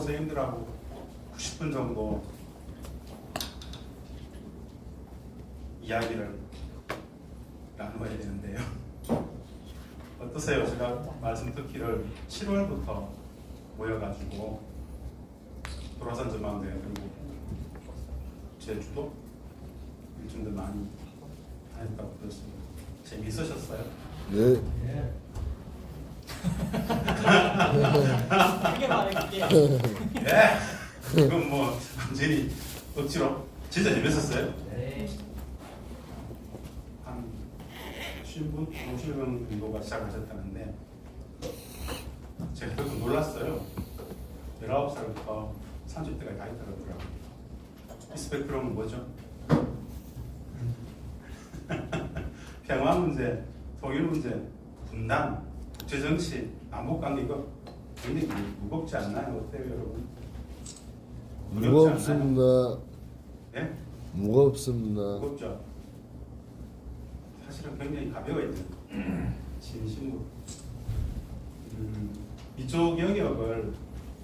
선생님들하고 90분 정도 이야기를 나누어야 되는데요. 어떠세요? 제가 말씀 듣기를 7월부터 모여가지고 도라산 전망대 그리고 제주도 일정들 많이 하셨다고 들었습니다. 재미있으셨어요? 네. 크게 말할게요. 예. 그럼 뭐 완전히 억지로 진짜 재밌었어요? 네. 한 50분, 50명 정도가 시작하셨다는데 제가 듣고 놀랐어요. 19살부터 30대가 다 있다고 하더라고요. 이 스펙트럼은 뭐죠? 평화 문제, 통일 문제, 분단, 국제정치, 남북관계 이거 굉장히 무겁지 않나요? 어때요, 여러분? 무겁습니다. 예? 무겁습니다. 무겁죠? 사실은 굉장히 가벼워있는 진심으로 이쪽 영역을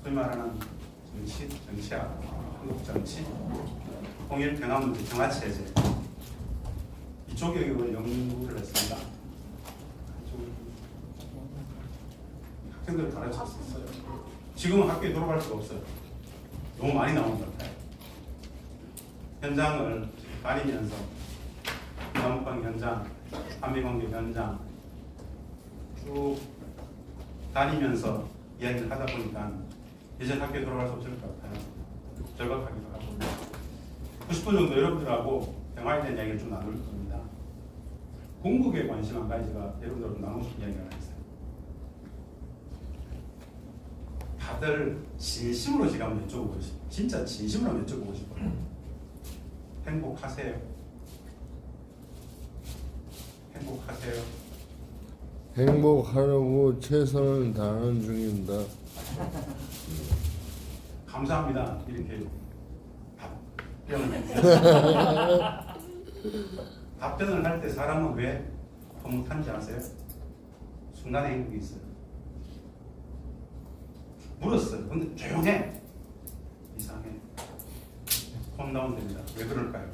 소위 말하는 정치학, 한국 정치, 통일 평화 문제, 평화 체제 이쪽 영역을 연구를 했습니다. 학생들 가르칠 수 있어요. 지금은 학교에 돌아갈 수가 없어요. 너무 많이 나오는 것 같아요. 현장을 다니면서 남북관 현장, 한미관계 현장 쭉 다니면서 이야기를 하다 보니까 이제 학교에 돌아갈 수 없을 것 같아요. 절박하기도 하고 90분 정도 여러분들하고 평화에 대한 이야기를 좀 나눌 겁니다. 궁극에 관심한 가지가 여러분들하고 나누고 싶은 이야기가 하나 있어요. 다들 진심으로 제가 한번 여쭤보고 싶어요. 진짜 진심으로 한번 여쭤보고 싶어요. 행복하세요? 행복하세요? 행복하려고 최선을 다하는 중입니다. 감사합니다. 이렇게 답변을 할 때 사람은 왜 허무한지 아세요? 순간의 행복이 있어요. 물었어요. 근데 조용해. 이상해. 톤 다운됩니다. 왜 그럴까요?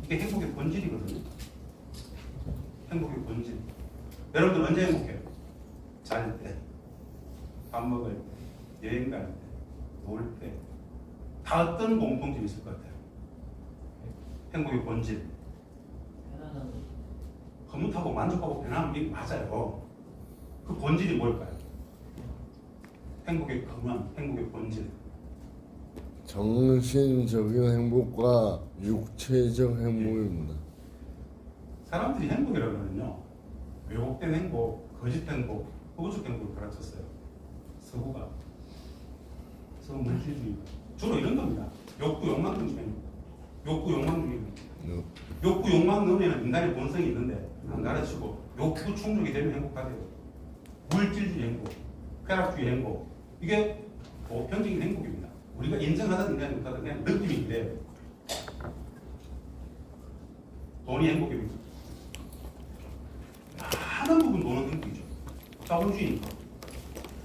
이게 행복의 본질이거든요. 행복의 본질. 여러분들 언제 행복해요? 잘 때, 밥 먹을 때, 여행 갈 때, 놀 때. 다 어떤 공통점이 있을 것 같아요? 행복의 본질. 허무하고 만족하고 편안한 게 맞아요. 그 본질이 뭘까요? 행복의 근원, 행복의 본질. 정신적인 행복과 육체적 행복입니다. 사람들이 행복이라고 하면요, 왜곡된 행복, 거짓 행복, 허구적 행복을 가르쳤어요. 서구가. 서구 물질주의. 주로 이런 겁니다. 욕구, 욕망 중심 행복. 욕구, 욕망 중심 행복. 욕구, 욕망 넣으면 인간의 본성이 있는데 안 가르치고 욕구 충족이 되면 행복하대요. 물질주의 행복, 쾌락주의 행복. 이게 보편적인 행복입니다. 우리가 인정하든 인정하지 못하든 그냥 느낌이 그래요. 돈이 행복입니다. 많은 부분 돈은 행복이죠. 자본주의니까.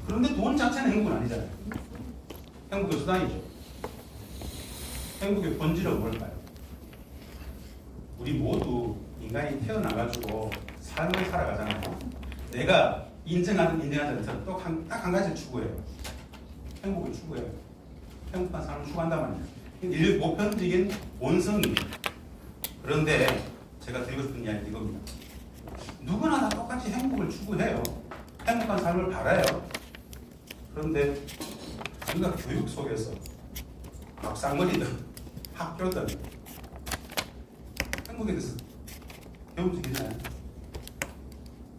그런데 돈 자체는 행복은 아니잖아요. 행복의 수단이죠. 행복의 본질은 뭘까요? 우리 모두 인간이 태어나가지고 삶을 살아가잖아요. 내가 인정하든 인정하지 않든 딱 한 가지를 추구해요. 행복을 추구해요. 행복한 삶을 추구한단 말이에요. 인류 보편적인 본성이에요. 그런데 제가 드리고 싶은 이야기는 이겁니다. 누구나 다 똑같이 행복을 추구해요. 행복한 삶을 바라요. 그런데 우리가 교육 속에서 밥상머리든 학교든 행복에 대해서 배운 적이 있나요?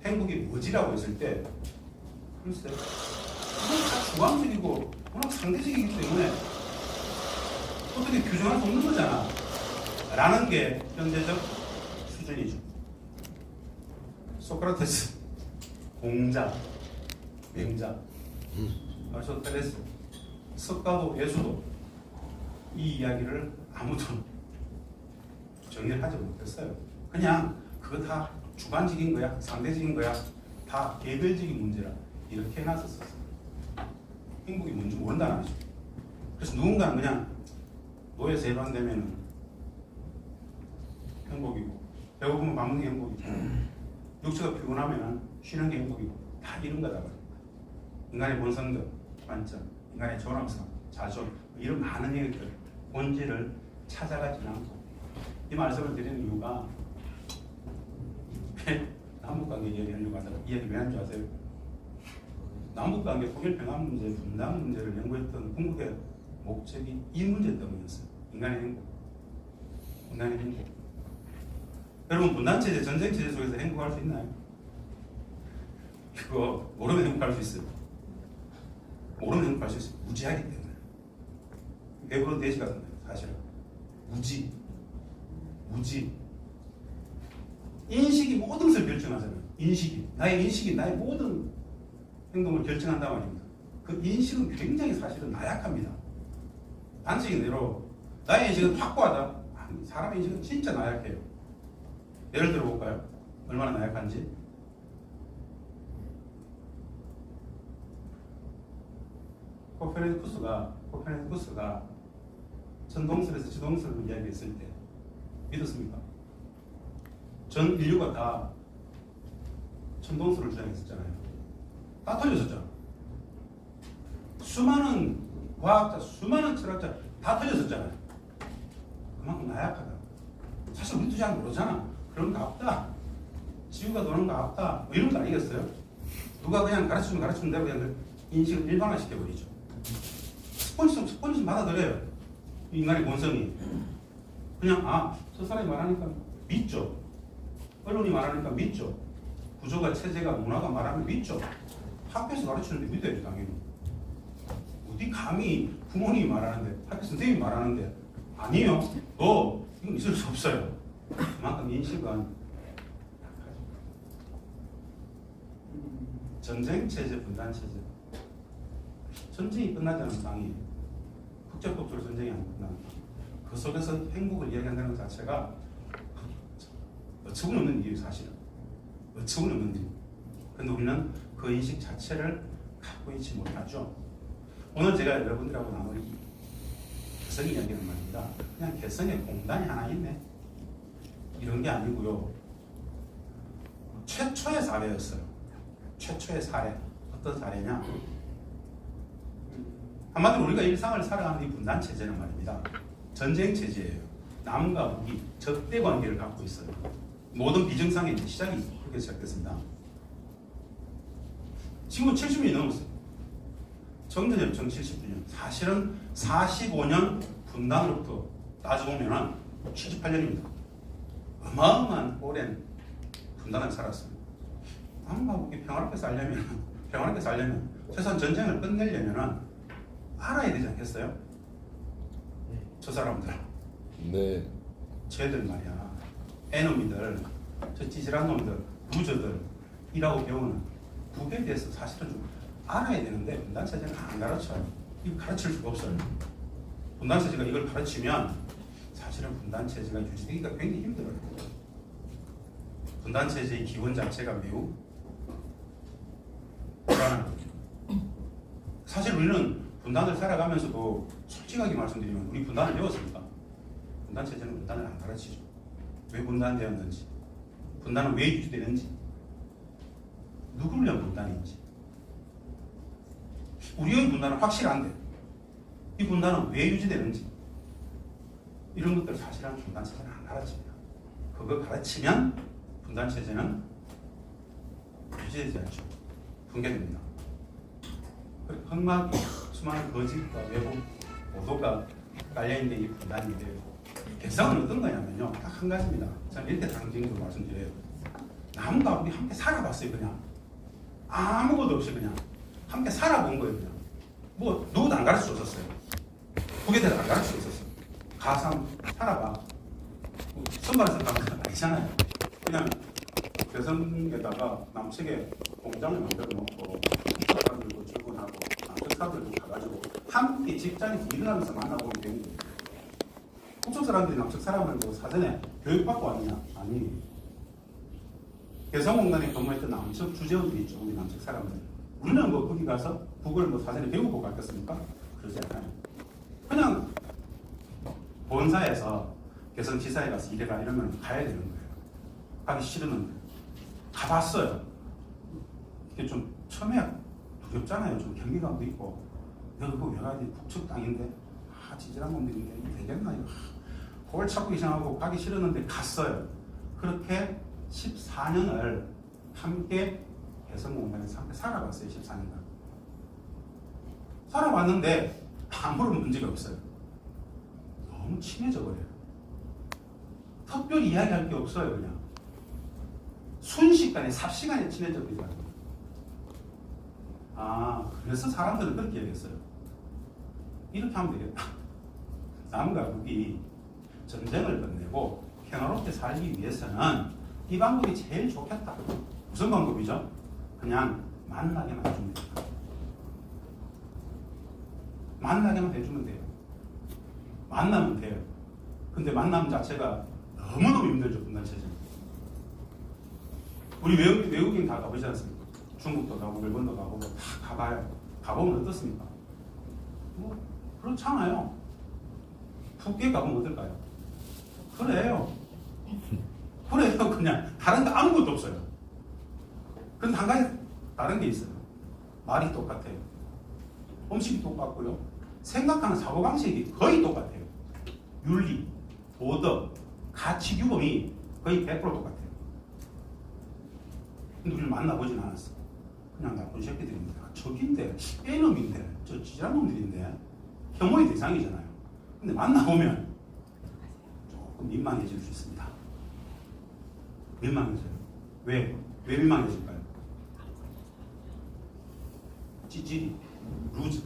행복이 뭐지라고 했을 때 글쎄 이건 다 주관적이고 워낙 상대적이기 때문에 어떻게 규정할 수 없는 거잖아 라는 게 현재적 수준이죠. 소크라테스, 공자, 맹자, 아리스토텔레스, 석가도 예수도 이 이야기를 아무도 정리를 하지 못했어요. 그냥 그거 다 주관적인 거야, 상대적인 거야, 다 개별적인 문제라 이렇게 해놨었어요. 행복이 뭔지 모른다는 거죠. 그래서 누군가는 그냥 노예에서 일반되면 행복이고, 배고프면 밥 먹는 게 행복이고, 육체가 피곤하면 쉬는 게 행복이고, 다 이런 거다 말입니다. 인간의 본성들, 관점, 인간의 존엄성, 자존, 이런 많은 얘기들, 본질을 찾아가지 않고, 이 말씀을 드리는 이유가 남북관계 이야기하려고 하다가 이야기 왜 하는 줄 아세요? 남북관계 통일 평화 문제, 분단 문제를 연구했던 궁극의 목적이 이 문제 때문이었어요. 인간의 행복. 인간의 행복. 여러분, 분단체제, 전쟁체제 속에서 행복할 수 있나요? 그거 모르면 행복할 수 있어요. 모르면 행복할 수 있어요. 무지하기 때문에. 배부른 돼지 같은 거예요, 사실은. 무지. 인식이 모든 것을 결정하잖아요. 나의 인식이 나의 모든 행동을 결정한단 말입니다. 그 인식은 굉장히 사실은 나약합니다. 단적인 예로 나의 인식은 확고하다. 사람의 인식은 진짜 나약해요. 예를 들어 볼까요? 얼마나 나약한지. 코페르니쿠스가 전동설에서 지동설을 이야기했을 때 믿었습니까? 전 인류가 다 천동설을 주장했었잖아요. 다 틀렸었죠. 수많은 과학자, 수많은 철학자 다 틀렸었잖아요. 그만큼 나약하다. 사실 우리도 잘 모르잖아. 그런 거 없다. 지구가 도는 거 없다. 뭐 이런 거 아니겠어요? 누가 그냥 가르치면 대로 그냥 인식을 일반화시켜버리죠. 스폰지 좀 받아들여요. 인간의 본성이. 그냥 저 사람이 말하니까 믿죠. 언론이 말하니까 믿죠. 구조가, 체제가, 문화가 말하면 믿죠. 학교에서 가르치는데 믿어야죠, 당연히. 어디 감히 부모님이 말하는데, 학교 선생님이 말하는데, 아니요, 이건 있을 수 없어요. 그만큼 인식은 약하죠. 전쟁체제, 분단체제. 전쟁이 끝나지 않은 땅이 국제법적으로 전쟁이 안 끝나는 땅. 그 속에서 행복을 이야기한다는 것 자체가 어처구니없는 일이에요, 사실은. 어처구니없는 일. 그런데 우리는 그 인식 자체를 갖고 있지 못하죠. 오늘 제가 여러분들하고 나눌 개성 이야기는 말입니다. 그냥 개성의 공단이 하나 있네. 이런 게 아니고요. 최초의 사례였어요. 최초의 사례. 어떤 사례냐? 한마디로 우리가 일상을 살아가는 이 분단체제는 말입니다. 전쟁체제예요. 남과 북이 적대 관계를 갖고 있어요. 모든 비정상의 시작이 그렇게 시작됐습니다. 지금은 70년이 넘었어요. 정전협정 70주년. 사실은 45년 분단으로부터 따져보면 78년입니다. 어마어마한 오랜 분단을 살았어요. 남과 북이 평화롭게 살려면 최소한 전쟁을 끝내려면 알아야 되지 않겠어요? 저 사람들. 네. 쟤들 말이야. 애놈이들, 저 찌질한 놈들, 루저들이라고 배우는 북에 대해서 사실은 좀 알아야 되는데 분단체제는 안 가르쳐요. 이거 가르칠 수가 없어요. 분단체제가 이걸 가르치면 사실은 분단체제가 유지되기가 굉장히 힘들어요. 분단체제의 기원 자체가 매우 불안한 거죠. 사실 우리는 분단을 살아가면서도 솔직하게 말씀드리면 우리 분단을 배웠습니까? 분단체제는 분단을 안 가르치죠. 왜 분단되었는지, 분단은 왜 유지되는지, 누구를 위한 분단인지. 우리의 분단은 확실한데 이 분단은 왜 유지되는지 이런 것들을 사실은 분단체제는 안 가르칩니다. 그거 가르치면 분단체제는 유지되지 않죠. 붕괴됩니다. 흑막이 수많은 거짓과 왜곡, 보도가 깔려있는 이 분단인데요. 개성은 어떤 거냐면요. 딱 한 가지입니다. 저는 이렇게 단정적으로 말씀드려요. 남과 우리 함께 살아봤어요. 그냥 아무것도 없이 그냥 함께 살아본 거예요. 그냥 뭐 누구도 안 가르쳐 줬었어요. 그게 대해서 안 가르쳐 줬었어요. 가서 살아봐. 선발해서 가는 건 아니잖아요. 그냥 개성에다가 남측에 공장을 만들어 놓고 사람들도 출근하고 남측 사람들도 가가지고 함께 직장에서 일을 하면서 만나보게 되는 거예요. 북쪽 사람들이 남측 사람을 뭐 사전에 교육받고 왔느냐? 아니. 개성공단에 근무했던 남측 주재원들이 있죠. 우리 남측 사람들. 우리는 뭐 거기 가서 북을 뭐 사전에 배우고 갔겠습니까? 그러지 않아요. 본사에서 개성지사에 가서 일해라 이러면 가야 되는 거예요. 가기 싫으면 가봤어요. 이게 좀 처음에 두렵잖아요. 좀 경계감도 있고 내가 그거 왜 가지? 북측 땅인데 지질한 놈들인데 이게 되겠나 이거 그걸 찾고 이상하고 가기 싫었는데 갔어요. 그렇게 14년을 함께 개성공단에서 함께 살아봤어요. 14년간 살아봤는데 아무런 문제가 없어요. 너무 친해져 버려요. 특별히 이야기할 게 없어요. 그냥 순식간에 삽시간에 친해져 버리더라고요. 아, 그래서 사람들은 그렇게 얘기했어요. 이렇게 하면 되겠다. 남과 북이 전쟁을 끝내고 평화롭게 살기 위해서는 이 방법이 제일 좋겠다. 무슨 방법이죠? 그냥 만나게만 해주면 됩니다. 만나게만 해주면 돼요. 만나면 돼요. 근데 만남 자체가 너무너무 힘들죠. 분단체제. 우리 외국인 다 가보지 않습니까? 중국도 가고 일본도 가고 다 가봐요. 가보면 어떻습니까? 뭐 그렇잖아요. 북에 가보면 어떨까요? 그래요. 그래요. 그냥 다른 거 아무것도 없어요. 근데 한 가지 다른 게 있어요. 말이 똑같아요. 음식이 똑같고요. 생각하는 사고방식이 거의 똑같아요. 윤리, 도덕, 가치 규범이 거의 100% 똑같아요. 근데 우리를 만나보진 않았어. 그냥 나쁜 새끼들인데, 적인데, 애놈인데, 저 지질한 놈들인데, 혐오의 대상이잖아요. 근데 만나보면 조금 민망해질 수 있습니다. 민망해져요. 왜 민망해질까요? 찌질이, 루즈,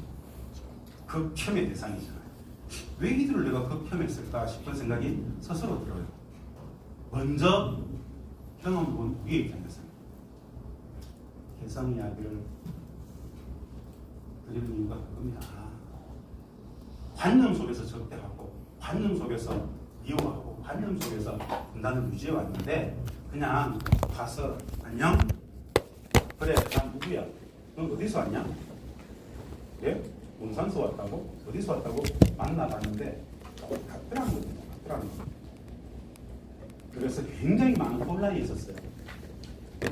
극혐의 대상이잖아요. 왜 이들을 내가 극혐했을까 싶은 생각이 스스로 들어요. 먼저 경험해본 우리의 입장에서는 개성 이야기를 드리는 이유가 그겁니다. 관념 속에서 적대하고 관념 속에서 미워하고 관념 속에서 분단을 유지해 왔는데 그냥 가서 안녕? 그래 난 누구야? 넌 어디서 왔냐? 예? 문산서 왔다고? 어디서 왔다고? 만나봤는데 같더라는 거죠. 같더라는 거. 그래서 굉장히 많은 혼란이 있었어요.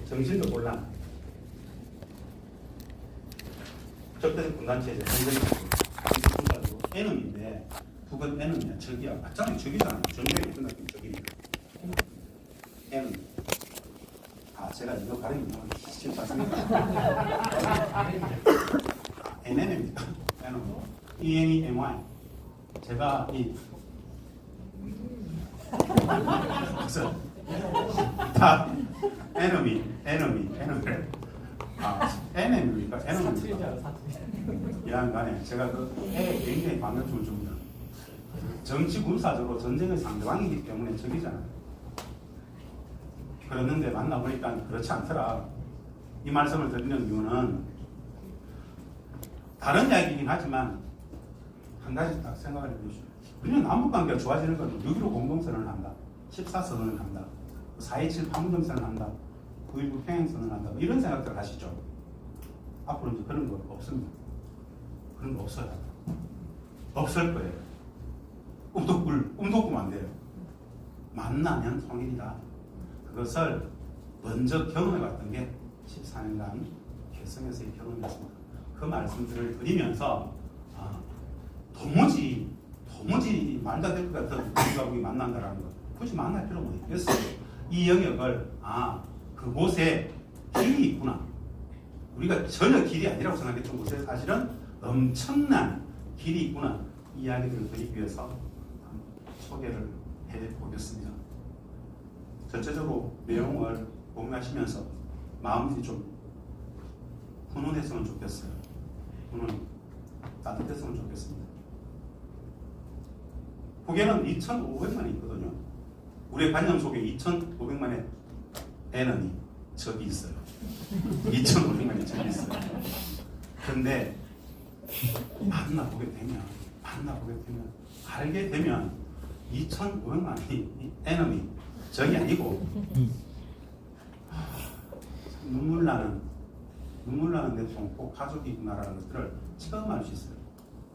정신적 혼란. 적대적 분단체제, 전쟁적으로 N음인데 북은 N음이야, 적이야. 맞잖아요, 적이잖아요. 전쟁이 끝났으면 적이니까. N음. 아, 제가 이거 발음이 쉽지 않습니다. NM입니다. N음. ENEMY. 제가 이 그래서 다 N음이 NM입니까? N음입니까? 미안하네. 제가 그 해에 굉장히 반격점을 줍니다. 정치 군사적으로 전쟁의 상대방이기 때문에 적이잖아요. 그랬는데 만나보니까 그렇지 않더라. 이 말씀을 드리는 이유는 다른 이야기이긴 하지만 한 가지 딱 생각을 해보시죠. 그냥 남북관계가 좋아지는 건 6.15 공동선언을 한다. 14선언을 한다. 4.27 판문점선언을 한다. 9.19 평양선언을 한다. 이런 생각들 하시죠. 앞으로 이제 그런 거 없습니다. 그런 거 없어요. 없을 거예요. 꿈도 꾸면 안 돼요. 만나면 통일이다. 그것을 먼저 경험해봤던 게 14년간 개성에서의 경험이었습니다. 그 말씀들을 드리면서 도무지 말도 안 될 것 같은 우리가 우리 만난다라는 거 굳이 만날 필요가 없겠어요. 이 영역을 그곳에 길이 있구나. 우리가 전혀 길이 아니라고 생각했던 곳에 사실은 엄청난 길이 있구나. 이 이야기들을 드리기 위해서 소개를 해보겠습니다. 전체적으로 내용을 공유하시면서 마음이 좀 훈훈했으면 좋겠어요. 따뜻했으면 좋겠습니다. 북에는 2,500만이 있거든요. 우리의 관념 속에 2,500만의 에너미 적이 있어요. 2,500만의 적이 있어요. 그런데 만나보게 되면 알게 되면 2,500만이 에너미 적이 아니고 눈물 나는 내 통 꼭 가족이구나라는 것들을 체험할 수 있어요.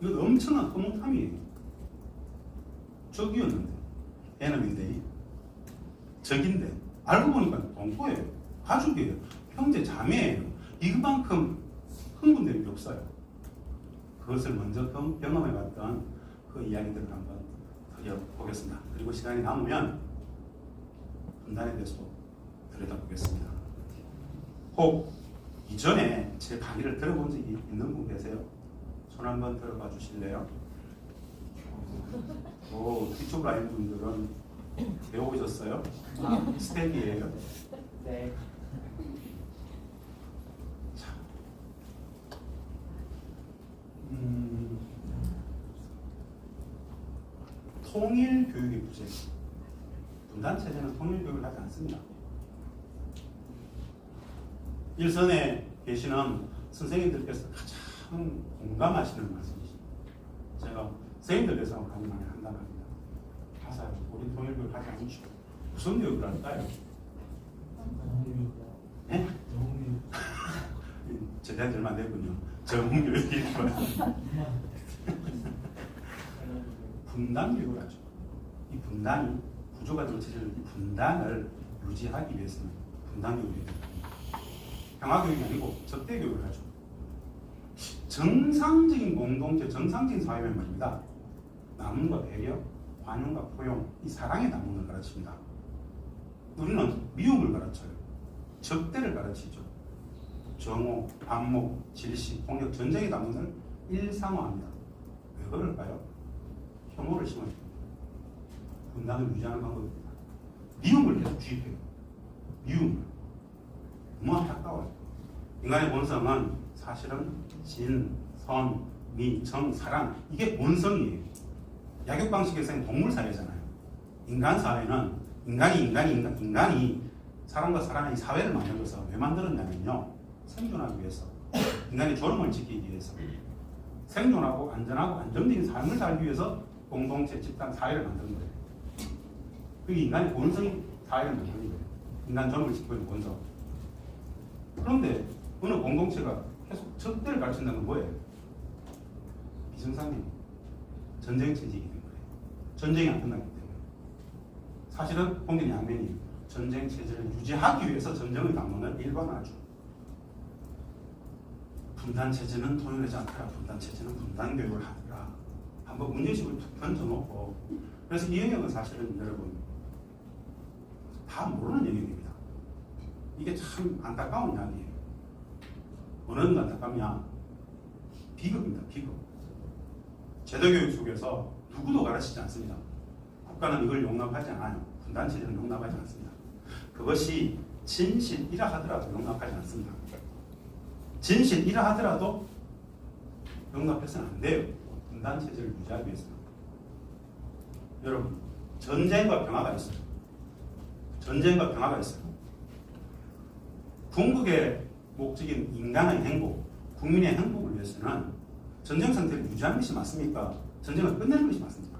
이건 엄청난 흐뭇함이에요. 적이었는데 에너미인데 적인데 알고 보니까 동포예요. 가족이에요. 형제 자매예요. 이만큼 흥분될 게 없어요. 그것을 먼저 경험해봤던 그 이야기들을 한번 드려보겠습니다. 그리고 시간이 남으면 분단에 대해서 들여다보겠습니다. 혹 이전에 제 강의를 들어본 적이 있는 분 계세요? 손 한번 들어봐 주실래요? 오, 뒤쪽 라인 분들은 배워보셨어요? 스텝이에요? 네. 자, 통일 교육의 부재. 분단 체제는 통일 교육을 하지 않습니다. 일선에 계시는 선생님들께서 가장 공감하시는 말씀이십니다. 제가 선생님들 대해서 강의 많이 한다고 합니다. 가사 우리 통일 교육 하지 않죠. 무슨 교육을 할까요? 네? 제대한 지 얼마 안 됐군요. 정교육이 분단 교육을 하죠. 이 분단이 구조가 정체적인 분단을 유지하기 위해서는 분단 교육이 됩니다. 평화 교육이 아니고 적대 교육을 하죠. 정상적인 공동체, 정상적인 사회면 말입니다. 나눔과 배려, 관용과 포용, 이 사랑의 나눔을 가르칩니다. 우리는 미움을 가르쳐요. 적대를 가르치죠. 정오, 반목, 질시, 폭력, 전쟁의 나눔을 일상화합니다. 왜 그럴까요? 혐오를 심어줍니다. 분단을 유지하는 방법입니다. 미움을 계속 주입해요. 미움을. 너무 안타까워요. 인간의 본성은 사실은 진, 선, 미, 정, 사랑 이게 본성이에요. 약육 방식에서는 동물 사회잖아요. 인간 사회는 인간이 사람과 사람의 사회를 만들어서 왜 만들었냐면요. 생존하기 위해서. 인간의 존엄을 지키기 위해서. 생존하고 안전하고 안정적인 삶을 살기 위해서 공동체, 집단, 사회를 만드는 거예요. 그게 인간의 본성이 사회를 만드는 거예요. 인간 존엄을 지키고 있는 본성. 그런데 어느 공동체가 계속 적대를 가르친다는 건 뭐예요? 비정상이에요. 전쟁 체제이기 때문에. 전쟁이 안 끝나기 때문에. 사실은 공긴 양면이에요. 전쟁 체제를 유지하기 위해서 전쟁의 강론을 일반화하죠. 분단 체제는 통일하지 않더라. 분단 체제는 분단 교육을 하더라. 한번 문제식을 툭 던져놓고 그래서 이 영역은 사실은 여러분 다 모르는 영역입니다. 이게 참 안타까운 이야기예요. 어느 정도 안타깝냐? 비극입니다. 비극. 제도교육 속에서 누구도 가르치지 않습니다. 국가는 이걸 용납하지 않아요. 분단 체제는 용납하지 않습니다. 그것이 진실이라 하더라도 용납하지 않습니다. 진실이라 하더라도 용납해서는 안 돼요. 분단 체제를 유지하기 위해서는. 여러분, 전쟁과 평화가 있어요. 전쟁과 평화가 있어요. 궁극의 목적인 인간의 행복, 국민의 행복을 위해서는 전쟁 상태를 유지하는 것이 맞습니까? 전쟁을 끝내는 것이 맞습니까?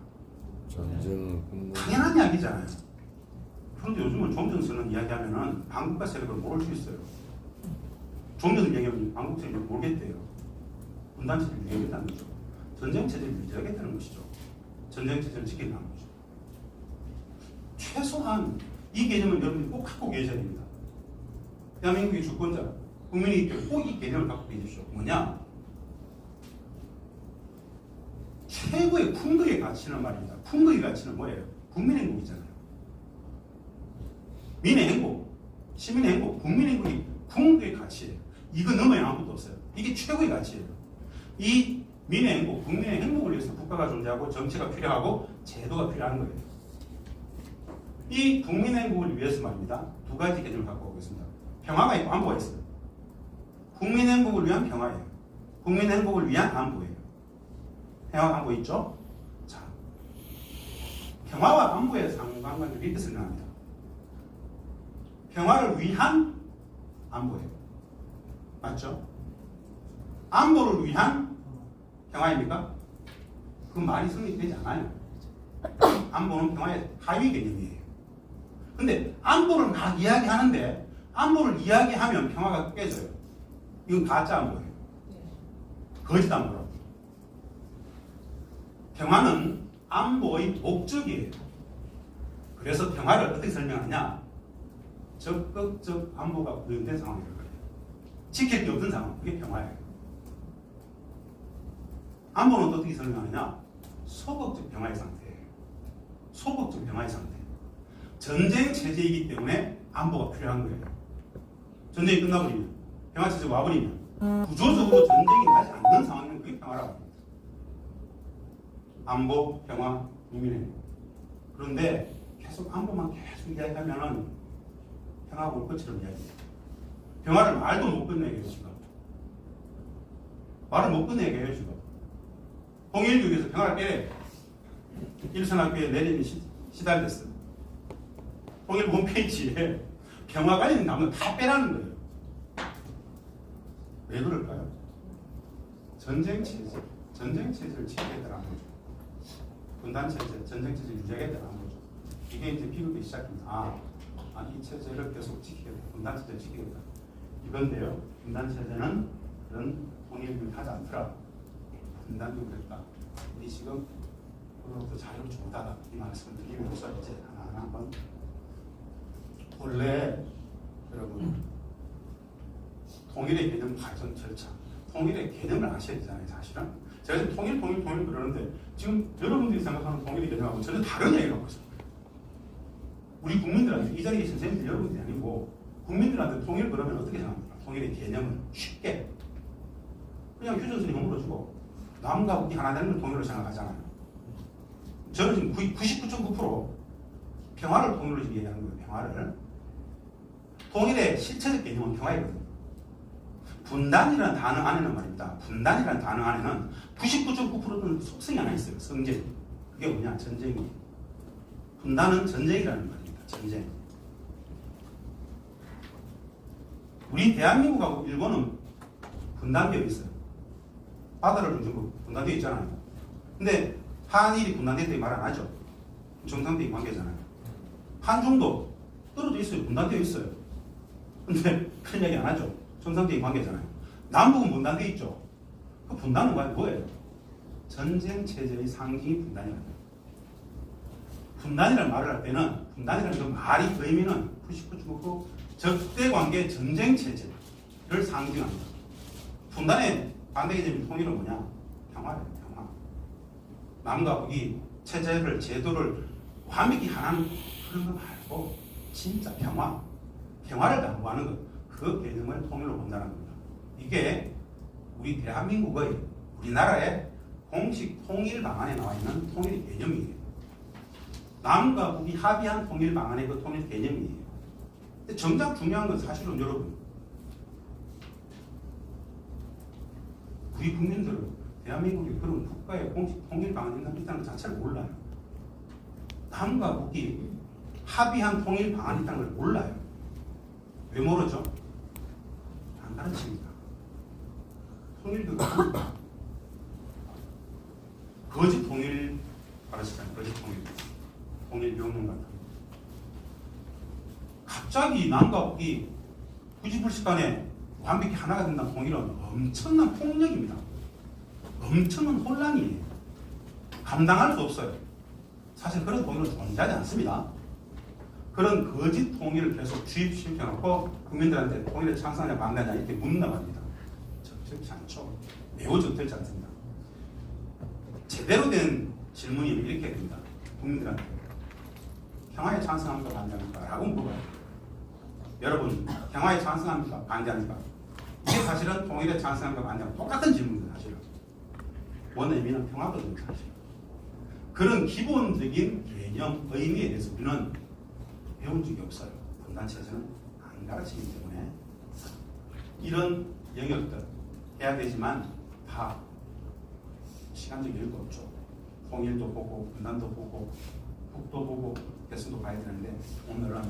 전쟁을 끝내. 당연한 이야기잖아요. 그런데 요즘은 종전선언 이야기하면은 반국가 세력을 모를 수 있어요. 종전을 얘기하면 반국 세력을 모르겠대요. 분단체제를 유지하겠다는 거죠. 전쟁체제를 유지하겠다는 것이죠. 전쟁체제를 지키겠다는 거죠. 최소한 이 개념은 여러분이 꼭 갖고 계셔야 됩니다. 대한민국의 주권자, 국민이 꼭 이 개념을 갖고 계십시오. 뭐냐? 최고의 궁극의 가치는 말입니다. 궁극의 가치는 뭐예요? 국민의 행복이잖아요. 민의 행복, 시민의 행복, 국민의 행복이 궁극의 가치예요. 이거 넘어야 아무것도 없어요. 이게 최고의 가치예요. 이 민의 행복, 국민의 행복을 위해서 국가가 존재하고 정치가 필요하고 제도가 필요한 거예요. 이 국민의 행복을 위해서 말입니다. 두 가지 개념을 갖고 오겠습니다. 평화가 있고 안보가 있어요. 국민의 행복을 위한 평화예요. 국민의 행복을 위한 안보예요. 평화 안보 있죠? 자, 평화와 안보의 상관관계를 이렇게 설명합니다. 평화를 위한 안보예요. 맞죠? 안보를 위한 평화입니까? 그 말이 성립되지 않아요. 안보는 평화의 하위 개념이에요. 근데 안보를 막 이야기하는데 안보를 이야기하면 평화가 깨져요. 이건 가짜 안보예요. 거짓 안보라고. 평화는 안보의 목적이에요. 그래서 평화를 어떻게 설명하냐? 적극적 안보가 구현된 상황이라고 해요. 지킬 게 없는 상황, 그게 평화예요. 안보는 또 어떻게 설명하느냐? 소극적 평화의 상태예요. 소극적 평화의 상태. 전쟁 체제이기 때문에 안보가 필요한 거예요. 전쟁이 끝나버리면, 평화 체제가 와버리면 구조적으로 전쟁이 나지 않는 상황이면 그게 평화라고 합니다. 안보, 평화, 국민의. 그런데 계속 안보만 계속 이야기하면은 평화가 올 것처럼 이야기해요. 평화를 말도 못 끝내게 해요, 지금. 말을 못 끝내게 해요, 지금. 통일교육에서 평화를 빼래. 일선학교에 내림이 시달렸어요. 통일부 홈페이지에 평화 관련 나오면 다 빼라는 거예요. 왜 그럴까요? 전쟁 체제를 지키겠다는 거죠. 분단 체제, 전쟁 체제 유지하겠다는 거죠. 이게 이제 비극이 시작합니다. 이 체제를 계속 지키겠다. 분단 체제를 지키겠다. 이건데요. 분단 체제는 그런 통일교육을 하지 않더라. 분단교육을 했다. 우리 지금 그로부터 자유를 주고받아 이 말씀을 드리면서 이제 하나하나 한번 원래 여러분 통일의 개념 발전 절차, 통일의 개념을 아셔야 되잖아요. 사실은 제가 지금 통일 그러는데 지금 여러분들이 생각하는 통일의 개념하고 전혀 다른 얘기를 하고 있어요. 우리 국민들한테 이 자리에 계신 선생님들 여러분들이 아니고 국민들한테 통일 그러면 어떻게 생각합니까? 통일의 개념은 쉽게 그냥 휴전선이 허물어지고 남과 북이 하나 되는 걸 통일로 생각하잖아요. 저는 지금 99.9% 평화를 통일로 지금 얘기하는 거예요. 평화를. 통일의 실체적 개념은 평화이거든요. 분단이라는 단어 안에는 말입니다. 분단이라는 단어 안에는 99.9%는 속성이 하나 있어요. 성질. 그게 뭐냐? 전쟁이에요. 분단은 전쟁이라는 말입니다. 전쟁. 우리 대한민국하고 일본은 분단되어 있어요. 바다를 중심으로 분단되어 있잖아요. 근데 한일이 분단되어 말 안 하죠. 정상적인 관계잖아요. 한중도 떨어져 있어요. 분단되어 있어요. 근데 그런 얘기 안 하죠. 정상적인 관계잖아요. 남북은 분단되어 있죠. 그 분단은 뭐예요? 전쟁 체제의 상징이 분단이라는 거예요. 분단이라는 말을 할 때는 분단이라는 그 말이 의미는 99.9% 적대관계 전쟁 체제를 상징합니다. 분단의 반대 개념인 통일은 뭐냐? 평화예요. 평화. 남과 북이 체제를 제도를 완벽히 하나는 그런 거 말고 진짜 평화를 당부하는 것, 그 개념을 통일로 본다는 겁니다. 이게 우리 대한민국의 우리나라의 공식 통일 방안에 나와 있는 통일 개념이에요. 남과 북이 합의한 통일 방안의 그 통일 개념이에요. 근데 정작 중요한 건 사실은 여러분, 우리 국민들은 대한민국이 그런 국가의 공식 통일 방안이 있다는 것 자체를 몰라요. 남과 북이 합의한 통일 방안이 있다는 걸 몰라요. 왜 모르죠? 안 가르칩니다. 통일교가 거짓 통일 가르치잖아요. 거짓 통일 교육론 같은 거. 갑자기 남과 북이 부지불식간에 완벽히 하나가 된다는 통일은 엄청난 폭력입니다. 엄청난 혼란이에요. 감당할 수 없어요. 사실 그런 통일은 존재하지 않습니다. 그런 거짓 통일을 계속 주입시켜놓고 국민들한테 통일에 찬성하냐 반대하냐 이렇게 묻는단 말입니다. 적절치 않죠. 매우 적절치 않습니다. 제대로 된 질문이 이렇게 됩니다. 국민들한테 평화에 찬성합니까 반대합니까? 라고 물어봐요. 여러분 평화에 찬성합니까 반대합니까? 이게 사실은 통일에 찬성합니까 반대합니까? 똑같은 질문입니다. 사실은 원 의미는 평화거든요. 사실 그런 기본적인 개념 의미에 대해서 우리는 배운 적이 없어요. 분단체제는 안 가르치기 때문에 이런 영역들 해야 되지만 다 시간적 여유가 없죠. 통일도 보고 분단도 보고 북도 보고 개성도 봐야 되는데 오늘은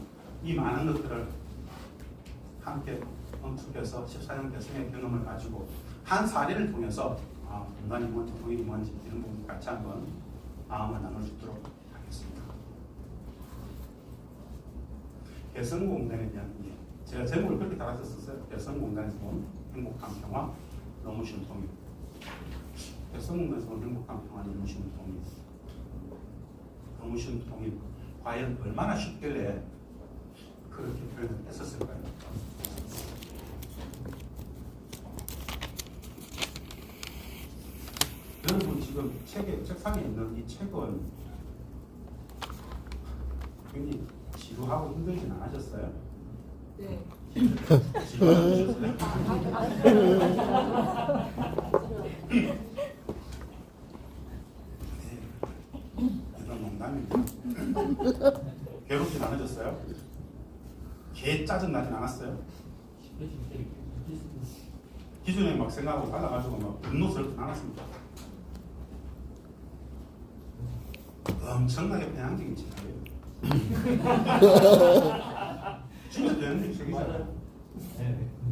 이 많은 것들을 함께 언급해서 14년 개성의 경험을 가지고 한 사례를 통해서 분단이 뭔지 통일이 뭔지 이런 부분 같이 한번 마음을 나눠주도록 하겠습니다. 개성공단에 대한 이해. 제가 제목을 그렇게 달았었어요. 개성공단에서 본 행복한 평화, 너무 쉬운 통일. 개성공단에서 본 행복한 평화, 너무 쉬운 통일. 쉬운 통일. 과연 얼마나 쉽길래 그렇게 표현을 했었을까요? 여러분 지금 책상에 있는 이 책은 굉장히 지루하고 힘들진 않으셨어요? 네. 지루하셨어요? 이건 농담입니다. 괴롭진 않으셨어요? 개 짜증 나진 않았어요? 기존에 막 생각하고 달라가지고 막 분노스럽진 않았습니다. 엄청나게 편향적인 책이에요. 진짜 편향적인 책이잖아요.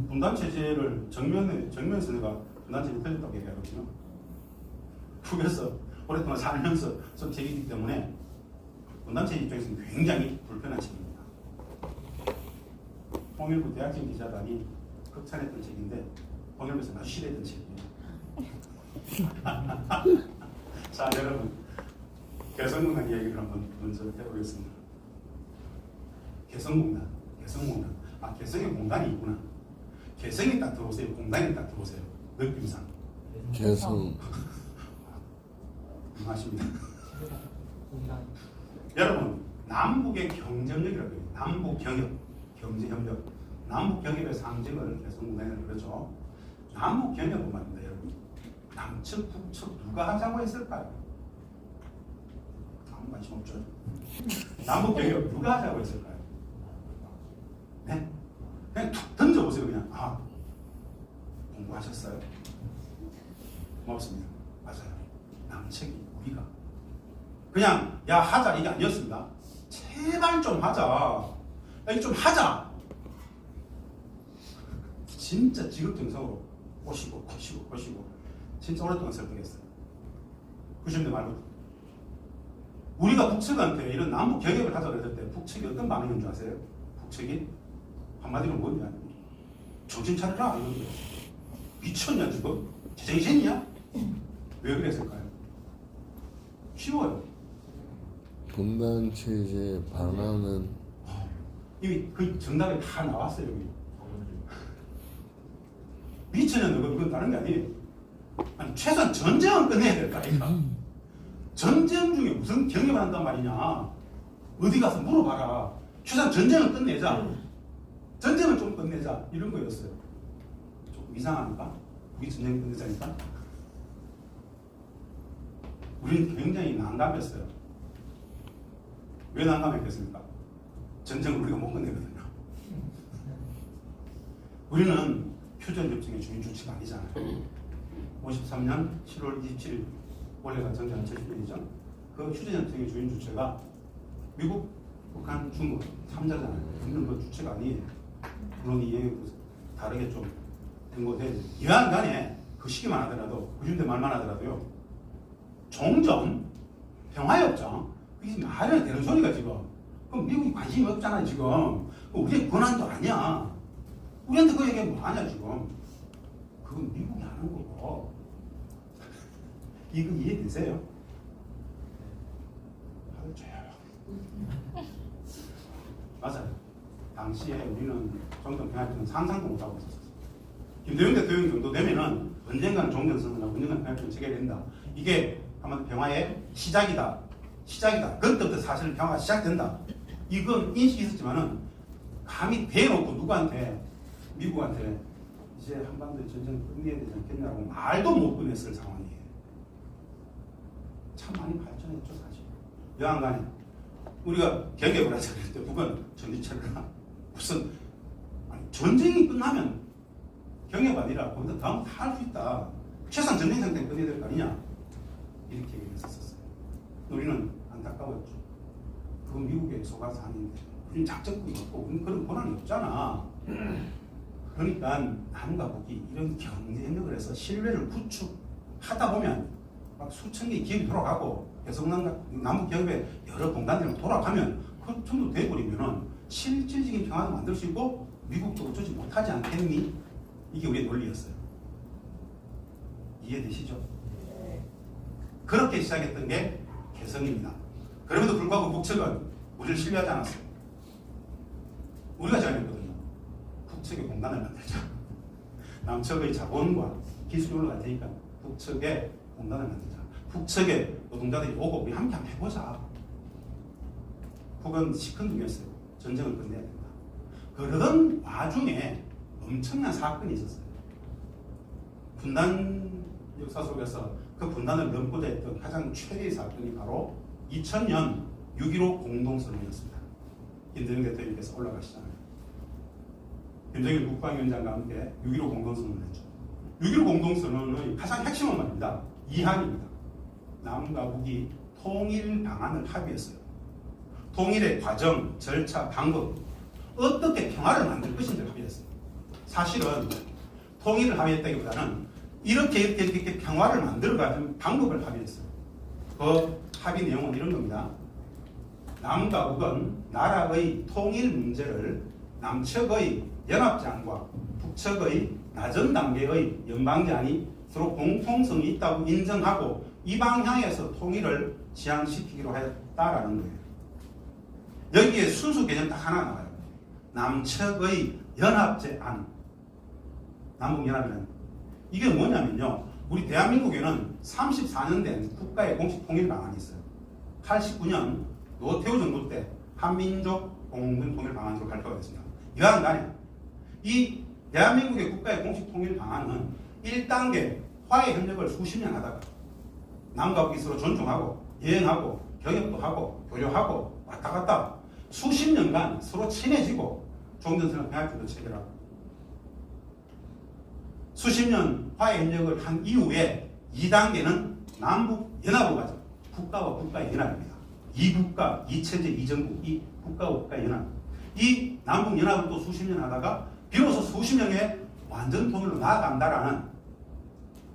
분단 체제를 정면에서 내가 분단 체제 틀렸다고 얘기하거든요. 북에서 오랫동안 살면서 쓴 책이기 때문에 분단 체제 입장에서는 굉장히 불편한 책입니다. 홍일부 대학생 기자단이 극찬했던 책인데 홍일부에서 아주 싫어했던 책이에요. 자, 여러분 개성공단 이야기를 한번 먼저 해보겠습니다. 개성공단. 아, 개성에 공단이 있구나. 개성에 딱 들어오세요. 공단에 딱 들어오세요. 느낌상. 개성. 맞습니다. 여러분, 남북의 경쟁력이라고 해요. 남북 경협, 경제 협력. 남북 경협의 상징을 개성공단이라고 그러죠. 남북 경협은 말입니다, 여러분. 남측, 북측 누가 하자고 했을까요? 아무 관심 없죠. 남북 경협 누가 하자고 했을까요? 네? 그냥 툭 던져보세요. 그냥 공부하셨어요? 고맙습니다. 맞아요. 남측이 우리가 그냥 야 하자 이게 아니었습니다. 제발 좀 하자. 야, 이거 좀 하자. 진짜 지극정성으로 꼬시고 진짜 오랫동안 설득했어요. 90년대 말부터. 우리가 북측한테 이런 남북 경협을 하자고 했을 때 북측이 어떤 반응인 줄 아세요? 북측이 한마디로 뭐냐? 정신 차려라 이런 거예요. 미쳤냐 지금? 제정신이야? 왜 그랬을까요? 쉬워요. 분단 체제 반환은 이미 그 정답이 다 나왔어요. 여기. 미쳤냐 너가 그건 다른 게 아니에요. 아니 최소한 전쟁은 끝내야 될 거 아니까. 전쟁 중에 무슨 경협을 한단 말이냐. 어디 가서 물어봐라. 최소한 전쟁을 끝내자. 전쟁을 좀 끝내자. 이런 거였어요. 조금 이상합니까? 우리 전쟁 끝내자니까. 우리는 굉장히 난감했어요. 왜 난감했겠습니까? 전쟁을 우리가 못 끝내거든요. 우리는 휴전협정의 주민 주체가 아니잖아요. 53년 7월 27일 원래가 정전 70년이죠. 그 휴전협정의 주민 주체가 미국, 북한, 중국 3자잖아요. 우리는 그 주체가 아니에요. 물론 이 얘기도 다르게 좀 연구돼야 돼요. 이왕 간에 그 시기만 하더라도 90년대 말만 하더라도요. 종전, 평화협정 이게 말이 안 되는 소리가 지금. 그럼 미국이 관심이 없잖아요 지금. 우리의 권한도 아니야. 우리한테 그 얘기하면 뭐하냐 지금. 그건 미국이 하는 거고. 이거 이해되세요? 아주 좋아요. 맞아요. 당시에 우리는 종전 평화협정은 상상도 못하고 있었어요. 김대중 대통령 정도 되면은 언젠가는 종전선언하고 언젠가는 평화협정 체결된다. 이게 한마디로 평화의 시작이다. 그때부터 사실 평화가 시작된다. 이건 인식이 있었지만은 감히 대놓고 누구한테 미국한테 이제 한반도 전쟁 끝내야 되지 않겠냐고 말도 못 꺼냈을 상황이에요. 참 많이 발전했죠 사실. 여하간에 우리가 경협을 하자 그럴 때 북은 전지체를 무슨 전쟁이 끝나면 경협 아니라 거기서 다음 다 할 수 있다. 최소한 전쟁 상태는 끝내야 될 거 아니냐. 이렇게 얘기했었어요. 우리는 안타까웠죠. 그건 미국의 소가 사안인데 우리는 작전국이 없고 우리는 그런 권한이 없잖아. 그러니까 남과 북이 이런 경제협력을 해서 신뢰를 구축하다 보면 막 수천 개의 기업이 돌아가고 남북 경협의 여러 공단들이 돌아가면 그 정도 돼버리면은 실질적인 평화도 만들 수 있고 미국도 어쩌지 못하지 않겠니? 이게 우리의 논리였어요. 이해되시죠? 그렇게 시작했던 게 개성입니다. 그럼에도 불구하고 북측은 우리를 신뢰하지 않았어요. 우리가 제안했거든요. 북측에 공단을 만들자. 남측의 자본과 기술이 올라갈 테니까 북측에 공단을 만들자. 북측에 노동자들이 오고 우리 함께 한번 해보자. 북은 시큰둥이었어요. 전쟁을 끝내야 된다. 그러던 와중에 엄청난 사건이 있었어요. 분단 역사 속에서 그 분단을 넘고자 했던 가장 최대의 사건이 바로 2000년 6.15 공동선언이었습니다. 김대중 대통령께서 올라가시잖아요. 김정일 국방위원장과 함께 6.15 공동선언을 했죠. 6.15 공동선언의 가장 핵심은 말입니다. 2항입니다. 남과 북이 통일 방안을 합의했어요. 통일의 과정, 절차, 방법, 어떻게 평화를 만들 것인지를 합의했어요. 사실은 통일을 합의했다기보다는 이렇게 평화를 만들어가는 방법을 합의했어요. 그 합의 내용은 이런 겁니다. 남과 북은 나라의 통일 문제를 남측의 연합제안과 북측의 낮은 단계의 연방제안이 서로 공통성이 있다고 인정하고 이 방향에서 통일을 지향시키기로 하였다라는 거예요. 여기에 순수 개념 딱 하나 나와요. 남측의 연합제안. 남북연합이라는 이게 뭐냐면요. 우리 대한민국에는 34년 된 국가의 공식 통일 방안이 있어요. 89년 노태우 정부 때 한민족 공동 통일 방안으로 발표가 됐습니다. 이와는 간에 이 대한민국의 국가의 공식 통일 방안은 1단계 화해 협력을 수십 년 하다가 남과 북이 서로 존중하고 여행하고 경협도 하고 교류하고 왔다 갔다 수십 년간 서로 친해지고 종전선언 평화협정도 체결하고 수십 년 화해 협력을 한 이후에 2단계는 남북 연합으로 가죠. 국가와 국가의 연합입니다. 이 국가, 이 체제, 이 정부, 이 국가와 국가의 연합. 이 남북 연합을 또 수십 년 하다가 비로소 수십 년의 완전 통일로 나아간다라는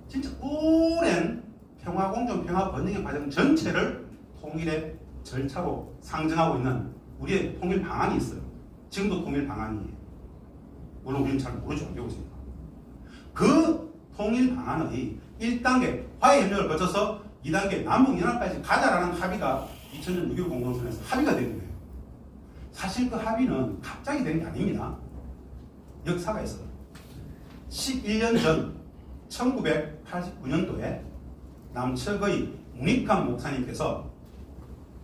진짜 오랜 평화 공존, 평화 번영의 과정 전체를 통일의 절차로 상정하고 있는 우리의 통일 방안이 있어요. 지금도 통일 방안이에요. 물론 우리는 잘 모르죠. 안 배우고 있으니까. 그 통일 방안의 1단계 화해 협력을 거쳐서 2단계 남북연합까지 가자라는 합의가 2000년 6.15 공동선언에서 합의가 된 거예요. 사실 그 합의는 갑자기 된 게 아닙니다. 역사가 있어요. 11년 전 1989년도에 남측의 문익환 목사님께서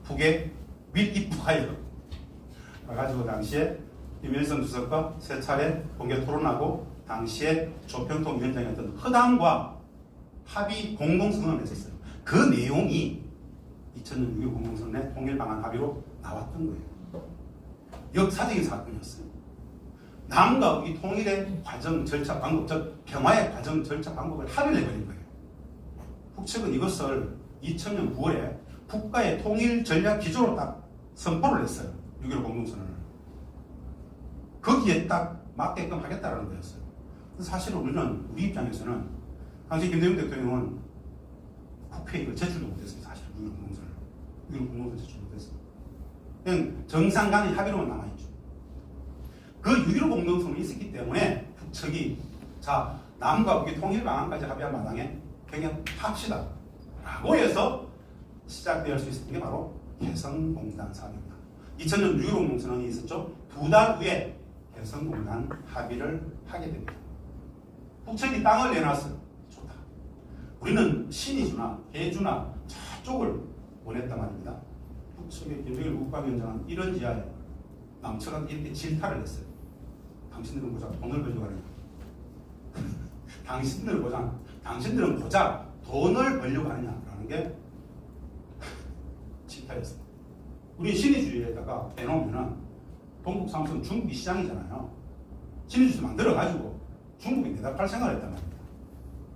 북에 밀입하여 가지고 당시에 김일성 주석과 세 차례 공개 토론하고 당시에 조평통 위원장이었던 허담과 합의 공동선언을 했었어요. 그 내용이 2000년 6.15 공동선언의 통일방안 합의로 나왔던 거예요. 역사적인 사건이었어요. 남과 북이 통일의 과정, 절차, 방법, 즉 평화의 과정, 절차, 방법을 합의를 해버린 거예요. 북측은 이것을 2000년 9월에 국가의 통일 전략 기조로 딱 선포를 했어요. 6.15 공동선언을. 거기에 딱 맞게끔 하겠다라는 거였어요. 사실은 우리는 우리 입장에서는 당시 김대중 대통령은 국회에 이걸 제출도 못했어요. 사실 6.15 공동선언을. 6.15 공동선언 제출 못했어요. 그냥 정상 간의 합의로만 남아있죠. 그 6.15 공동선언이 있었기 때문에 북측이 자 남과 북이 통일 방안까지 합의한 마당에 그냥 합시다 라고 해서 시작될 수 있었던 게 바로 개성공단 사업입니다. 2000년 6.15 공동선언이 있었죠. 2달 후에 개성공단 합의를 하게 됩니다. 북측이 땅을 내놨어요. 좋다. 우리는 신의주나 해주나 저쪽을 원했단 말입니다. 북측의 김정일 국방위원장은 이런 지하에 남측은 이렇게 질타를 했어요. 당신들은 고작 돈을 벌려고 하느냐. 당신들은 고작 돈을 벌려고 하느냐라는 게 질타였어요. 우리 신의주의에다가 대놓으면은 동북 삼성 중국이 시장이잖아요. 신의주의 만들어가지고 중국이 대답할 생각을 했단 말입니다.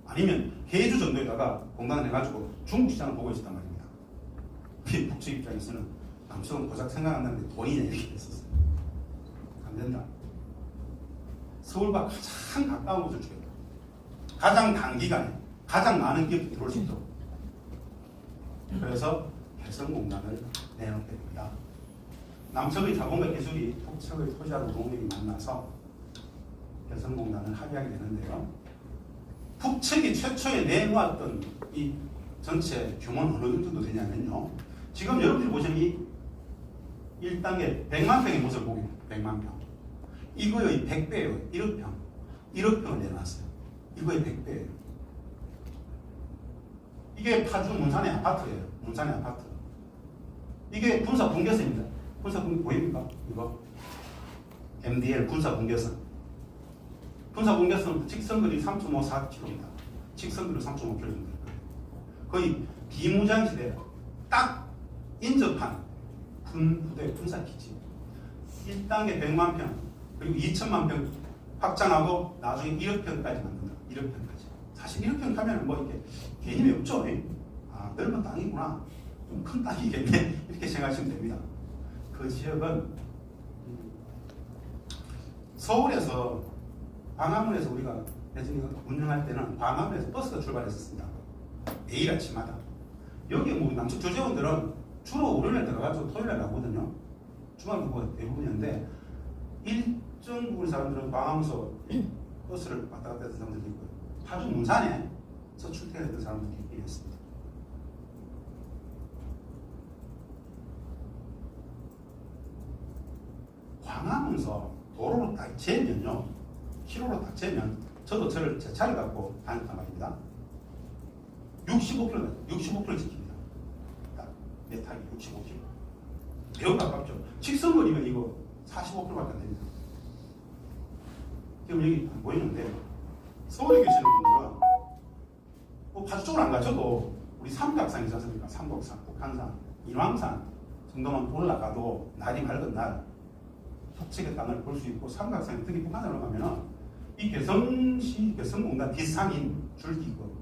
아니면 해주 정도에다가 공단을 해가지고 중국 시장을 보고 있었단 말입니다. 북측 입장에서는 남측은 고작 생각한다는데 돈이냐 이렇게 했었어요. 안 된다. 서울과 가장 가까운 곳을 주겠다. 가장 단기간에 가장 많은 기업이 들어올 수 있도록. 그래서 개성공단을 내놓게 됩니다. 남측의 자본과 기술이 북측의 토지와 노동력이 만나서 개성공단을 합의하게 되는데요. 북측이 최초에 내놓았던 이 전체 규모는 어느 정도 되냐면요. 지금 여러분들이 보시는 이 1단계 100만 평의 모습을 보게 100만 평. 이거의 100배예요. 1억 평. 1억 평을 내놨어요. 이거의 100배예요. 이게 파주 문산의 아파트예요. 문산의 아파트. 이게 군사 분계선입니다. 군사 분계 보입니까? 이거 MDL 군사 분계선. 군사 분계선 직선거리 3.54km입니다. 직선거리 3.5km 정도 돼요. 거의 비무장 시대 딱 인접한 군부대 군사기지. 1단계 100만 평 그리고 2천만 평 확장하고 나중에 1억 평까지 만든다. 1억 평까지. 사실 1억 평 하면 뭐 이렇게 개념이 없죠. 아, 넓은 땅이구나. 좀 큰 땅이겠네. 이렇게 생각하시면 됩니다. 그 지역은 서울에서 광화문에서 우리가 예전에 운영할 때는 광화문에서 버스가 출발했었습니다. 매일 아침마다. 여기 뭐 남측 조직원들은 주로 월요일에 들어가서 토요일에 나오거든요. 주말 부부가 대부분이었는데 일정 부분 사람들은 광화문에서 버스를 왔다 갔다 했던 사람들도 있고요. 파주 문산에서 출퇴근했던 사람들도 있긴 했습니다. 광화문에서 도로로 딱 재면요. 키로로 딱 재면 저도 제 차를 갖고 다녔단 말입니다. 65km 지킵니다. 딱 내 타기 65km. 매우 가깝죠. 직선거리면 이거 45km밖에 안 됩니다. 지금 여기 안 보이는데 서울에 계시는 분들은 뭐 파주 쪽으로 안 가셔도 우리 삼각산 있지 않습니까? 삼곡산, 북한산, 인왕산 정도만 올라가도 날이 맑은 날 협책의 땅을 볼 수 있고 삼각산 특히 북한산으로 가면은 이 개성시 개성공단 뒷산인 줄기고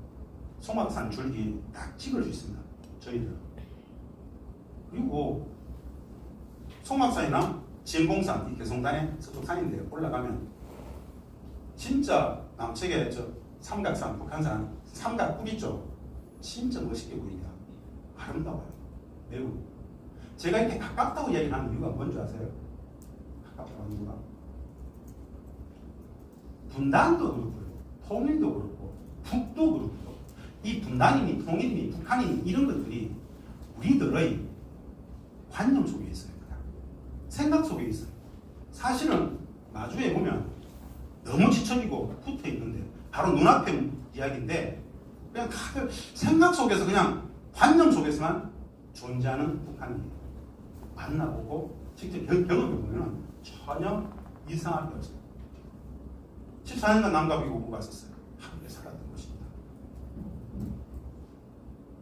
송악산 줄기 딱 찍을 수 있습니다. 저희들은. 그리고 송악산이나 진봉산 이 개성단의 서쪽 산인데 올라가면 진짜 남측에 저 삼각산 북한산 삼각굴 있죠. 진짜 멋있게 보입니다. 아름다워요. 매우. 제가 이렇게 가깝다고 이야기하는 이유가 뭔지 아세요? 가깝다고 하는 이유가 분단도 그렇고요. 통일도 그렇고 북도 그렇고 이 분단이니 통일이니 북한이니 이런 것들이 우리들의 관념 속에 있어요. 생각 속에 있어요. 사실은 나중에 보면 너무 지척이고 붙어 있는데 바로 눈앞에 이야기인데 그냥 생각 속에서 그냥 관념 속에서만 존재하는 북한입니다. 만나보고 직접 경험해보면 전혀 이상할 게 없어요. 14년간 남과 미국 갔었어요. 한국에 살았던 것입니다.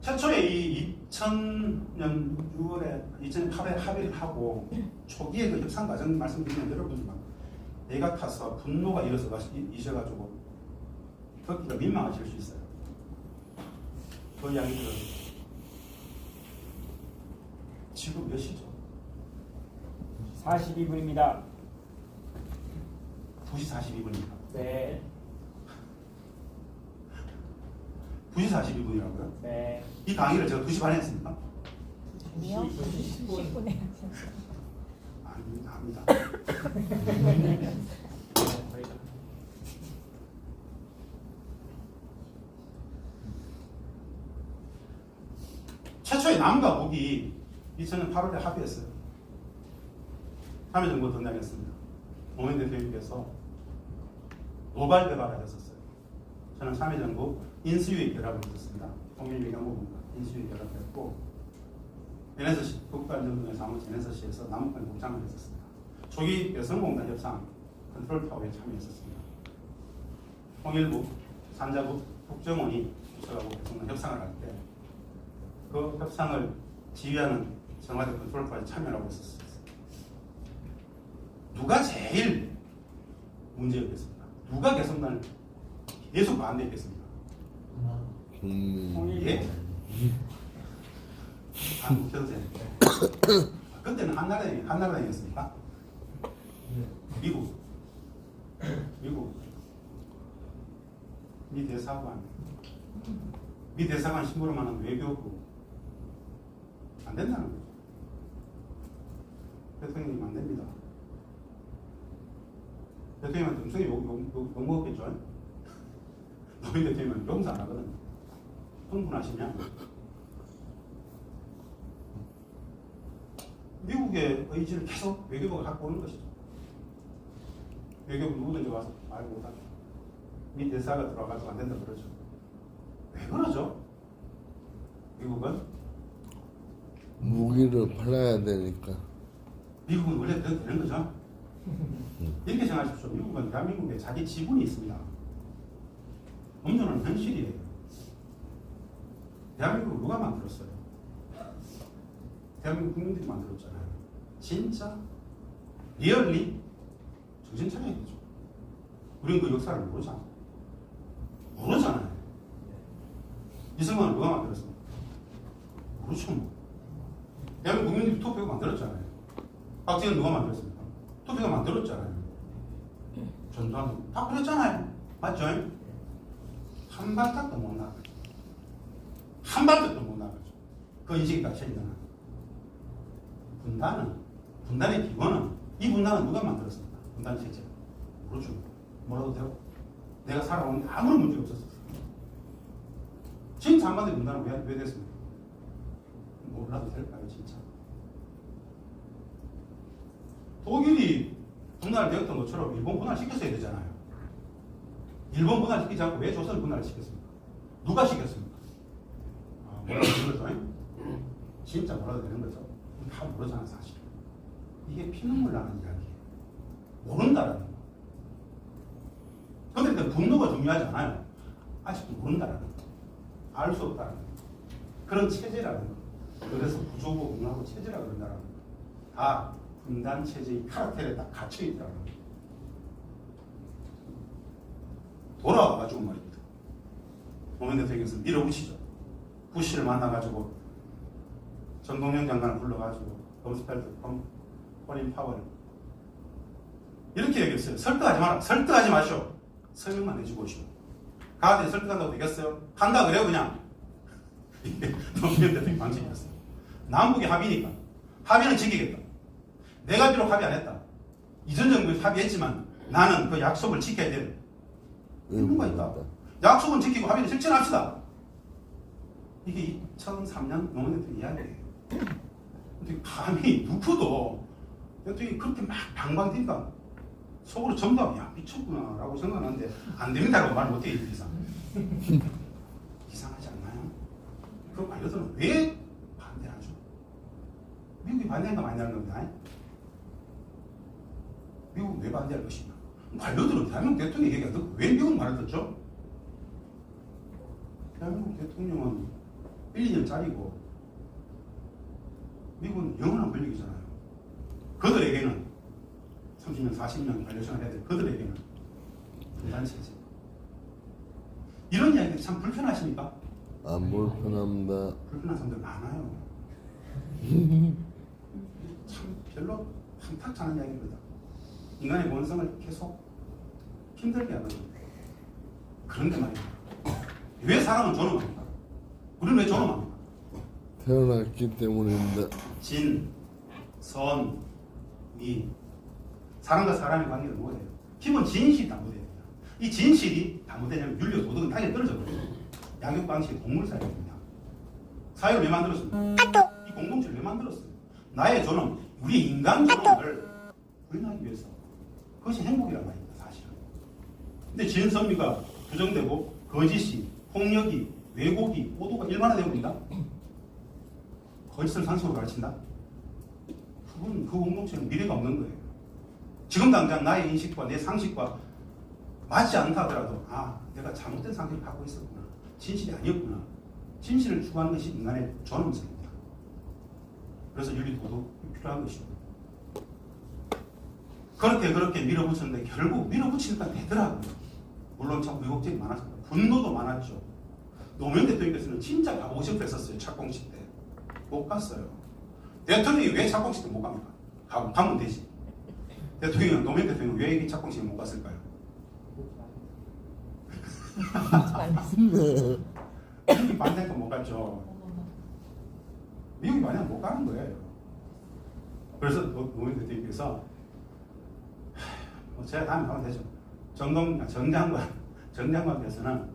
최초에 이 2000년 6월에 2008에 합의를 하고 초기에 그 협상 과정 말씀드리면 여러분들 막 내가 타서 분노가 일어서가지고 걷기가 민망하실 수 있어요. 그 이야기들은 지금 몇 시죠? 42분입니다. 2시 42분입니다. 네. 2시 42분이라고요? 네. 이 강의를 제가 2시 반에 했습니까? 아니요. 10분에 아닙니다. 최초의 남과 북이 2000년 8월에 합의했어요. 참여정부 등장했습니다. 노무현 대통령께서 노발대발을 했었어요. 저는 참여정부 인수위의 결합을 했었습니다. 통일외교부가 인수위의 결합을 했고 NSC 국가안전부의 사무실 NSC에서 남북한 동참을 했었습니다. 초기 여성공단 협상 컨트롤타워에 참여했었습니다. 통일부, 산자부, 국정원이 주석하고 협상을 할 때 그 협상을 지휘하는 청와대 컨트롤타워에 참여하고 있었습니다. 누가 제일 문제였겠습니까? 누가 개성단을 계속 반대했겠습니까? 예? 한국전세. 그때는 한나라당이었습니까? 미국. 미 대사관 신부로만 하는 외교부. 안 된다는 거죠. 대통령님 안 됩니다. 대통령한테 엄청 욕 먹었겠죠? 노무현 대통령은 용서 안 하거든요. 흥분하시면 미국의 의지를 계속 외교부가 갖고 오는 것이죠. 외교부 누구든지 와서 말 못하죠. 미 대사가 들어와가지고 안 된다 그러죠. 왜 그러죠? 미국은 무기를 팔아야 되니까. 미국은 원래 그렇게 되는 거죠. 이렇게 생각하십시오. 미국은 대한민국에 자기 지분이 있습니다. 엄청난 현실이에요. 대한민국을 누가 만들었어요? 대한민국 국민들이 만들었잖아요. 진짜 리얼리 정신 차려야 되죠. 우리는 그 역사를 모르잖아요. 이승만을 누가 만들었습니까? 모르죠. 뭐. 대한민국 국민들이 투표가 만들었잖아요. 박정희는 누가 만들었습니까? 투표가 만들었잖아요. 전두환도 다 그랬잖아요. 맞죠? 한 발짝도 못 나가죠. 한 발짝도 못 나가죠. 그 인식이 갇혀있잖아요. 분단의 기원은, 이 분단은 누가 만들었습니까? 분단 체제. 모르죠. 뭐라도 되고. 내가 살아오는데 아무런 문제가 없었어요. 진짜 한반도 분단은 왜 됐습니까? 몰라도 될까요, 진짜? 독일이 분할되었던 것처럼 일본 분할시켰어야 되잖아요. 일본 분할시키지 않고 왜 조선을 분할시켰습니까? 누가 시켰습니까? 몰라도 되는 거죠? 진짜 몰라도 되는 거죠? 다 모르잖아, 사실. 이게 피눈물 나는 이야기예요. 모른다라는 거. 근데 그 분노가 중요하지 않아요. 아직도 모른다라는 거. 알 수 없다라는 거. 그런 체제라는 거. 그래서 부조고 공하고 체제라고 그런다라는 거. 다 분단 체제의 카라텔에 딱 갇혀 있다는 거. 돌아와가지고 말입니다. 노무현 대통령께서 밀어붙이죠. 부시를 만나가지고 전동영 장관을 불러가지고 럼스펠트, 콜린 파월 이렇게 얘기했어요. 설득하지 마라. 설득하지 마시오. 설명만 해주고 오시오. 가한테 설득한다고 되겠어요? 한다 그래요 그냥. 이게 노무현 대통령 방식이었어요. 남북의 합의니까 합의는 지키겠다. 내가 비록 합의 안 했다. 이전 정부에 합의했지만 나는 그 약속을 지켜야 되는 의무가 있다. 약속은 지키고 합의를 실천합시다. 이게 2003년 노무현 대통령 이야기예요. 근데 감히 누구도 대통령이 그렇게 막 방방 뛴다. 속으로 전부 다 야 미쳤구나 라고 생각하는데 안 됩니다라고 말 못해요. 이상. 이상하지 않나요? 그럼 관료들은 왜 반대하죠? 미국이 반대한가 많이 하는 겁니다. 미국은 왜 반대할 것인가? 관료들은 대한민국 대통령 얘기가 듣고 왜 미국 말을 듣죠? 대한민국 대통령은 1, 2년짜리고 미국은 영원한 권력이잖아요. 그들에게는 30년, 40년 관료생활 해야 될 그들에게는 분단체제. 이런 이야기들이 참 불편하십니까? 안 불편합니다. 불편한 사람들 많아요. 참 별로 탐탁지 않은 이야기입니다. 인간의 본성을 계속 힘들게 하는 겁니다. 그런데 말입니다. 왜 사람은 존엄합니까? 우리는 왜 존엄합니까? 태어났기 때문입니다. 진, 선, 미. 사람과 사람의 관계를 못해요. 기본 진실이 다 못해요. 이 진실이 다 못되냐면 윤리 도덕은 당연히 떨어져버려요. 양육 방식이 동물 사회입니다. 사회를 왜 만들었습니까? 이 공동체를 왜 만들었어요? 나의 존엄, 우리 인간 존엄을 부인하기 위해서. 그것이 행복이란 말입니다, 사실은. 근데 진선미가 부정되고 거짓이, 폭력이, 왜곡이, 오도가 일반화되고 있다? 거짓을 상식으로 가르친다? 그건 그 공동체는 미래가 없는 거예요. 지금 당장 나의 인식과 내 상식과 맞지 않다 하더라도 내가 잘못된 상식을 갖고 있었구나. 진실이 아니었구나. 진실을 추구하는 것이 인간의 존엄성입니다. 그래서 윤리 도덕이 필요한 것이고 그렇게 밀어붙였는데 결국 밀어붙이니까 되더라고요. 물론 참 의혹점이 많았습니다. 분노도 많았죠. 노무현 대통령께서는 진짜 가보고 싶어 했었어요. 착공식 때. 못 갔어요. 대통령이 왜 착공식 때 못 갑니까? 가면 되지. 노무현 대통령은 왜 이 착공식에 못 갔을까요? 미국이 반대니까 못 갔죠. 미국이 반대하면 못 가는 거예요. 그래서 노무현 대통령께서 제가 다음에 가면 되죠. 정 장관께서는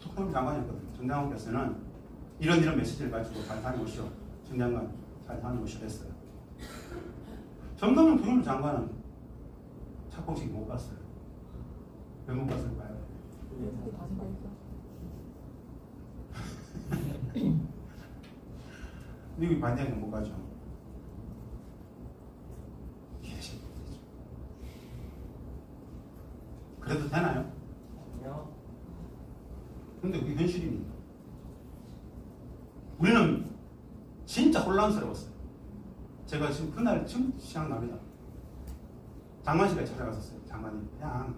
토크홈 장관이었거든요. 정 장관께서는 이런 메시지를 가지고 잘 다녀오시오. 정 장관 잘 다녀오시오 했어요. 정동영 통일부 장관은 착공식 못 갔어요. 왜 못 갔을까요? 어떻게 다시 발표? 미국이 반대하면 못 가죠. 개새끼 되죠. 그래도 되나요? 근데 그게 현실입니다. 우리는 진짜 혼란스러웠어요. 제가 지금 그날 지금 생각납니다. 장관실에 찾아갔었어요. 장관님 그냥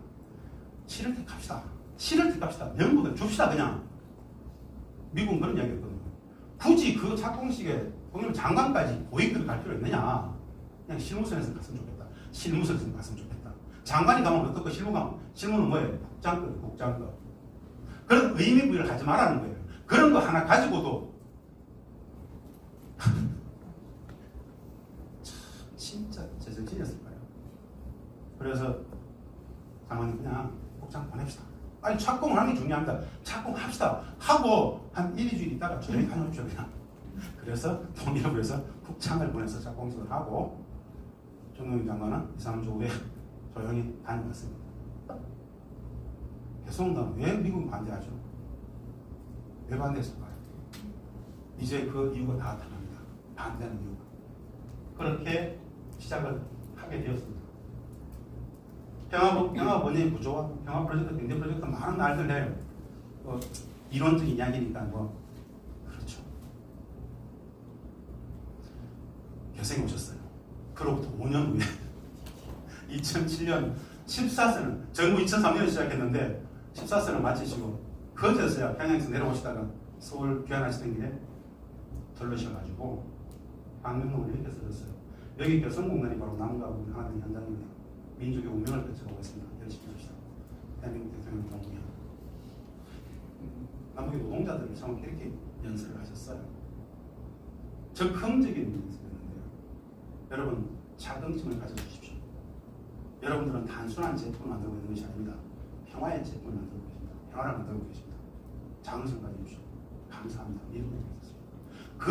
실을 택합시다. 실을 택합시다. 명분을 줍시다 그냥. 미국은 그런 이야기했거든요. 굳이 그 착공식에 오늘 장관까지 고위급이 갈 필요 있느냐. 그냥 실무선에서 갔으면 좋겠다. 실무선에서 갔으면 좋겠다. 장관이 가면 어떻고 실무는 뭐예요? 국장급. 그런 의미 부여를 하지 말라는 거예요. 그런 거 하나 가지고도 진짜 제정신이었을까요? 그래서 장관님 그냥 국장 보냅시다. 아니 착공을 하는 게 중요합니다. 착공합시다. 하고 한 1, 2주일 있다가 조용히 다녀오십시오 그냥. 그래서 통일부에서 국장을 보내서 착공식을 하고 정동영 장관은 2, 3주 후에 조용히 다녀왔습니다. 개성공단은 왜 미국은 반대하죠? 왜 반대했을까요? 이제 그 이유가 나타납니다. 반대하는 이유가. 그렇게 시작을 하게 되었습니다. 평화번영 구조와 평화 프로젝트, 경제 프로젝트 많은 말들 해요. 이론적인 이야기니까 그렇죠. 교생이 오셨어요. 그로부터 5년 후에 2007년 14선을 정부 2003년에 시작했는데 14선을 마치시고 거제서야 평양에서 내려오시다가 서울 귀환하시던 길에 들르셔가지고 방명록을 이렇게 써줬어요. 여기 교성공단이 바로 남과 운영하는 현장입니다. 민족의 운명을 펼쳐가고 있습니다. 열심히 합시다. 대한민국 대통령 노무현. 남북의 노동자들을 처음 이렇게 연설을 하셨어요. 적극적인 연설이었는데요. 여러분 자긍심을 가져주십시오. 여러분들은 단순한 제품을 만들고 있는 것이 아닙니다. 평화의 제품을 만들고 계십니다. 평화를 만들고 계십니다. 자긍심을 가져주십시오. 감사합니다. 이런 얘기 있었습니다. 그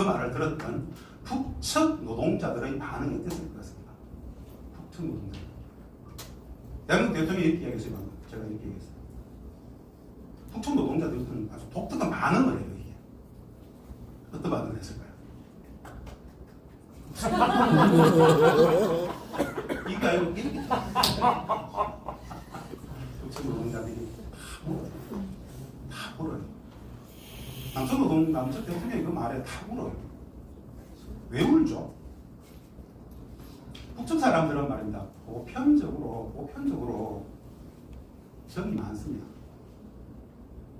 말을 들었던 북측 노동자들의 반응이 어땠을 것 같습니다. 북측 노동자들. 대한민국 대통령이 이렇게 이야기했어요. 제가 이렇게 얘기했어요. 북측 노동자들은 아주 독특한 반응을 해요. 이게. 어떤 반응을 했을까요? 이게 아니고 이렇게 북측 노동자들이 다 울어요. 남측 대통령이 그 말에 다 울어요. 왜 울죠? 북측 사람들은 말입니다. 보편적으로 정이 많습니다.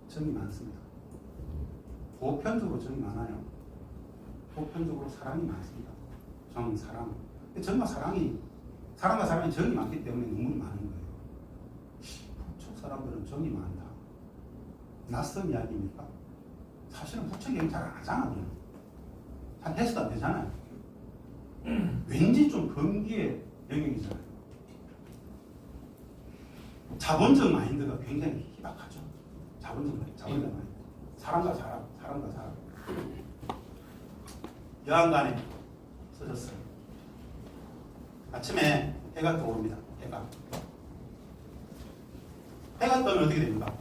정이 많습니다. 보편적으로 정이 많아요. 보편적으로 사랑이 많습니다. 사랑. 사랑과 사랑이 정이 많기 때문에 눈물이 많은 거예요. 북측 사람들은 정이 많다. 낯선 이야기입니까? 사실은 북측 얘기 잘 안 하잖아. 잘 해서도 안 되잖아요. 왠지 좀 금기의 영역이잖아요. 자본적 마인드가 굉장히 희박하죠. 자본적 마인드. 사람과 사람. 여한간에 써졌어요. 아침에 해가 떠오릅니다. 해가 떠면 어떻게 됩니까?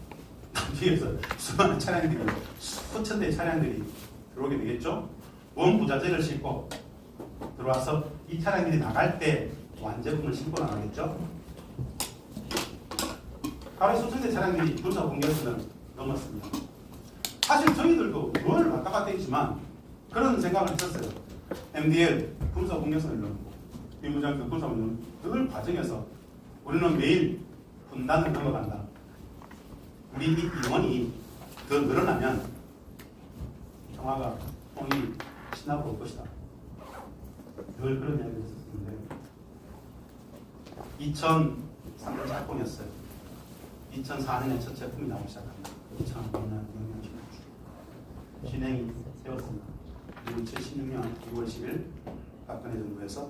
뒤에서 수많은 차량들이, 수천 대의 차량들이 들어오게 되겠죠? 원부자재를 싣고 들어와서 이 차량들이 나갈 때 완제품을 싣고 나가겠죠? 하루에 수천 대 차량들이 군사 공격선을 넘었습니다. 사실 저희들도 늘 왔다 갔다 했지만 그런 생각을 했었어요. MDL 군사 공격선을 넘고 비무장급 군사 공격선을 늘 과정에서 우리는 매일 분단을 넘어간다. 우리 인원이 더 늘어나면 평화가 통일이 신나고 올 것이다. 늘 그런 이야기를 했었는데 2003년 작품이었어요. 2004년에 첫 제품이 나오기 시작합니다. 2005년 진행이 되었습니다. 그리고 2016년 6월 10일 박근혜 정부에서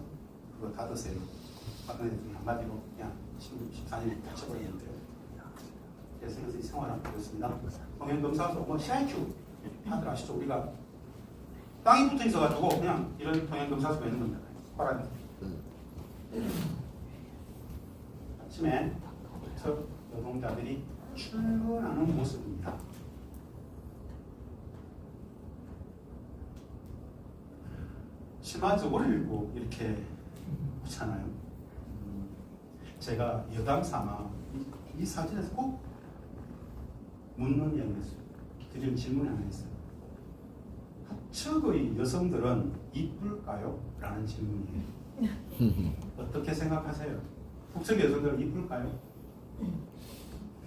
그거 닫으세요. 박근혜 대통령이 한마디로 그냥 14년이 닫혀버렸는데요. 계속해서 이 생활을 하고 있습니다. 통행검사소 CIQ 다들 아시죠? 우리가 땅이 붙어 있어가지고 그냥 이런 통행검사소가 있는 겁니다. 똑바로 아침에 첫 노동자들이 출근하는 모습입니다. 심화적으로 읽고 이렇게 보잖아요. 제가 여담 삼아 이 사진에서 꼭 묻는 이야기를 했어요. 드리는 질문이 하나 있어요. 북측의 여성들은 이쁠까요? 라는 질문이에요. 어떻게 생각하세요? 북측 여성들은 이쁠까요?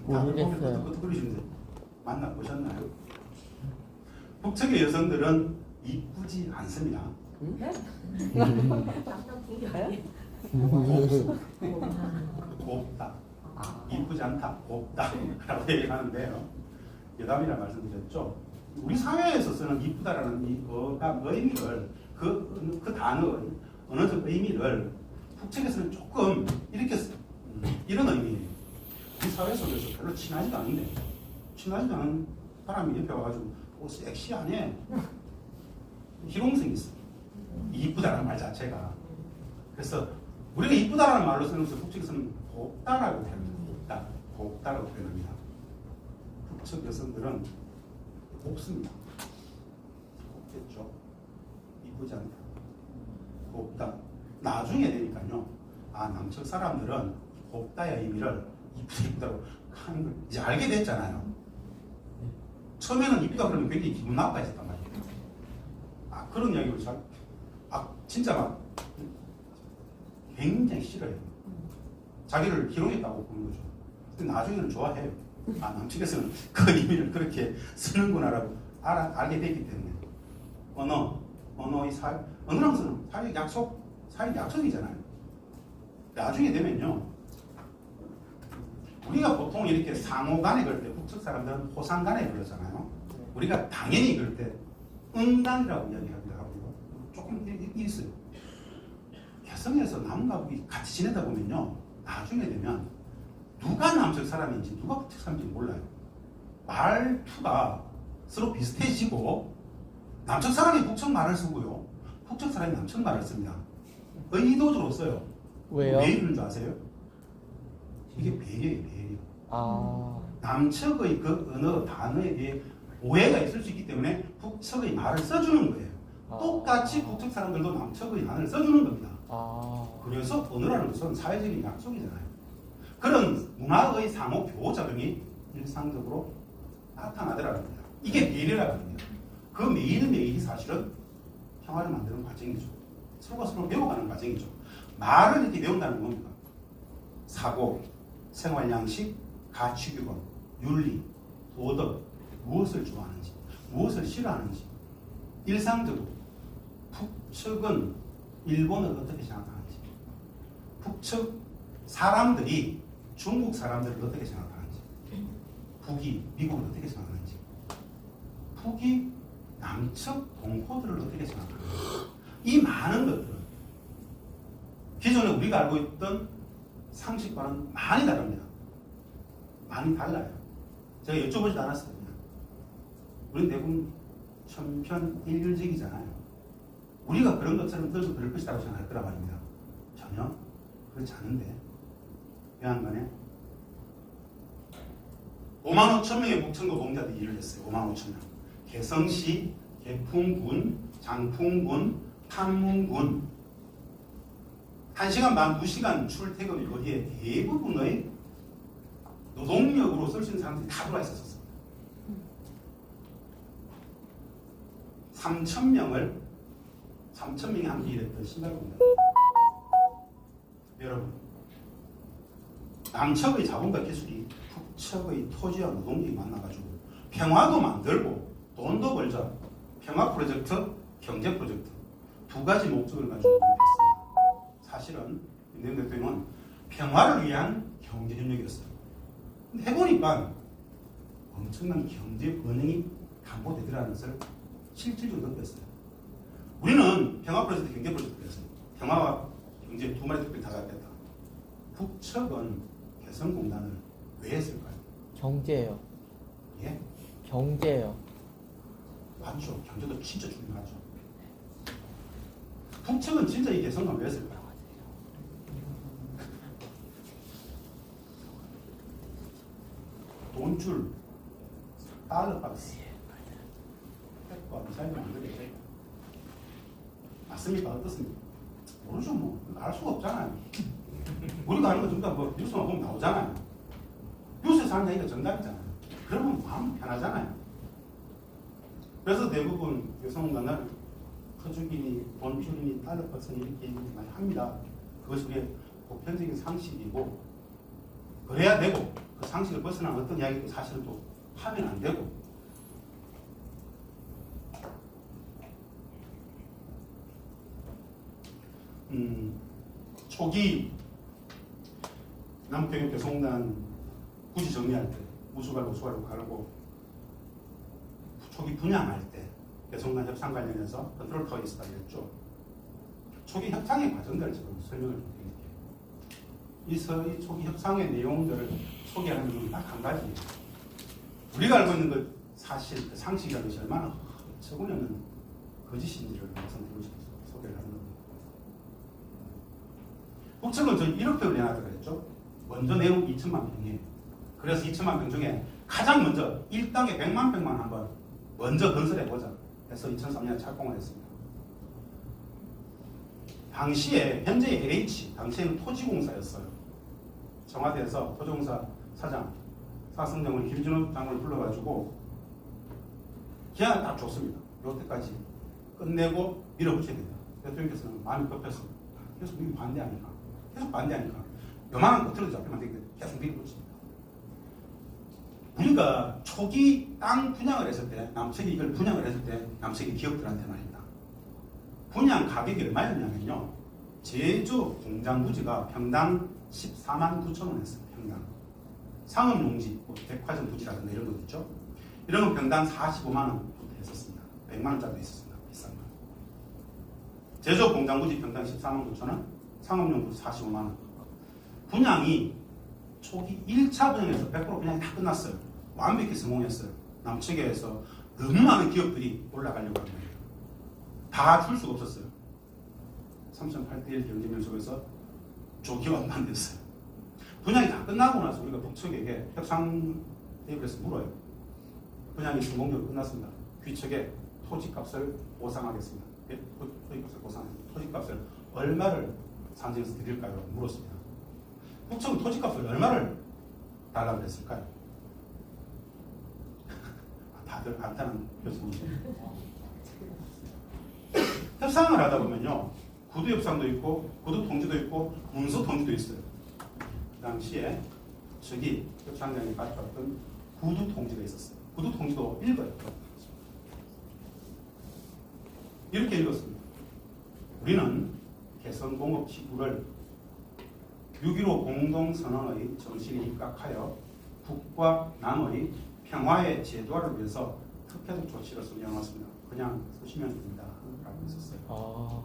모르겠어요. 그러시는데 만나보셨나요? 북측의 여성들은 이쁘지 않습니다. 곱다. 이쁘지 않다. 곱다. 라고 얘기하는데요. 여담이라 말씀드렸죠. 우리 사회에서 쓰는 이쁘다라는 이 의미를 그 단어의 언어적 의미를 북측에서는 조금 이렇게 이런 의미예요. 우리 사회 속에서 별로 친하지도 않은데 친하지도 않은 사람이 옆에 와가지고 섹시하네. 희롱성이 있어. 이쁘다라는 말 자체가. 그래서 우리가 이쁘다라는 말로 쓰는 것을 북측에서는 곱다라고 표현합니다. 곱다라고 표현합니다. 북측 여성들은 곱습니다. 곱겠죠. 이쁘지 않다. 곱다. 나중에 되니까요. 아, 남측 사람들은 곱다의 의미를 이쁘다고 하는 걸 이제 알게 됐잖아요. 처음에는 이쁘다 그러면 굉장히 기분 나빠했었단 말이에요. 아, 그런 이야기를 진짜 막 굉장히 싫어요. 자기를 희롱했다고 보는 거죠. 근데 나중에는 좋아해요. 아, 남측에서는 그 의미를 그렇게 쓰는구나라고 알게 됐기 때문에. 언어라는 것은 사회적 약속이잖아요. 나중에 되면요. 우리가 보통 이렇게 상호간에 그럴 때 북측 사람들은 호상간에 그러잖아요. 우리가 당연히 그럴 때 응당이라고 이야기하기도 하고요. 조금 있어요. 개성에서 남과 북이 같이 지내다 보면요. 나중에 되면 누가 남측 사람인지 누가 북측 사람인지 몰라요. 말투가 서로 비슷해지고 남측 사람이 북측 말을 쓰고요. 북측 사람이 남측 말을 씁니다. 의도적으로 써요. 왜요? 왜 이러는 줄 아세요? 이게 배려예요, 배려. 아, 남측의 그 언어 단어에 대해 오해가 있을 수 있기 때문에 북측의 말을 써주는 거예요. 똑같이 북측 사람들도 남측의 말을 써주는 겁니다. 그래서 언어라는 것은 사회적인 약속이잖아요. 그런 문화의 상호 교작용이 일상적으로 나타나더라는 겁니다. 이게 매일이라고 합니다. 그 매일매일이 사실은 평화를 만드는 과정이죠. 서로가 서로 배워가는 과정이죠. 말을 이렇게 배운다는 건 뭡니까? 사고, 생활양식, 가치규범, 윤리, 도덕, 무엇을 좋아하는지, 무엇을 싫어하는지 일상적으로 북측은 일본을 어떻게 생각하는지, 북측 사람들이 중국 사람들을 어떻게 생각하는지, 북이 미국을 어떻게 생각하는지, 북이 남측 동포들을 어떻게 생각하는지, 이 많은 것들은 기존에 우리가 알고 있던 상식과는 많이 다릅니다. 많이 달라요. 제가 여쭤보지도 않았어요. 우리는 대부분 천편일률적이잖아요. 우리가 그런 것처럼 들어서 그럴 것이라고 생각할 거란 말입니다. 전혀 그렇지 않은데 외환간에 5만 5천 명의 북측 노동자들이 일을 했어요. 5만 5천 명. 개성시, 개풍군, 장풍군, 탐문군 1시간 반, 2시간 출퇴근 거리에 대부분의 노동력으로 쓸 수 있는 사람들이 다 들어와 있었어요. 3,000명이 함께 일했던 신발공장. 여러분, 남측의 자본과 기술이 북측의 토지와 노동력이 만나가지고 평화도 만들고 돈도 벌자. 평화 프로젝트, 경제 프로젝트 두 가지 목적을 가지고 했습니다. 사실은 윤석열 대통령은 평화를 위한 경제 협력이었어요. 근데 해보니까 엄청난 경제 번영이 담보되더라는 것을 실질적으로 느꼈어요. 우리는 평화 프로젝트, 경제 프로젝트에서 평화와 경제 두 마리 토끼를 다 갖겠다. 북측은 개성공단을 왜 했을까요? 경제예요. 예? 경제예요. 맞죠. 경제도 진짜 중요하죠. 북측은 진짜 이 개성을 왜 했을까? 돈줄, 달러 박스, 핵과 미사일을 만들겠죠. 맞습니까? 어떻습니까? 모르죠, 뭐. 알 수가 없잖아요. 우리가 아는 거 전부 다뭐 뉴스만 보면 나오잖아요. 뉴스에서 하는 얘기가 정답이잖아요. 그러면 마음 편하잖아요. 그래서 대부분 여성관을 커죽이니 돈줄이니 달러 박스니 이렇게 얘기 많이 합니다. 그것이 우리의 보편적인 상식이고 그래야 되고 그 상식을 벗어난 어떤 이야기도 사실은 또 하면 안 되고 초기 남북경협 개성공단 굳이 정리할 때 우수갈고 가르고 초기 분양할 때 개성공단 협상 관련해서 컨트롤 타워에 있었다고 했죠. 초기 협상의 과정들을 지금 설명을 좀 드릴게요. 이 초기 협상의 내용들을 소개하는 건 딱 한 가지예요. 우리가 알고 있는 그 사실, 그 상식이라는 것이 얼마나 적으려는 거짓인지를 말씀드리고 싶어서 소개를 하는 겁니다. 북측은 저 1억 평을 내놨다고 했죠. 먼저 내놓은 2천만 평이에요. 그래서 2천만 평 중에 가장 먼저 1당에 100만 평만 한번 먼저 건설해보자 해서 2003년에 착공을 했습니다. 당시에 현재의 LH, 당시에는 토지공사였어요. 청와대에서 토지공사 사장 사성정을 김진호 장관을 불러가지고 기한을 딱 줬습니다. 여태까지 끝내고 밀어붙여야 된다. 대통령께서는 마음이 급했습니다. 계속 미국 반대하니까 요만한 거 틀어도 잡히면 안 되겠다. 계속 밀어붙입니다. 우리가 초기 땅 분양을 했을 때 남측이 이걸 분양을 했을 때 남측이 기업들한테 말입니다. 분양 가격이 얼마였냐면요. 제조 공장 부지가 평당 14만 9천 원 했어요. 평당. 상업용지, 뭐 백화점 부지라든가 이런 거 있죠. 이런 건 평당 45만 원부터 했었습니다. 100만 원짜리도 있었습니다. 비싼 거. 제조 공장 부지 평당 14만 9천 원, 상업용 부지 45만 원. 분양이 초기 1차 분양에서 100% 분양이 다 끝났어요. 완벽히 성공했어요. 남측에서 너무 많은 기업들이 올라가려고 하는 거예요. 다 줄 수가 없었어요. 3.8대1 경제면속에서 조기화만 됐어요. 분양이 다 끝나고 나서 우리가 북측에게 협상 테이블에서 물어요. 분양이 성공적으로 끝났습니다. 귀측에 토지값을 보상하겠습니다. 토지값을 얼마를 산정해서 드릴까요? 물었습니다. 북측은 토지값을 얼마를 달라고 했을까요? 다들 간단한 표정이죠. 협상을 하다 보면요. 구두 협상도 있고 구두 통지도 있고 문서 통지도 있어요. 그 당시에 저기 협상장이 가져왔던 구두 통지가 있었어요. 구두 통지도 읽어요. 이렇게 읽었습니다. 우리는 개성공업 지구를 6.15 공동선언의 정신에 입각하여 북과 남의 평화의 제도화를 위해서 특혜적 조치를 수행해왔습니다. 그냥 쓰시면 됩니다. 라고 했었어요.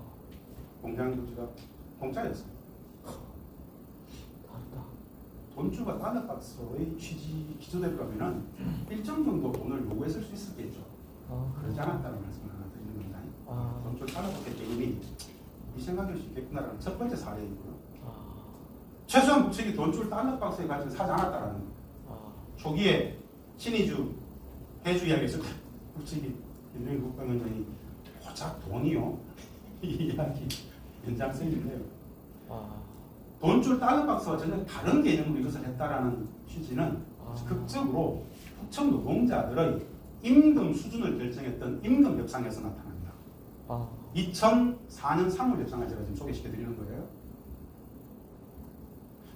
공장 부지가 공짜였어요. 다르다. 돈주가 달러박스의 기조대로 가면은 일정 정도 돈을 요구했을 수 있었겠죠. 그러지 않았다는 말씀을 하나 드리는 겁니다. 돈주 달러박스 게임이 이 생각일 수 있겠구나라는 첫 번째 사례이고요. 최소한 북측이 돈줄 달러박스에 가지고 사지 않았다라는 초기에 신의주 해주 이야기에서 북측이 김정일 국방위원장이 고작 돈이요? 이 이야기 연장선인데요. 돈줄 달러박스와 전혀 다른 개념으로 이것을 했다라는 취지는 극적으로 북측 노동자들의 임금 수준을 결정했던 임금 협상에서 나타납니다. 2004년 3월 협상을 제가 지금 소개시켜 드리는 거예요.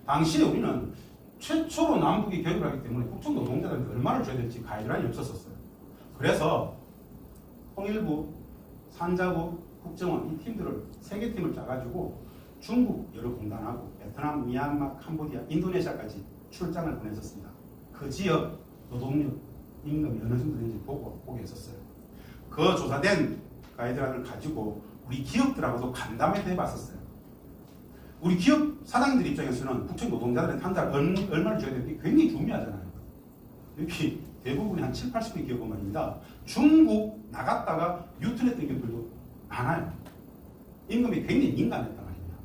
당시에 우리는 최초로 남북이 교육을 하기 때문에 북측 노동자들한테 얼마를 줘야 될지 가이드라인이 없었어요. 그래서 통일부, 산자부, 국정원 이 팀들을 3개 팀을 짜가지고 중국 여러 공단하고 베트남, 미얀마, 캄보디아, 인도네시아까지 출장을 보냈었습니다. 그 지역 노동력, 임금이 어느 정도 되는지 보게 했었어요. 그 조사된 가이드라인을 가지고 우리 기업들하고도 간담회도 해봤었어요. 우리 기업 사장님들 입장에서는 북측 노동자들한테 한 달 얼마를 줘야 되는지 굉장히 중요하잖아요. 이렇게 대부분이 한 7, 80개 기업은 말입니다. 중국 나갔다가 유턴했던 기업들도 많아요. 임금이 굉장히 민감했단 말입니다.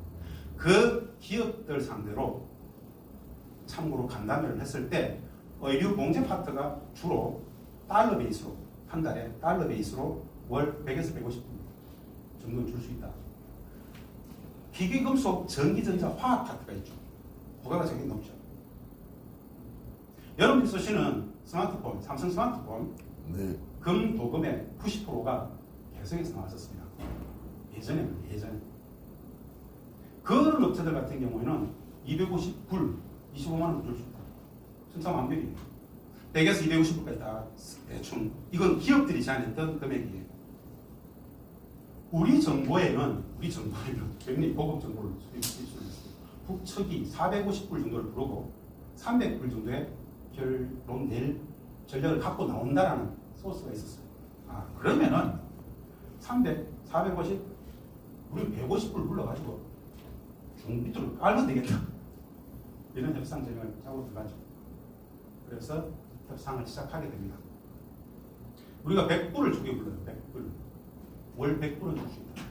그 기업들 상대로 참고로 간담회를 했을 때 의류 공제 파트가 주로 달러 베이스로 한 달에 달러 베이스로 월 100에서 150 정도 줄 수 있다. 기계금속, 전기전자, 화학 파트가 있죠. 부가가 굉장히 높죠. 여러분들이 쓰시는 스마트폰, 삼성 스마트폰 네. 금도금의 90%가 개성에서 나왔었습니다. 예전에. 그런 업체들 같은 경우에는 250불, 25만 원 줄 수 있다. 천차만별이에요. 100에서 250불까지 다 대충. 이건 기업들이 제안했던 금액이에요. 우리 정부에는 굉장히 고급 정보를 수입했어요. 북측이 450불 정도를 부르고 300불 정도의 결론 낼 전략을 갖고 나온다라는 소스가 있었어요. 아, 그러면은 300, 450, 우리 150불 불러가지고 중밑으로 깔면 되겠다. 이런 협상 전략을 짜고 들어가죠. 그래서 협상을 시작하게 됩니다. 우리가 100불을 주게 불러요. 100불. 월 100불은 줄 수 있다.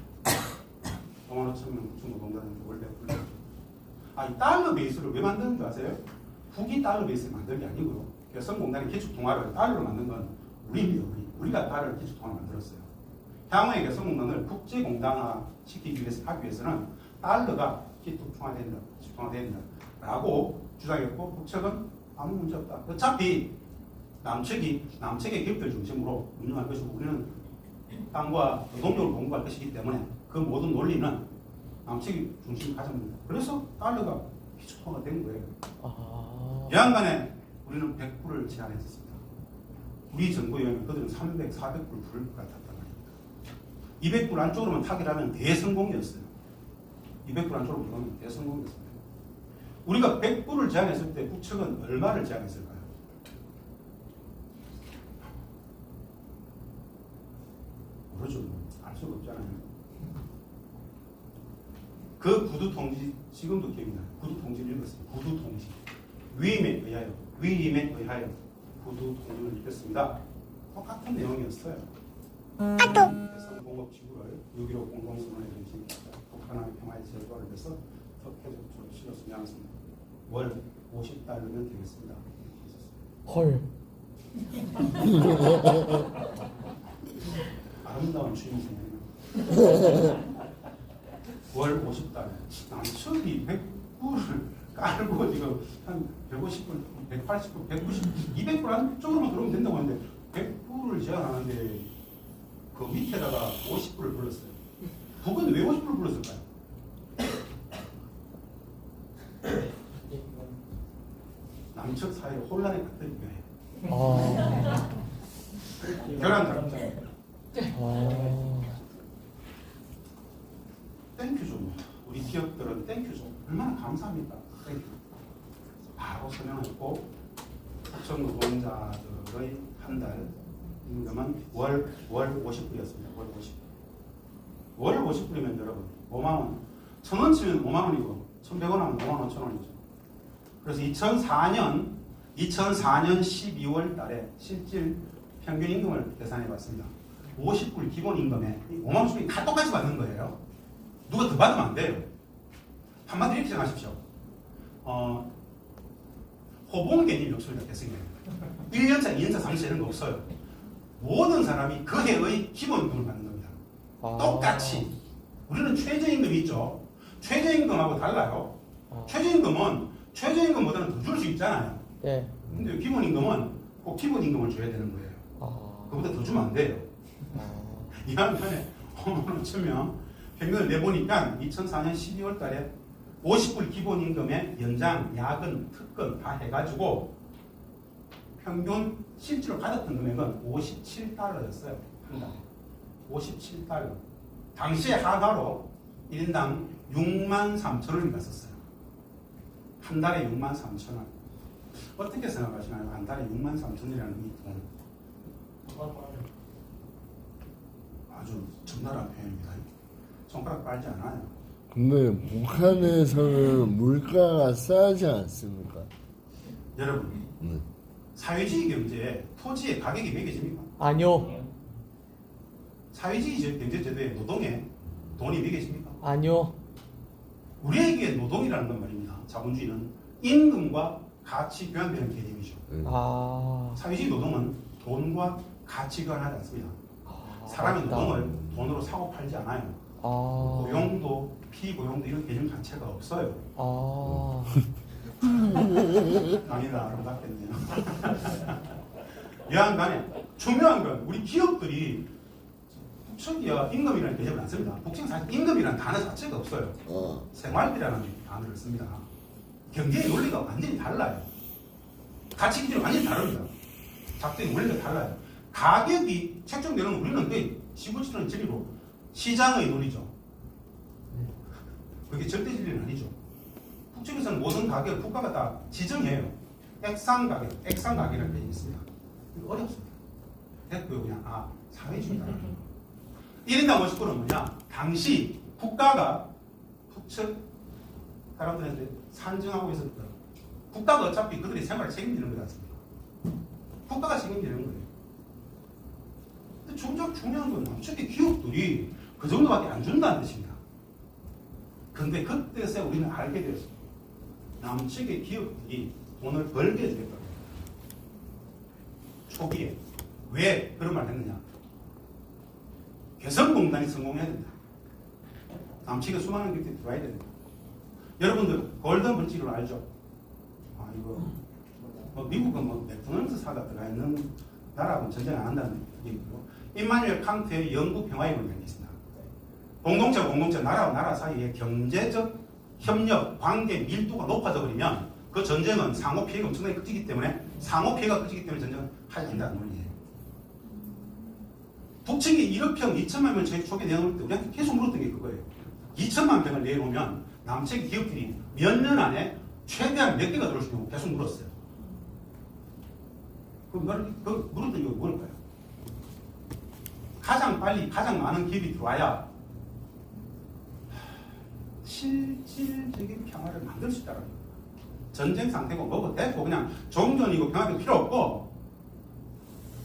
5만 5천 명 중국공단한테 월 100불 줄 수 있다. 이 달러 베이스를 왜 만드는 줄 아세요? 북이 달러 베이스를 만든 게 아니고요. 개성공단의 기축통화를 달러로 만든 건 우리입니다. 우리가 달러 기축통화를 만들었어요. 향후에 개성공단을 국제공단화 시키기 위해서 하기 위해서는 달러가 기축통화된다. 라고 주장했고 북측은 아무 문제 없다. 어차피 남측의 기업들 중심으로 운영할 것이고 우리는 땅과 노동력을 공부할 것이기 때문에 그 모든 논리는 남측이 중심 가져옵니다. 그래서 달러가 기축통화가 된 거예요. 아. 여하간에 우리는 100불을 제안했었습니다. 우리 정부에는 그들은 300, 400불 부를 것 같았단 말입니다. 200불 안쪽으로만 타결하면 대성공이었어요. 200불 안쪽으로 들어가면 대성공이었습니다. 우리가 100불을 제안했을 때 북측은 얼마를 제안했을까요? 모르죠. 알 수가 없잖아요. 그 구두 통지 지금도 기억이 나요. 구두 통지를 읽었습니다. 구두 통지. 위임에 의하여 구두 통지를 읽었습니다. 똑같은 내용이었어요. 대성공업지구를 6.15 공동선언에 정신 북한의 평화의 제도를 위해서 특혜적으로 실었으면 하겠습니다. 월 50달러면 되겠습니다. 헐. 아름다운 취임생이에요. 월 50달러. 남측이 100불을 깔고 지금 한 150불, 180불, 190불, 200불 안쪽으로만 들어오면 된다고 하는데 100불을 제안하는데 그 밑에다가 50불을 불렀어요. 북은 왜 50불을 불렀을까요? 남측 사회가 혼란에 갔던 거예요. 아. 결혼 작전. 아. 땡큐죠. 우리 기업들은 땡큐죠. 얼마나 감사합니까? 땡큐. 바로 서명했고 국정 노동자들의 한 달 임금은 월 50불이었습니다. 월 50불이면 여러분 5만 원. 1,000원 치면 5만 원이고 1,100원 하면 5만 5천 원이죠. 그래서 2004년 12월 달에 실질 평균 임금을 계산해 봤습니다. 50불 기본 임금에 5만 원씩이 다 똑같이 받는 거예요. 누가 더 받으면 안 돼요. 한마디로 이렇게 생각하십시오. 호봉 개념이 없습니다. 대승에 1년차, 2년차, 3년차 이런 거 없어요. 모든 사람이 그 해의 기본임금을 받는 겁니다. 아. 똑같이. 우리는 최저임금이 있죠. 최저임금하고 달라요. 최저임금은 최저임금보다는 더 줄 수 있잖아요. 네. 근데 기본임금은 꼭 기본임금을 줘야 되는 거예요. 아. 그보다 더 주면 안 돼요. 이 한편에 5만 5천 명 평균을 내보니까 2004년 12월 달에 50불 기본임금에 연장, 야근, 특근 다 해가지고 평균 실제로 받았던 금액은 57달러였어요. 한 달에. 57달러. 당시에 한화로 1인당 6만 3천 원이 갔었어요. 한 달에 6만 3천 원. 어떻게 생각하시나요? 한 달에 6만 3천 원이라는 이 돈. 아주 적나라한 표현입니다. 손가락 빨지 않아요. 근데 북한에서는 물가가 싸지 않습니까? 여러분, 네. 사회주의 경제에 토지의 가격이 매겨집니까? 아니요. 사회주의 경제 제도에 노동에 돈이 되겠습니까? 아니요. 우리에게 노동이라는 건 말입니다. 자본주의는 임금과 같이 교환되는 개념이죠. 아. 사회주의 노동은 돈과 같이 교환하지 않습니다. 사람이 맞다. 노동을 돈으로 사고 팔지 않아요. 아. 고용도 피고용도 이런 개념 자체가 없어요. 아. 아니다, 아름답겠네요. 여하간에 중요한 건 우리 기업들이 북측이야 임금이라는 개념을 안 씁니다. 북측은 사실 임금이라는 단어 자체가 없어요. 생활비라는 단어를 씁니다. 경제의 논리가 완전히 달라요. 가치 기준이 완전히 다릅니다. 작동의 원리가 달라요. 가격이 책정되는 건 우리는 거의 시부치는 진리로 시장의 논리죠. 그게 절대 진리는 아니죠. 북측에서는 모든 가격을 국가가 다 지정해요. 액상 가격이라는 게 있습니다. 이거 어렵습니다. 됐고요. 그냥 사회주의다. 1인당 50%는 뭐냐? 당시 국가가 북측 사람들한테 산정하고 있었던 국가가 어차피 그들의 생활을 책임지는 거지 않습니까? 국가가 책임지는 거예요. 근데 정작 중요한 건 남측의 기업들이 그 정도밖에 안 준다는 뜻입니다. 근데 그때서 우리는 알게 되었습니다. 남측의 기업들이 돈을 벌게 되었다고. 초기에. 왜 그런 말을 했느냐? 개성공단이 성공해야 된다. 남측에 수많은 기업들이 들어와야 된다. 여러분들 골든 브릿지를 알죠? 이거 미국은 맥도날드 사가 들어가 있는 나라하고는 전쟁 안 한다는 얘기고 임마누엘 칸트의 영국 평화이론이 있습니다. 공동체 나라와 나라 사이의 경제적 협력, 관계, 밀도가 높아져 버리면 그 전쟁은 상호 피해가 엄청나게 커지기 때문에 전쟁은 하지 않는다는 논리예요. 북측이 1억 평, 2천만 명을 초기 내놓을 때 우리한테 계속 물었던 게 그거예요. 2천만 평을 내놓으면 남측 기업들이 몇 년 안에 최대한 몇 개가 들어올 수 있냐고 계속 물었어요. 그 물었던 이유가 뭘까요? 가장 빨리 가장 많은 기업이 들어와야 실질적인 평화를 만들 수 있다는 거예요. 전쟁 상태고 뭐고 됐고 그냥 종전이고 평화도 필요 없고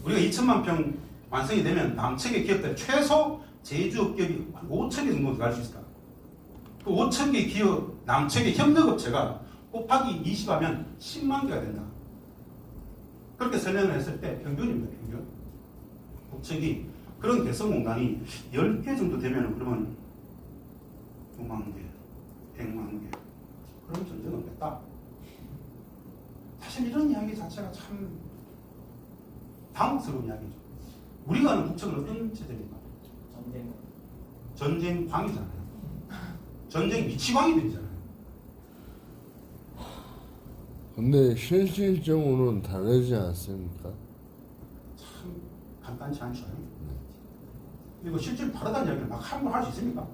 우리가 2천만 평 완성이 되면 남측의 기업들 최소 제조업 기업이 5천 개 정도 들어갈 수 있을까? 그 5천 개 기업 남측의 협력업체가 곱하기 20하면 10만 개가 된다. 그렇게 설명을 했을 때 평균입니다. 평균. 북측이 그런 개성공단이 10개 정도 되면 그러면 5만 개, 100만 개. 그럼 전쟁은 없겠다. 사실 이런 이야기 자체가 참 당혹스러운 이야기죠. 우리가 아는 북측은 어떤 체제입니까? 전쟁광이잖아요. 전쟁 미치광이들이잖아요. 근데 실질적으로는 다르지 않습니까? 참 간단치 않죠. 이거 실제로 다르다는 이야기를 막 함부로 할 수 있습니까?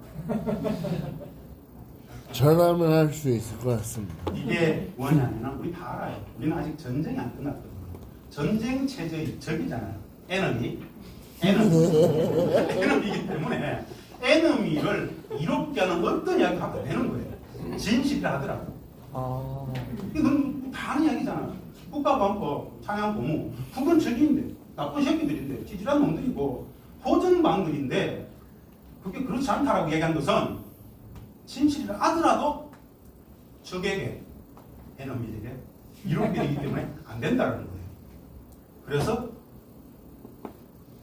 저라면 할 수 있을 것 같습니다. 이게 뭐냐면 우리 다 알아요. 우리는 아직 전쟁이 안 끝났거든요. 전쟁 체제의 적이잖아요. 에너미이기 때문에 에너미를 이롭게 하는 어떤 이야기가 하면 되는 거예요. 진실이라 하더라고. 이게 너무 다 아는 이야기잖아. 국가보안법, 창양고무, 북은 적인데, 나쁜 새끼들인데, 찌질한 놈들이고, 호전방들인데, 그게 그렇지 않다라고 얘기한 것은 진실이라 하더라도 적에게, 에너미에게 이롭게 되기 때문에 안 된다는 거예요. 그래서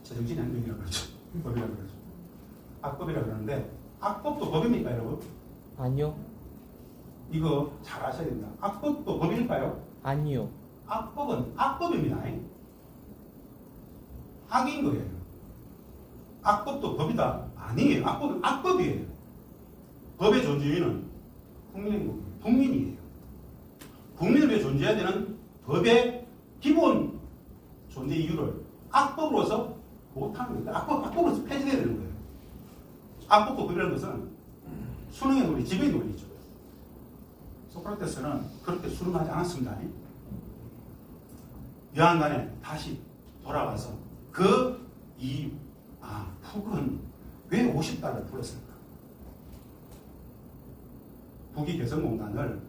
제정신 행동이라고 그러죠. 법이라고 그러죠. 악법이라고 그러는데, 악법도 법입니까, 여러분? 아니요. 이거 잘 아셔야 됩니다. 악법도 법일까요? 아니요. 악법은 악법입니다. 악인 거예요. 악법도 법이다. 아니에요. 악법은 악법이에요. 법의 존재인은 국민이에요. 국민을 위해 존재해야 되는 법의 기본 존재 이유를 악법으로서 못하는 거예요. 악법으로서 폐지되어야 되는 거예요. 악법도 법이라는 것은 수능의 논리, 지배의 논리죠. 소크라테스는 그렇게 수능하지 않았습니다. 여하간에 다시 돌아와서 그 이유, 북은 왜 50달러를 불렀을까? 북이 개성공단을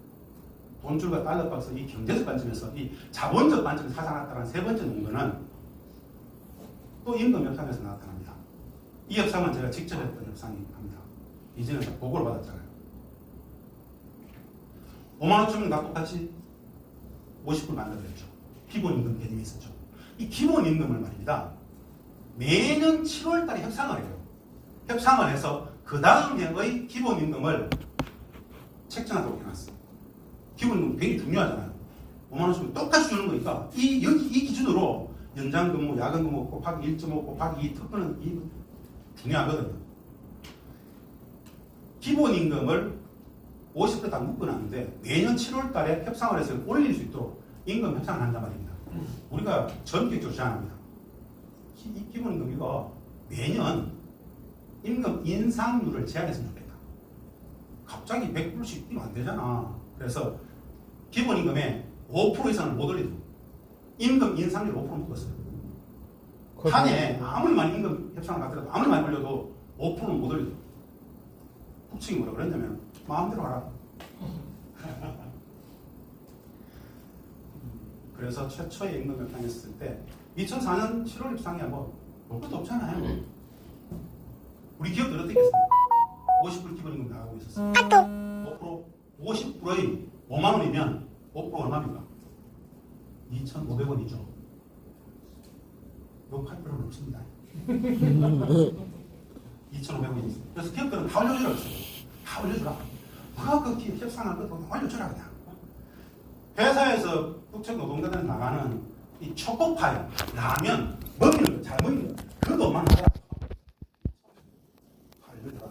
돈줄과 달러박스 이 경제적 관점에서 이 자본적 관점에서 사장했다는 세 번째 논거는 또 임금 협상에서 나타납니다. 이 협상은 제가 직접 했던 협상입니다. 이제는 다 보고를 받았잖아요. 5만 5천 명 다 똑같이 50불 만들어냈죠. 기본임금 개념이 있었죠. 이 기본임금을 말입니다. 매년 7월 달에 협상을 해요. 협상을 해서 그 다음 해의 기본임금을 책정하도록 해놨어요. 기본임금 굉장히 중요하잖아요. 5만 원씩 똑같이 주는 거니까 이 기준으로 연장근무, 야근근무 곱하기 1.5 곱하기 2 특허는 중요하거든요. 기본임금을 50대 다 묶어놨는데 매년 7월 달에 협상을 해서 올릴 수 있도록 임금 협상을 한단 말입니다. 우리가 전격적으로 제안합니다. 이 기본임금 이거 매년 임금 인상률을 제한했으면 좋겠다. 갑자기 100불씩 뛰면 안 되잖아. 그래서 기본임금에 5% 이상을 못 올리도록 임금 인상률 5% 묶었어요. 한 해 아무리 많이 임금 협상을 하더라도 아무리 많이 올려도 5%는 못 올리도록. 국측이 뭐라 그랬냐면 마음대로 하라. 그래서 최초의 임금 협상했을 때 2004년 7월 협상이야 뭐 볼 것도 없잖아요. 우리 기업들 어떻게 했어요? 50불 기본임금 나가고 있었어요. 5% 50불의 5만 원이면 5% 얼마입니까? 2,500원이죠. 욕할 필요는 없습니다. 2,500원이 있어요. 그래서 기업들은 다 올려주라 그랬어요. 다 올려주라. 누가 그 기업 협상한 것도 올려주라 그냥. 회사에서 국책 노동자들 나가는 이 초코파이, 라면, 먹이는 거, 잘 먹이는 거, 그것만 하라. 올려주라.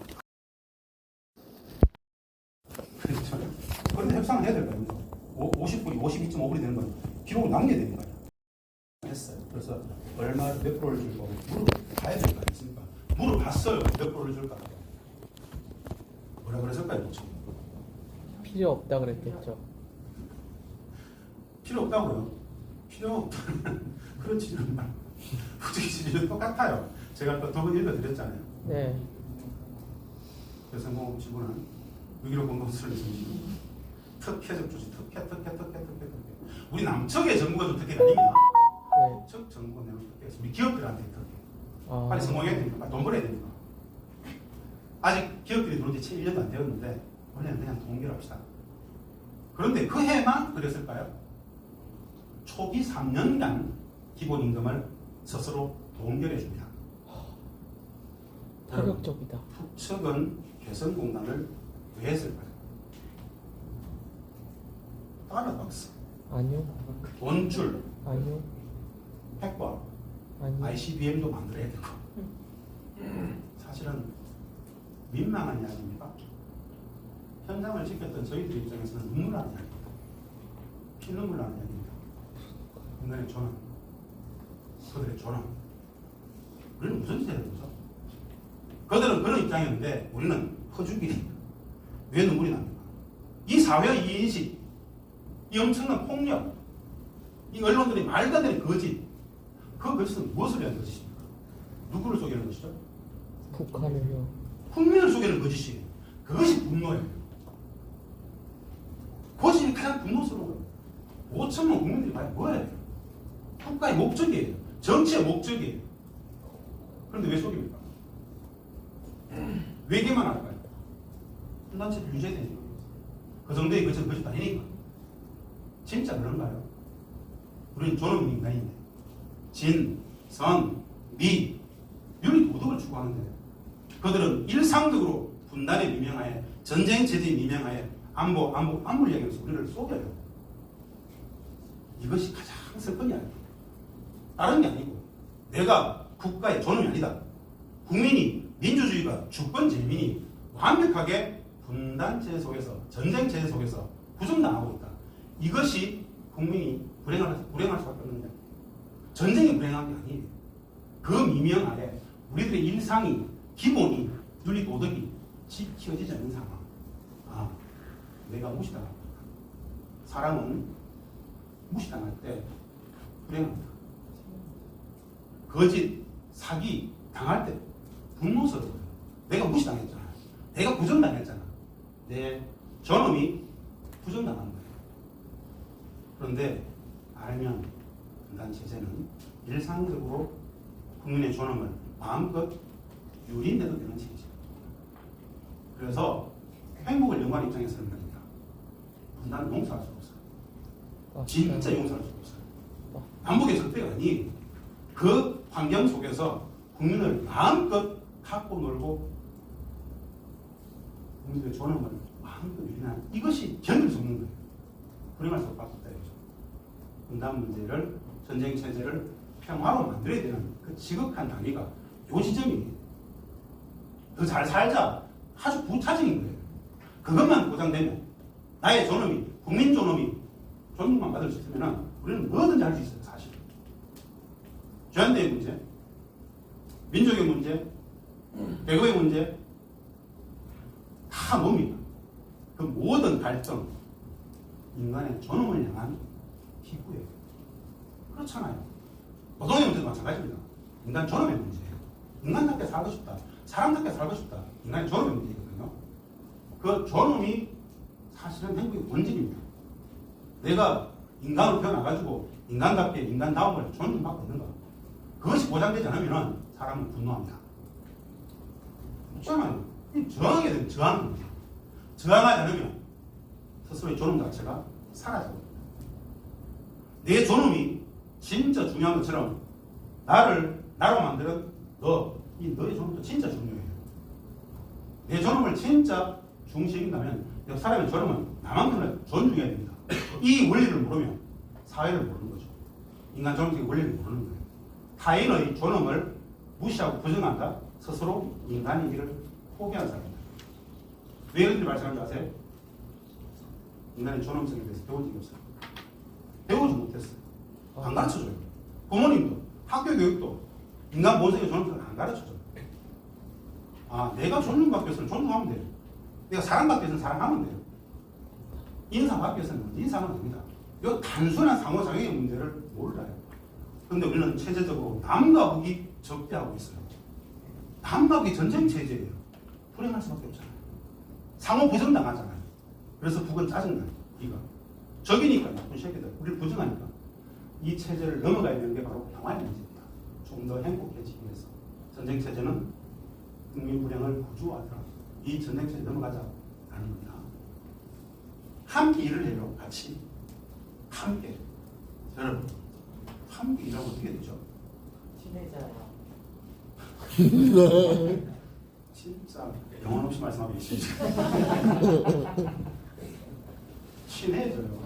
그렇죠. 그런데 협상을 해야 될 거예요. 50불이 52.5불이 되는 건 기록을 남겨야 되는 거예요. 했어요. 그래서 얼마 몇 프로를 줄 거고 물어봐야 될 거 아니겠습니까? 물어봤어요. 몇 프로를 줄까? 뭐라 그랬을까요? 그렇죠? 필요 없다 그랬겠죠. 필요 없다고요? 필요 없다는 그런 지적은 부득이 지적은 똑같아요. 제가 또 두 번 읽어드렸잖아요. 네. 그래서 뭐 지구는 6.15 공동선언에서 특혜적 조치, 특혜. 우리 남측의 정부가 좀 특혜가 아닙니다. 네. 즉 정부가 내는 특혜에서 우리 기업들한테 특혜. 아, 빨리 성공해야 되니까, 빨리 돈 벌어야 되니까. 아직 기업들이 들어온 지 채 1년도 안 되었는데 원래는 그냥 동결합시다. 그런데 그 해만 그랬을까요? 초기 3년간 기본임금을 스스로 동결해 줍니다. 파격적이다. 북측은 개성공단을 왜 했을까요? 달러박스, 아니요. 돈줄, 아니요. 팩과 아니요. ICBM도 만들어야 되고 사실은 민망한 이야기입니다. 현장을 지켰던 저희들 입장에서는 눈물 나는 이야기입니다. 피눈물 나는 이야기입니다. 인간의 존엄, 그들의 존엄. 우리는 무슨 짓을 해야 되죠? 그들은 그런 입장이었는데 우리는 허죽이. 왜 눈물이 납니까? 이 사회의 이인식, 이 엄청난 폭력, 이 언론들의 말도 안 되는 거짓, 그 거짓은 무엇을 위한 거짓입니까? 누구를 속이는 것이죠? 북한을요. 국민을 속이는 거짓이에요. 그것이 분노예요. 거짓이 가장 분노스러워요. 5천만 국민들이 과연 뭐 해야 돼요? 국가의 목적이에요. 정치의 목적이에요. 그런데 왜 속입니까? 외계만 할까요? 한단체를 유지해야 되니까. 그 정도의 거짓은 거짓 아니니까. 진짜 그런가요? 우리는 존엄 인간인데 진, 선, 미, 윤리 도덕을 추구하는데 그들은 일상적으로 분단의 미명하에 전쟁 체제의 미명하에 안보를 이야기하면서 우리를 속여요. 이것이 가장 슬픈 이야기입니다. 다른 게 아니고 내가 국가의 존엄이 아니다. 국민이 민주주의가 주권 재민이 완벽하게 분단 체제 속에서 전쟁 체제 속에서 부정당하고 있다. 이것이 국민이 불행할 수밖에 없는데 전쟁이 불행한 게 아니에요. 그 미명하에 우리들의 일상이 기본이 윤리 도덕이 지켜지지 않는 상황. 아, 내가 무시당한다. 사람은 무시당할 때 불행합니다. 거짓, 사기 당할 때 분노스러워요. 내가 무시당했잖아. 내가 부정당했잖아. 내 존엄이 부정당한 거예요. 그런데 알면 분단 체제는 일상적으로 국민의 존엄을 마음껏 유린해도 되는 체제죠. 그래서 행복을 연구하는 입장에서는 말입니다. 분단을 용서할 수 없어요. 진짜 용서할 수 없어요. 남북의 적대가 아니 그 환경 속에서 국민을 마음껏 갖고 놀고 국민들의 존엄을 마음껏 누리는 이것이 견딜 수 없는 거예요. 불행할 수 없다. 분단 문제를 전쟁 체제를 평화로 만들어야 되는 그 지극한 단위가 요 지점이 더 잘 살자 아주 부차적인 거예요. 그것만 보장되면 나의 존엄이 국민 존엄이 존중만 받을 수 있으면 우리는 뭐든지 할 수 있어요. 사실 주한대의 문제, 민족의 문제, 배구의 문제 다 뭡니까? 그 모든 갈등 인간의 존엄을 향한 기구예요. 그렇잖아요. 노동의 문제도 마찬가지입니다. 인간 존엄의 문제예요. 인간답게 살고 싶다. 사람답게 살고 싶다. 인간의 존엄의 문제거든요. 그 존엄이 사실은 행복의 본질입니다. 내가 인간으로 태어나가지고 인간답게 인간다움을 존중받고 있는가. 그것이 보장되지 않으면 사람은 분노합니다. 그렇잖아요. 저항하게 되면 저항입니다. 저항하지 않으면 스스로의 존엄 자체가 사라져요. 내 존엄이 진짜 중요한 것처럼 나로 만드는 너의 존엄도 진짜 중요해요. 내 존엄을 진짜 중시한다면 사람의 존엄은 나만큼을 존중해야 됩니다. 이 원리를 모르면 사회를 모르는 거죠. 인간 존엄의 원리를 모르는 거예요. 타인의 존엄을 무시하고 부정한다. 스스로 인간의 길을 포기한 사람입니다. 왜 이런지 말씀하지 아세요? 인간의 존엄성에 대해서 배운 적이 없어요. 배우지 못했어요. 안 가르쳐줘요. 부모님도 학교 교육도 인간 본성의 존엄성을 안 가르쳐줘요. 아, 내가 존중받기 위해서는 존중하면 돼요. 내가 사랑받기 위해서는 사랑하면 돼요. 인사받기 위해서는 인사하면 됩니다. 이 단순한 상호작용의 문제를 몰라요. 그런데 우리는 체제적으로 남과 북이 적대하고 있어요. 남과 북이 전쟁 체제예요. 불행할 수밖에 없잖아요. 상호 부정당하잖아요. 그래서 북은 짜증나요. 네가 적이니까 나쁜 새끼들 우리를 부정하니까 이 체제를 넘어가야 되는 게 바로 평화의 문제입니다. 좀 더 행복해지기 위해서 전쟁 체제는 국민 불행을 구조하더라. 이 전쟁 체제 넘어가자라는 겁니다. 함께 일을 해요. 같이 함께. 여러분 함께 일하면 어떻게 되죠? 친해져요. 진짜 영혼 없이 말씀하고 계시죠. 친해져요.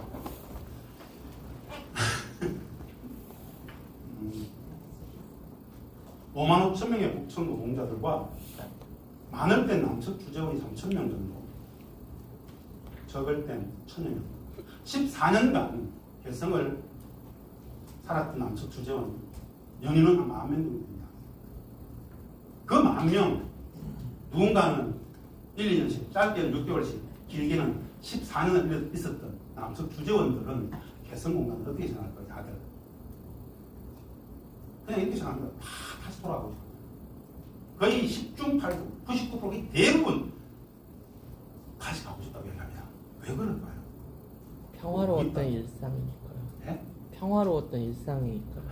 5만 5천 명의 북청 노동자들과 많을 땐 남측 주재원이 3천 명 정도, 적을 땐 1,000여 명. 14년간 개성을 살았던 남측 주재원 연인은 한 10,000명 정도 됩니다. 그 10,000명 누군가는 1, 2년씩, 짧게는 6개월씩, 길게는 14년을 있었던 남측 주재원들은 개성 공간을 어떻게 생각할 거예요? 다들 그냥 이렇게 생각합니다. 다시 돌아가고 싶어요. 거의 10중 8구 99%가 대부분 다시 가고 싶다고 얘기합니다. 왜 그럴까요? 평화로웠던 일상이니까요. 네? 평화로웠던 일상이니까요.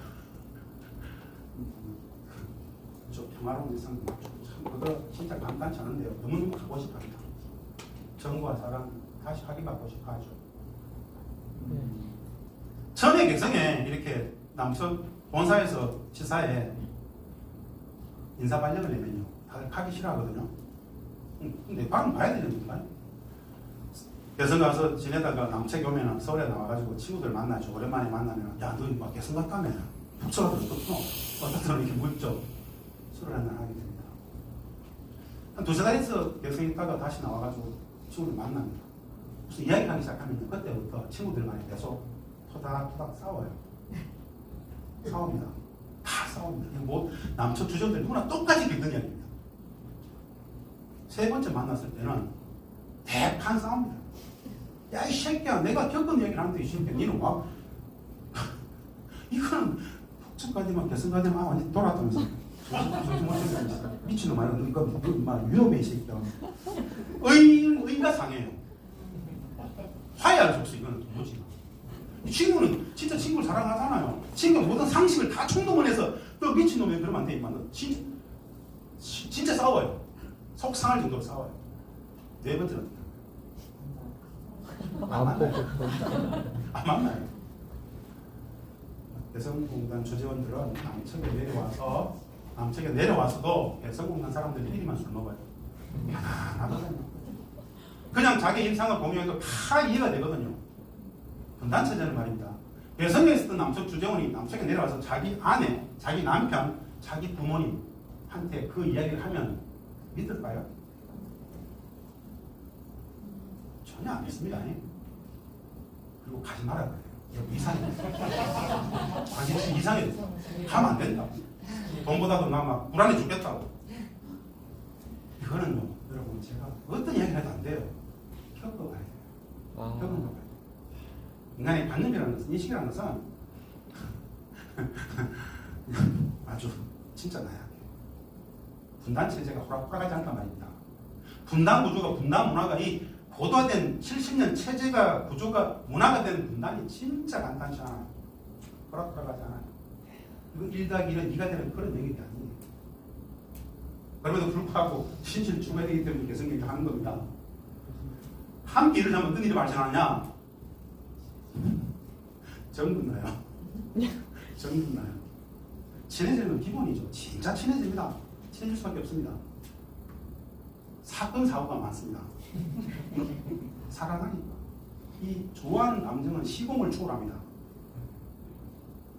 저 평화로운 일상 참 그거 진짜 간단치 않은데요. 너무너무 가고 싶합니다. 정부와 사람 다시 확인받고 싶어 하죠. 전에 개성에 이렇게 남천 본사에서 지사에 인사 발령을 내면요. 다들 가기 싫어하거든요. 근데 방금 봐야 되는데 개성 가서 지내다가 남측 오면 서울에 나와가지고 친구들 만나죠. 오랜만에 만나면 야, 너 막 개성 갔다며. 북서가 들었어. 어떻든 이렇게 묻죠. 술을 한잔 하게 됩니다. 한 2-3달 있어 개성 있다가 다시 나와가지고 친구들 만납니다. 무슨 이야기 하기 시작하면 그때부터 친구들만이 계속 토닥토닥 싸워요. 싸웁니다. 다 싸웁니다. 뭐 남측 주전들 누구나 똑같이 겪는 이야기입니다. 3번째 만났을 때는 대판 싸웁니다. 야, 이 새끼야, 내가 겪은 얘기를 하는데 이 새끼야, 니는 와. 이거는 북측까지만 개성까지만 완전히 돌았다면서. 미친놈 아니야. 이거 위험해, 이 새끼야. 의가 상해요. 화해할 수 없어, 이거는 도무지. 이 친구는 진짜 친구를 사랑하잖아요. 친구 모든 상식을 다 총동원 해서 너 미친놈이 그러면 안 돼, 임마. 너 진짜 싸워요. 속상할 정도로 싸워요. 네 번째는 안 보고 안 만나요. 개성공단 주재원들은 남측에 내려와서도 개성공단 사람들끼리만 술 먹어요. 편안하거든요. 그냥 자기 일상을 공유해도 다 이해가 되거든요. 분단체제는 말입니다. 개성에 있었던 남측 주재원이 남측에 내려와서 자기 아내, 자기 남편, 자기 부모님한테 그 이야기를 하면 믿을까요? 전혀 안 믿습니다. 그리고 가지 말아야 돼요. 여기 이상해. 아니, 이상해. 가면 안 된다. 돈보다도 막 불안해 죽겠다고. 이거는요, 여러분, 제가 어떤 이야기를 해도 안 돼요. 겪어가야 돼요. 겪어가야 돼요. 인간의 관념이라는 것은, 인식이라는 것은 아주 진짜 나약해요. 분단 체제가 호락호락하지 않단 말입니다. 분단 구조가, 분단 문화가 이 고도화된 70년 체제가, 구조가, 문화가 된 분단이 진짜 간단치 않아요. 호락호락하지 않아요. 이거 1+1은 2가 되는 그런 얘기가 아니에요. 그럼에도 불구하고 신실 추가해야 되기 때문에 개성 얘기를 하는 겁니다. 한 비를 하면 어떤 일이 발생하냐? 정분 나요. 정분 나요. 친해지는 기본이죠. 진짜 친해집니다. 친해질 수밖에 없습니다. 사건, 사고가 많습니다. 사랑하니까. 이 좋아하는 감정은 시공을 초월합니다.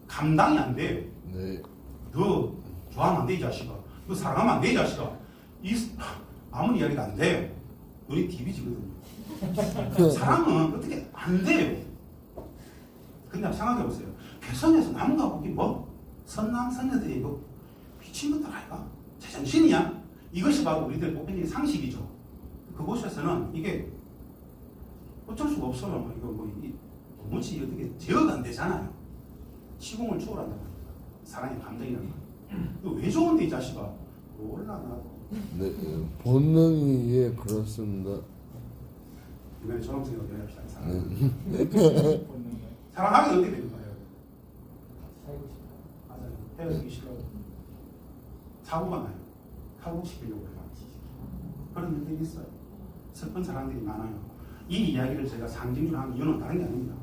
감당이 안 돼요. 네. 너 좋아하면 안 돼, 이 자식아. 너 사랑하면 안 돼, 이 자식아. 아무리 이야기도 안 돼요. 눈이 TV지거든요. 사랑은 어떻게 안 돼요. 근데 생각해보세요. 개성에서 남과 북이 뭐? 선남, 선녀들이 뭐 미친 것들 아이가? 제정신이야? 이것이 바로 우리들 보편적인 상식이죠. 그곳에서는 이게 어쩔 수가 없어요. 이거 도무지 어떻게 제어가 안 되잖아요. 시공을 초월한단 말이야. 사랑의 감정이라는 거. 왜 좋은데 이 자식아? 몰라 나도. 네, 본능이 예 그렇습니다. 이번에 졸업생이라고 얘기합시다. 사랑하면 어떻게 되는 거예요? 살고 싶어요. 맞아요. 헤어지기 싫어요. 사고가 나요. 탈북시키려고 해요. 그런 일들이 있어요. 슬픈 사람들이 많아요. 이 이야기를 제가 상징적으로 하는 이유는 다른 게 아닙니다.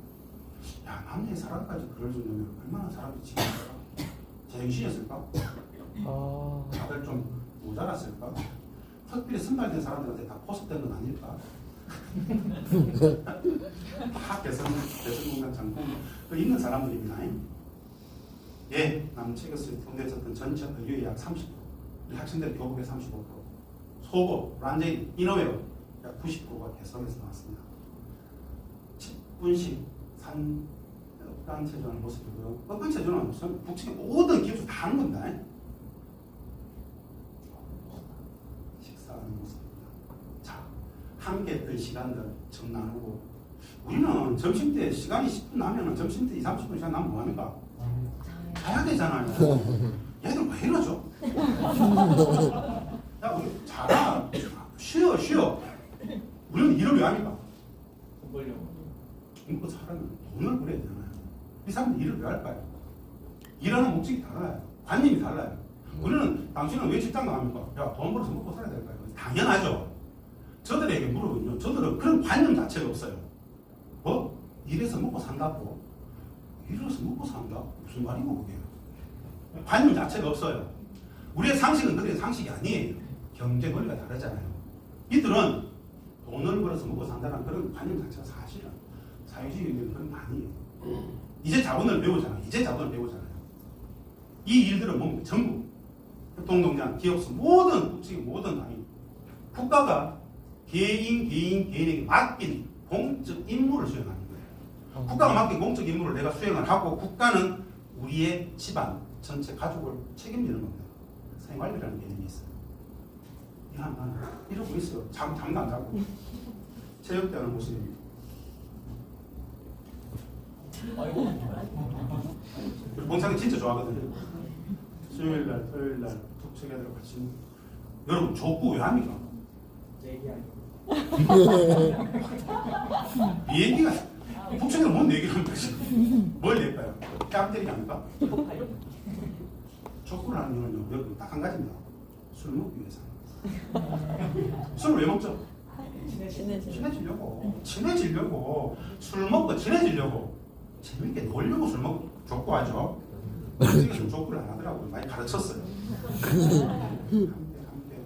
야, 남녀의 사랑까지 그럴 정도면 얼마나 사람들이 지켰을까? 제정신이었을까? 다들 좀 모자랐을까? 특별히 선발된 사람들한테 다 포섭된 건 아닐까? 다 대성공단 장군 있는 사람들입니다. 예, 남측에서 통제했었던 전체 의료의 약 30%, 우리 학생들 교복의 35%, 속옷, 란제이, 이너웨어 약 90%가 개성에서 나왔습니다. 10분씩 업단 체조하는 모습이고요. 업단 체조는 북측의 모든 기업에서 다 하는 겁니다. 식사하는 모습입니다. 자, 함께 했던 시간들 정 나누고, 우리는 점심때 시간이 10분 나면 점심때 20, 30분 시간 나면 뭐합니까? 자야 되잖아요. 얘들 왜 이러죠? 야, 우리 자라. 쉬어. 우리는 일을 왜 합니까? 돈 벌려고. 먹고 살아면 돈을 벌여야 되잖아요. 이 사람들 일을 왜 할까요? 일하는 목적이 달라요. 관념이 달라요. 우리는, 당신은 왜 직장 나갑니까? 야, 돈 벌어서 먹고 살아야 될까요? 당연하죠. 저들에게 물어보면요. 저들은 그런 관념 자체가 없어요. 뭐? 일해서 먹고 산다고? 일해서 먹고 산다? 무슨 말이고 그게? 관념 자체가 없어요. 우리의 상식은 그들의 상식이 아니에요. 경제 논리가 다르잖아요. 이들은 돈을 벌어서 먹고 산다는 그런 관념 자체가 사실은 사회주의는 그런 거 아니에요. 이제 자본을 배우잖아요. 이 일들은 뭡니까? 전부 협동동장, 기업수, 모든 당이 국가가 개인에게 맡긴 공적 임무를 수행하는 거예요. 국가가 맡긴 공적 임무를 내가 수행을 하고, 국가는 우리의 집안 전체 가족을 책임지는 겁니다. 생활이라는 개념이 있어요. 나는 이러고 있어요. 잠도 안 자고 체육대하는 모습입니다. 봉상이 진짜 좋아하거든요. 수요일날, 토요일날 툭 쳐가지고 같이. 여러분 족구 왜 합니까? 얘기가 북측에서 뭔 얘기를 합니까? 뭘 낼까요? 뺨 때리기 합니까? 족구를 하는 이유는요, 여러분 딱 한 가지입니다. 술 먹기 위해서. 술을 왜 먹죠? 친해지려고 술 먹고 친해지려고 재밌게 놀려고 술 먹고 족구 하죠. 지금 족구를 안 하더라고요. 많이 가르쳤어요. 함께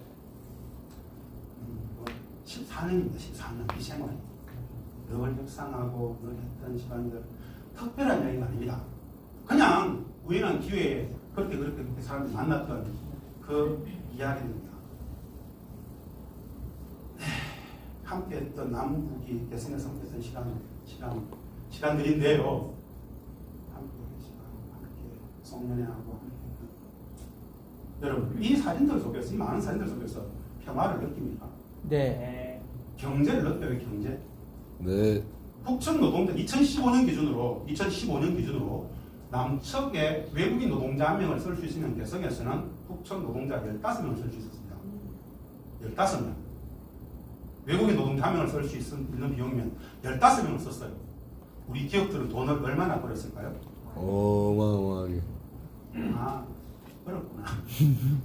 14년입니다. 14년 이 생활 늘 협상하고 늘 했던 집안들 특별한 이야기가 아닙니다. 그냥 우연한 기회에 그렇게 사람들이 만났던 그 이야기입니다. 함께했던 남북이 대선에서 함께했던 시간들인데요. 함께 송년회하고 함께했던 여러분 이 사진들 속에서 이 많은 사진들 속에서 평화를 느낍니까? 네. 경제를 느껴요. 경제. 네. 북측 노동자 2015년 기준으로 남측에 외국인 노동자 1명을 쓸 수 있으면 개성에서는 북측 노동자 15명을 쓸 수 있었습니다. 15명. 외국인 노동자 1명을 쓸 수 있는 비용이면 15명을 썼어요. 우리 기업들은 돈을 얼마나 벌었을까요? 어마어마하게. 아, 벌었구나.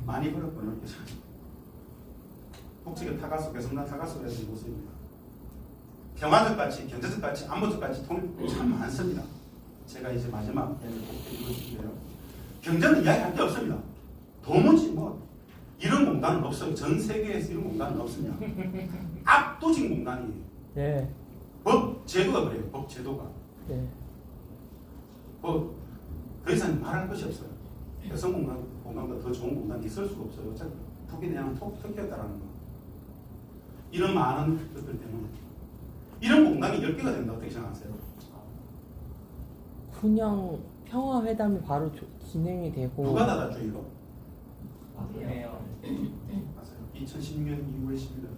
많이 벌었구나. 이렇게 북측의 타가수, 개성난 타가수가 되는 모습입니다. 평화적 가치, 경제적 가치, 안보적 가치 통일 참 많습니다. 제가 이제 마지막 얘기를 경제는 이야기할 게 없습니다. 도무지 이런 공단은 없어요. 전 세계에서 이런 공단은 없습니다. 압도적 공단이에요. 네. 법 제도가 그래요. 법 제도가. 네. 더 이상 말할 것이 없어요. 개성 공단보다 더 좋은 공단이 있을 수가 없어요. 어차피 북에 대한 특혜였다라는 거. 이런 많은 것들 때문에 이런 공단이 10개가 된다. 어떻게 생각하세요? 그냥 평화회담이 바로 진행이 되고. 누가 닫았죠 이거? 맞네요. 맞아요. 2016년 2월 11일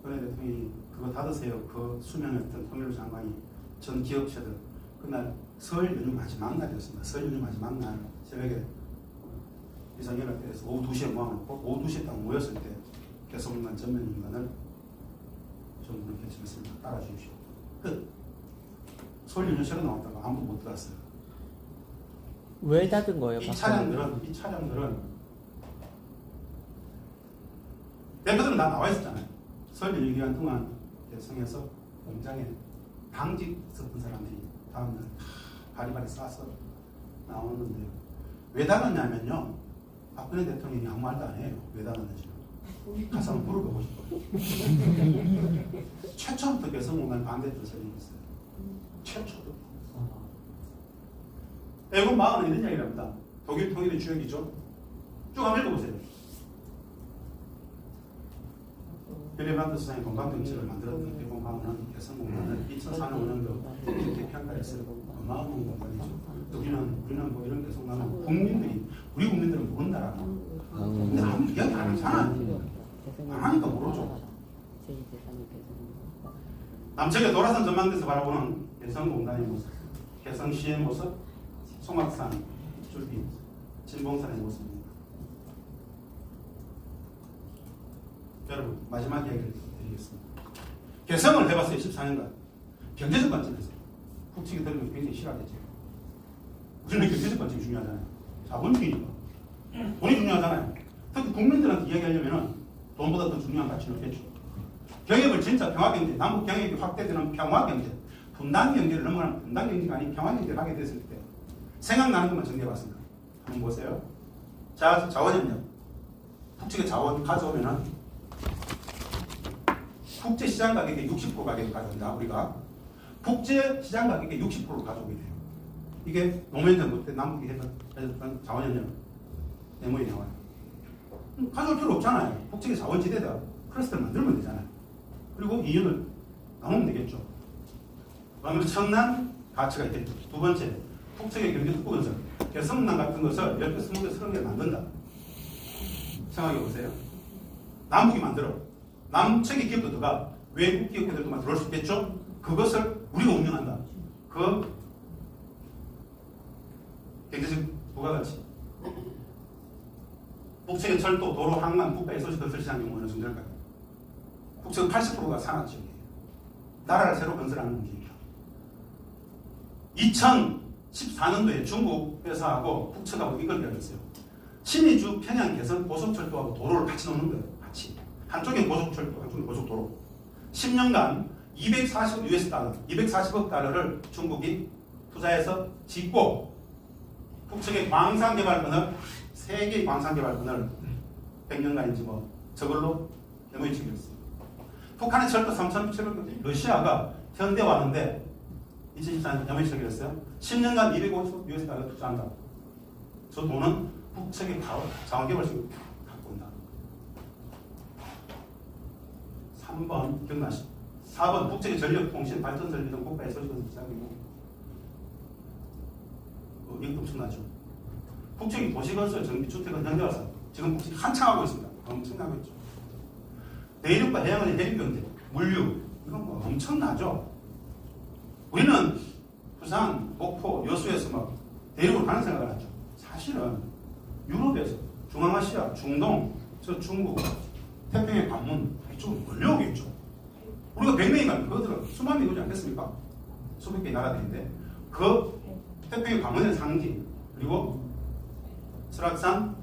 전에 대통령이 그거 닫으세요. 그 수명했던 통일부 장관이 전 기업체들 그날 설 연휴 마지막 날이었습니다. 설 연휴 마지막 날 새벽에 비상연합회에서 오후 2시에 모아놓고 오후 2시에 딱 모였을 때 개성공단 전면 인간을 좀 그렇게 정했습니다. 따라주십시오. 끝. 설 연휴 새로 나왔다가 아무도 못 들었어요. 왜 닫은 거예요? 이 차량들은 대표들은 다 나와 있었잖아요. 설 연휴 기간 동안 대성에서 공장에 당직 있었던 사람들이 다음날 바리바리 싸서 나오는데요. 왜 닫았냐면요. 박근혜 대통령이 아무 말도 안 해요. 왜 닫았는지. 가서 한번 물어보고 싶어요. 최초부터 개성공단 반대했던 설이 있어요. 최초부터. 애국 마흔은 이런 이야기랍니다. 독일 통일의 주역이죠. 쭉 한번 읽어보세요. 윌리엄 수상이 건강정책을 만들었던 애국 마흔은 개성공단을 2004년 5년도 이렇게 평가했어요. 어마어마한 공단이죠. 우리는 뭐 이런 개성공단은 우리 국민들은 모른다라고. 근데 아무 이야기 안 하잖아요. 안 하니까 모르죠. 남측의 도라산 전망대에서 바라보는 개성공단의 모습, 개성시의 모습, 송악산, 줄기, 진봉산의 모습입니다. 여러분 마지막 이야기를 드리겠습니다. 개성을 해봤어요. 14년간. 경제적 관점에서 북측이 들으면 굉장히 싫어하겠죠. 우리는 경제적 관점이 중요하잖아요. 자본주의니까. 돈이 중요하잖아요. 특히 국민들한테 이야기하려면 돈보다 더 중요한 가치는 없겠죠. 경협을 진짜 평화경제, 남북 경협이 확대되는 평화경제, 분단경제를 넘어가는 분단경제가 아닌 평화경제를 하게 됐을 때 생각나는 것만 정리해봤습니다. 한번 보세요. 자, 자원협력. 북측의 자원 가져오면은 국제 시장 가격의 60% 가격을 가져온다. 우리가 국제 시장 가격의 60%를 가져오게 돼요. 이게 노무현 때 남북이 했던 자원협력 내모에 나와요. 가져올 필요 없잖아요. 북측의 자원지대다. 클러스터를 만들면 되잖아요. 그리고 이윤을 나누면 되겠죠. 그러면 청난 가치가 있겠죠. 두 번째, 북측의 경제 특구 건설. 개성공단 같은 것을 10개, 20개, 30개 만든다. 생각해 보세요. 남북이 만들어. 남측의 기업도 들어가. 외국 기업들도 들어올 수 있겠죠. 그것을 우리가 운영한다. 그 경제적 부가가치. 북측의 철도, 도로, 항만, 국가의 소식 건설 시장 경우 어느 정도일까요? 북측 80%가 산업 지역이에요. 나라를 새로 건설하는 문제입니다. 2014년도에 중국 회사하고 북측하고 이걸 결정했어요. 친이주, 평양, 개성, 고속철도하고 도로를 같이 놓는 거예요. 같이. 한쪽에 고속철도, 한쪽에 고속도로 10년간 240억 US 달러, 240억 달러를 중국이 투자해서 짓고 북측의 광산개발권을 3개의 광산개발권을 100년간인지 뭐 저걸로 대모이치기로 했습니다. 북한의 철도 3,700억, 러시아가 현대 왔는데 2014년 대모이치기로 했어요. 10년간 250억 US 달러 투자한다. 저 돈은 북측의 자원개발식으로 갖고 온다. 3번 기억나시죠? 4번 북측의 전력, 통신, 발전 설비 등 국가의 소식을 시작이고 이것도 엄청나죠. 북측이 도시건설, 정비주택은 현대화사 지금 북측이 한창 하고 있습니다. 엄청나고 있죠. 대륙과 해양의 해경경제, 물류 이건 뭐 엄청나죠. 우리는 부산, 목포, 여수에서 막 대륙으로 가는 생각을 하죠. 사실은 유럽에서 중앙아시아, 중동, 저 중국, 태평양 관문 이쪽으로 몰려오겠죠. 우리가 100명이 가면 그것들은 수만 명이 오지 않겠습니까? 수백 개의 나라들인데 그 태평양 관문의 상징 그리고 설악산,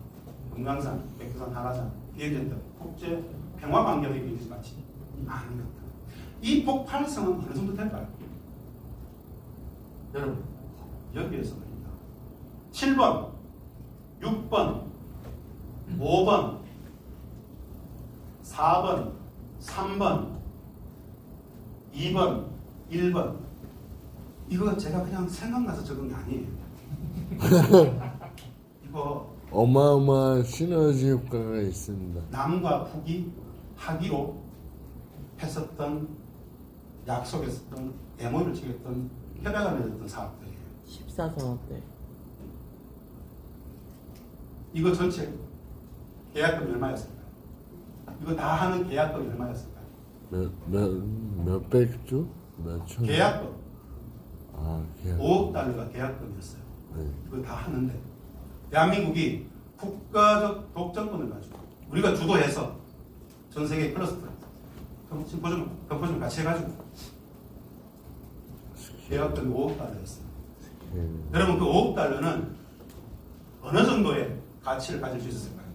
금강산, 백두산, 한라산, 비행전 등 국제 평화 환경의 이미지 마치 많은 것들. 이 폭발성은 어느 정도 될까요? 여러분 여기에서 말입니다. 7번, 6번, 5번, 4번, 3번, 2번, 1번 이거 제가 그냥 생각나서 적은 게 아니에요. 이거 어마어마한 시너지 효과가 있습니다. 남과 북이 하기로 했었던 약속했었던 MOU를 체결했던 협약을 맺었던 사업들이에요. 14선언 때. 이거 전체 계약금이 얼마였을까요? 이거 다 하는 계약금이 얼마였을까요? 몇백 주? 몇천? 계약금 계약. 5억 달러가 계약금이었어요. 네. 이거 다 하는데 대한민국이 국가적 독점권을 가지고 우리가 주도해서 전 세계 클러스터 컴포좀 같이 해가지고 계약금이 5억 달러였어요. 여러분 그 5억 달러는 어느 정도의 가치를 가질 수 있었을까요?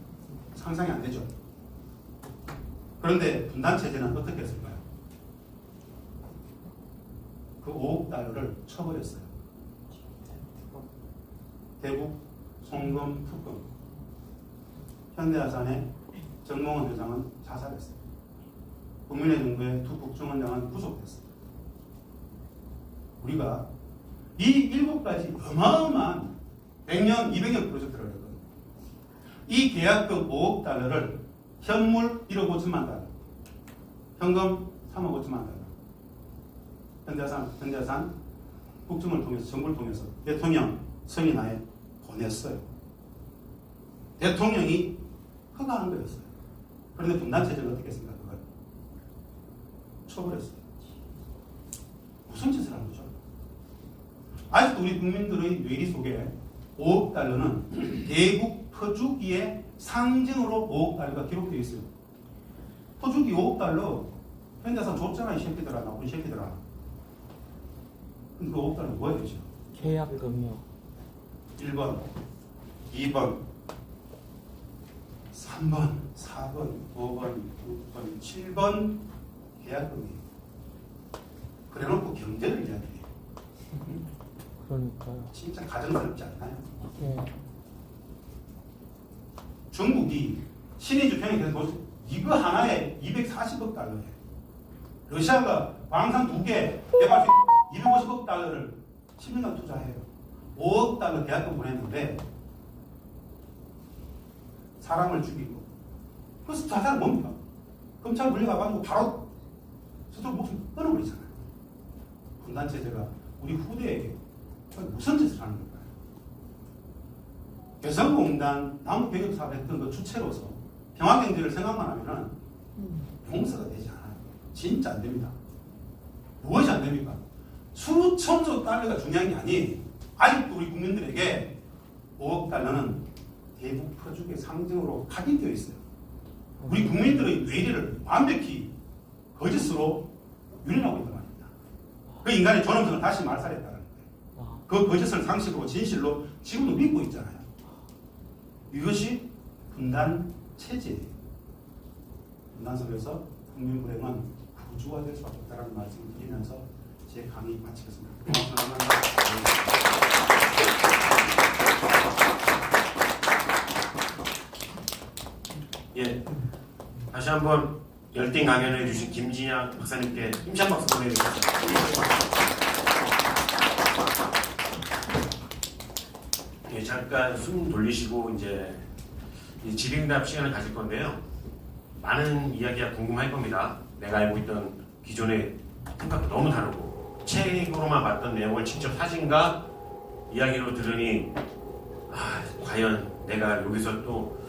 상상이 안 되죠. 그런데 분단체제는 어떻게 했을까요? 그 5억 달러를 쳐버렸어요. 대북 송금 특검. 현대아산의 정몽원 회장은 자살했어요. 국민의 정부의 두 북중원장은 구속됐어요. 우리가 이 7가지 어마어마한 100년, 200년 프로젝트를 했거든요. 이 계약금 5억 달러를 현물 1억 5천만 달러, 현금 3억 5천만 달러. 현대아산 북중을 통해서 정부를 통해서 대통령 승인하에 보냈어요. 대통령이 허가한 거였어요. 그런데 분단체제는 어떻게 했습니까? 그걸 처벌했어요. 무슨 짓을 한 거죠? 아직도 우리 국민들의 뇌리 속에 5억 달러는 대북 퍼주기의 상징으로 5억 달러가 기록되어 있어요. 퍼주기 5억 달러 현대아산 줬잖아 이 새끼들아 나쁜 새끼들아. 근데 그 5억 달러 뭐야 되죠? 계약금이요. 1번, 2번, 3번, 4번, 5번, 6번, 7번 계약금이에요. 그래놓고 경제를 이야기해요. 그러니까요. 진짜 가정스럽지 않나요? 네. 중국이 신의주 평양에서 보세요. 이거 하나에 240억 달러예요. 러시아가 광산 2개 개발식 250억 달러를 10년간 투자해요. 5억 달러 계약금 보냈는데 사람을 죽이고 그래서 자살은 뭡니까? 검찰 물려가가지고 바로 스스로 목숨 끊어버리잖아요. 분단체제가 우리 후대에게 무슨 짓을 하는 걸까요? 개성공단 남북개혁사업 했던 그 주체로서 평화경제를 생각만 하면은 용서가 되지 않아요. 진짜 안 됩니다. 무엇이 안 됩니까? 수천조 달러가 중요한 게 아니에요. 아직도 우리 국민들에게 5억 달러는 대북 퍼주기의 상징으로 각인되어 있어요. 우리 국민들의 뇌리를 완벽히 거짓으로 유린하고 있단 말입니다. 그 인간의 존엄성을 다시 말살했다는 거예요. 그 거짓을 상식으로 진실로 지금도 믿고 있잖아요. 이것이 분단 체제예요. 분단 속에서 국민 불행은 구조화될 수밖에 없다는 말씀을 드리면서 제 강의 마치겠습니다. 감사합니다. 예, 다시 한번 열띤 강연을 해주신 김진양 박사님께 힘찬 박수 보내드리겠습니다. 예, 잠깐 숨 돌리시고 이제 이 질의응답 시간을 가질 건데요. 많은 이야기가 궁금할 겁니다. 내가 알고 있던 기존의 생각도 너무 다르고 책으로만 봤던 내용을 직접 사진과 이야기로 들으니 과연 내가 여기서 또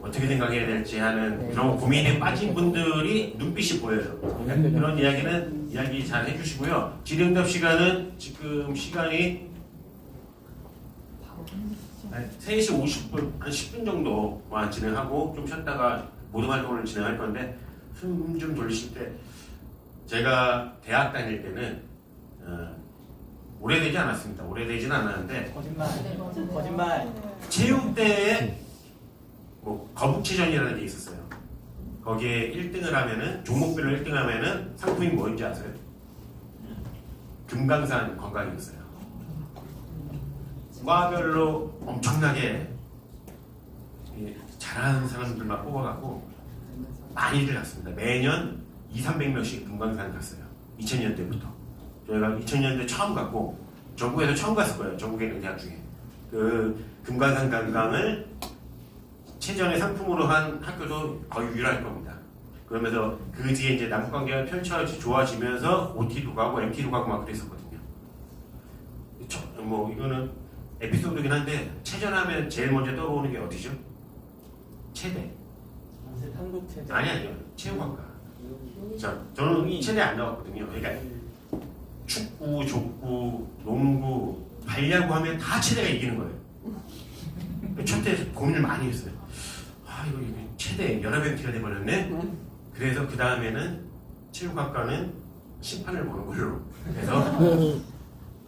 어떻게 생각해야 될지 하는 그런 고민에 빠진 분들이 눈빛이 보여요. 그런 이야기는 이야기 잘 해주시고요. 질의응답 시간은 지금 시간이 3시 50분, 한 10분 정도만 진행하고 좀 쉬었다가 모든 활동을 진행할 건데 숨 좀 돌리실 때 제가 대학 다닐 때는 오래되지 않았습니다. 오래되지는 않았는데 거짓말. 체육대회 뭐 거북체전이라는 게 있었어요. 거기에 1등을 하면은 종목별로 1등 하면은 상품이 뭔지 아세요? 금강산 관광이었어요. 과별로 엄청나게 잘하는 사람들만 뽑아갖고 많이들 갔습니다. 매년 200~300명씩 금강산 갔어요. 2000년대부터. 저희가 2000년대 처음 갔고 전국에서 처음 갔을 거예요. 전국에 있는 대학 중에. 그 금강산 관광을 체전의 상품으로 한 학교도 거의 유일할 겁니다. 그러면서 그 뒤에 이제 남북관계가 좋아지면서 OT도 가고 MT도 가고 막 그랬었거든요. 뭐 이거는 에피소드긴 한데 체전하면 제일 먼저 떠오르는 게 어디죠? 체대. 한국체전. 아니요. 체육학과. 저는 체대 안 나왔거든요. 그러니까 축구, 족구, 농구, 발야구 하면 다 체대가 이기는 거예요. 첫 때 고민을 많이 했어요. 이거 체대 연합 MT가 돼버렸네. 그래서 그 다음에는 체육학과는 심판을 보는 걸로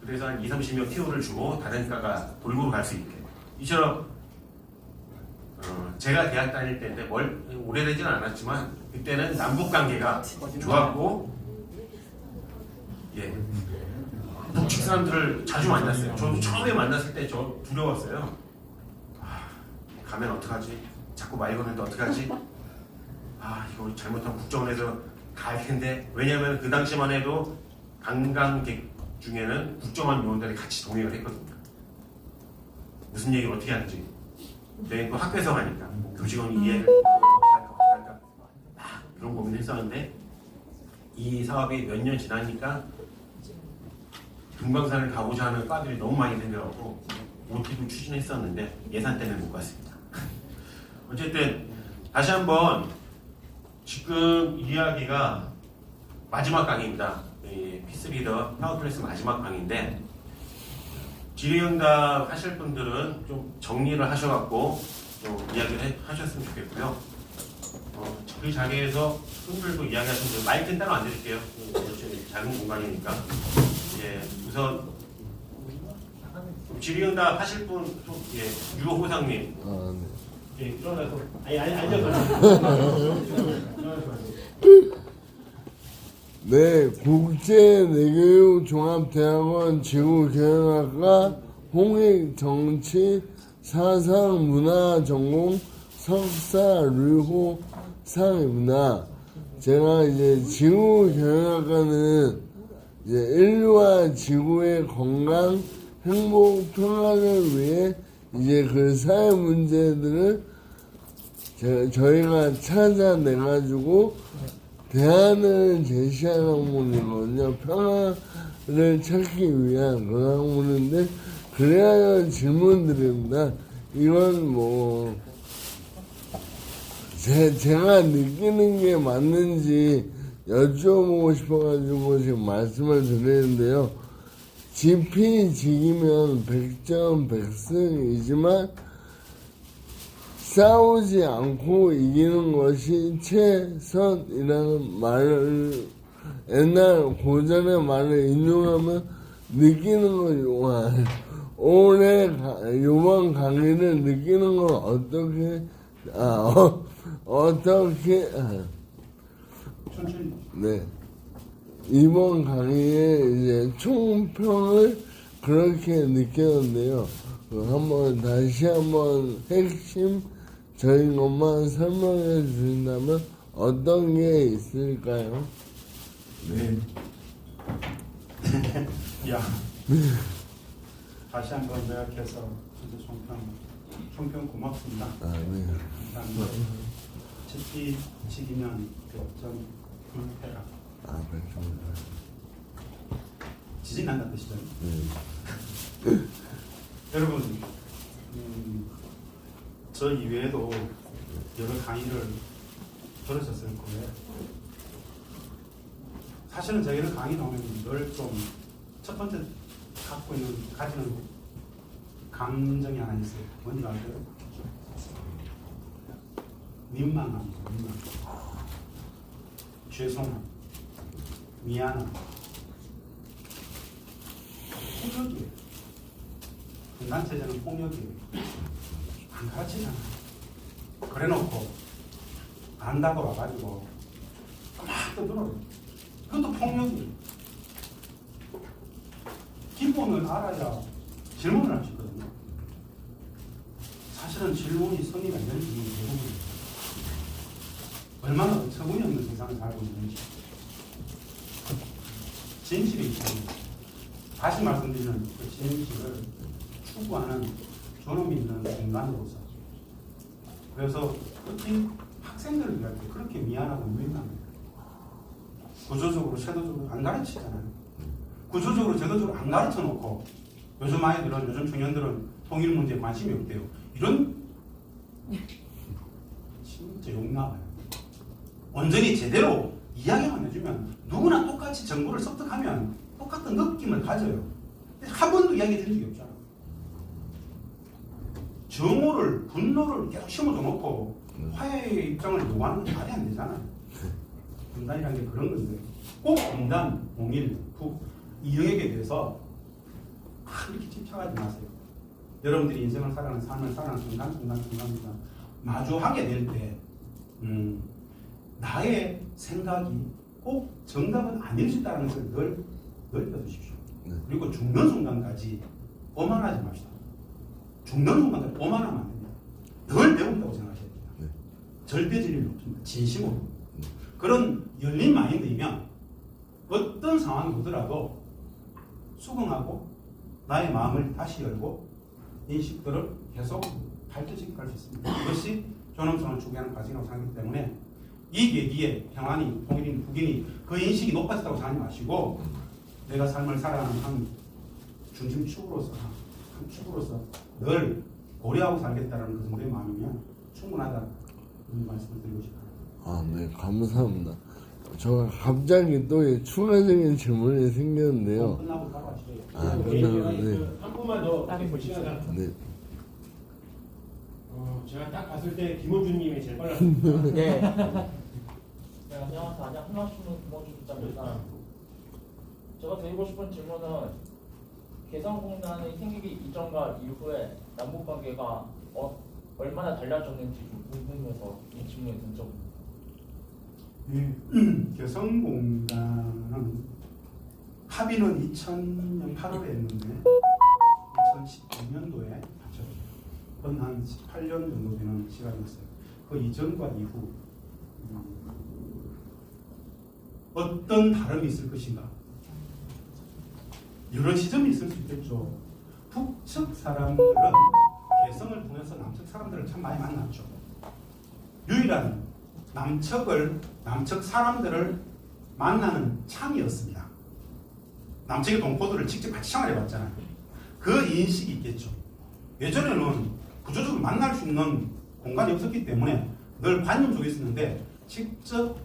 그래서 한 20~30명 티오를 주고 다른 과가 골고루 갈 수 있게. 이처럼 제가 대학 다닐 때인데 오래되지는 않았지만 그때는 남북 관계가 좋았고 북측 사람들을 자주 만났어요. 저도 처음에 만났을 때 저 두려웠어요. 가면 어떡하지? 자꾸 말 거는데 어떡하지? 이거 잘못하면 국정원에서 다 할 텐데. 왜냐하면 그 당시만 해도 관광객 중에는 국정원 요원들이 같이 동행을 했거든요. 무슨 얘기를 어떻게 하는지. 내가 또 학교에서 가니까 교직원이 이해를 어떻게 할까 그런 고민을 했었는데 이 사업이 몇 년 지나니까 금강산을 가고자 하는 과들이 너무 많이 생겨갖고 OT도 추진했었는데 예산 때문에 못 갔습니다. 어쨌든 다시 한번 지금 이야기가 마지막 강의입니다. 피스리더 파워클래스 마지막 강의인데 질의응답 하실 분들은 좀 정리를 하셔갖고 좀 이야기를 하셨으면 좋겠고요. 그 자리에서 손들고 이야기하시면 돼요. 마이크는 따로 안 드릴게요. 작은 공간이니까. 우선 질의응답 하실 분, 유호상님. 일어나서 앉아서. 네, 국제내교육종합대학원 지구경영학과 홍익정치 사상문화 전공 석사 류호상입니다. 제가 이제 지구경영학과는 이제 인류와 지구의 건강, 행복, 평화를 위해 이제 그 사회 문제들을 저희가 찾아내가지고 대안을 제시하는 학문이거든요. 평화를 찾기 위한 그런 학문인데, 그래야 질문드립니다. 이건 뭐, 제가 느끼는 게 맞는지 여쭤보고 싶어가지고 지금 말씀을 드리는데요. 지피지기면 100점 100승이지만 싸우지 않고 이기는 것이 최선이라는 말을 옛날 고전의 말을 인용하면 느끼는 거죠. 올해 이번 강의를 느끼는 건 천천히. 네. 이번 강의에 이제 총평을 그렇게 느꼈는데요. 다시 한번 핵심적인 것만 설명해 주신다면 어떤 게 있을까요? 네. 야. 다시 한번 요약해서 진짜 총평 고맙습니다. 아, 네. 감사합니다. 집기 지기면 좀 불패라. 아, 그렇습니다. 지진 난다는 뜻이죠. 네. 여러분, 저 이외에도 여러 강의를 들으셨을 거예요. 사실은 저희는 강의 나오면 늘 좀 첫 번째 가지는 감정이 하나 있어요. 뭔지 아세요? 민망함, 죄송함, 미안함, 폭력이에요. 분단체제는 폭력이에요. 안 가르치잖아요. 그래 놓고 안다고 와가지고 막 떠들어요. 그것도 폭력이에요. 기본을 알아야 질문을 할 수 있거든요. 사실은 질문이 성립이 안 되는 질문이 대부분이에요. 얼마나 어처구니 없는 세상을 살고 있는지. 진실이 있잖아요. 다시 말씀드리는 그 진실을 추구하는 존엄이 있는 인간으로서. 그래서 특히 학생들을 위할 때 그렇게 미안하고 민망해요. 구조적으로, 제도적으로 안 가르치잖아요. 구조적으로, 제도적으로 안 가르쳐 놓고 요즘 아이들은, 요즘 청년들은 통일 문제에 관심이 없대요. 이런 진짜 욕나와요. 온전히 제대로 이야기만 해주면 누구나 똑같이 정보를 습득하면 똑같은 느낌을 가져요. 한 번도 이야기 드린 적이 없잖아. 정오를, 분노를 계속 심어줘 놓고 화해의 입장을 요구하는 게 말이 안 되잖아요. 분단이라는 게 그런 건데 꼭 분단, 봉일, 북 이 영역에 대해서 이렇게 집착하지 마세요. 여러분들이 인생을 삶을 살아가는 순간 마주하게 될 때 나의 생각이 꼭 정답은 아닐 수 있다는 것을 늘 믿어주십시오. 그리고 죽는 순간까지 오만하지 맙시다. 죽는 순간까지 오만하면 안 됩니다. 늘 배운다고 생각하셔야 됩니다. 절대 진리는 없습니다. 진심으로. 그런 열린 마인드이면 어떤 상황이 오더라도 수긍하고 나의 마음을 다시 열고 인식들을 계속 발전시켜 갈 수 있습니다. 이것이 존엄성을 추구하는 과정이라고 생각하기 때문에 이 계기에 평안이, 통일이, 북인이 그 인식이 높아졌다고 생각하지 마시고 내가 삶을 살아가는 한 중심축으로서 늘 고려하고 살겠다는 그 정도의 마음이면 충분하다 이런 말씀을 드리고 싶어요. 아, 네, 감사합니다. 저 갑자기 또 추가적인 질문이 생겼는데요. 끝나고 바로 하시죠. 아, 끝나고, 네. 한 분만 더 시간. 네. 제가 딱 봤을 때 김원준님이 제일 빨랐습니다. 네. 네, 안녕하세요. 한 말씀은 김원준 기자입니다. 제가 드리고 싶은 질문은 개성공단이 생기기 이전과 이후에 남북 관계가 얼마나 달라졌는지 좀 궁금해서 이 질문을 든 적입니다. 개성공단은 합의는 2000년 8월에 했는데 2019년도에 하죠. 그건 한 18년 정도 되는 시간이었어요. 그 이전과 이후 어떤 다름이 있을 것인가? 여러 지점이 있을 수 있겠죠. 북측 사람들은 개성을 통해서 남측 사람들을 참 많이 만났죠. 유일한 남측 사람들을 만나는 창이었습니다. 남측의 동포들을 직접 같이 생활해봤잖아요. 그 인식이 있겠죠. 예전에는 구조적으로 만날 수 있는 공간이 없었기 때문에 늘 관념 속에 있었는데 직접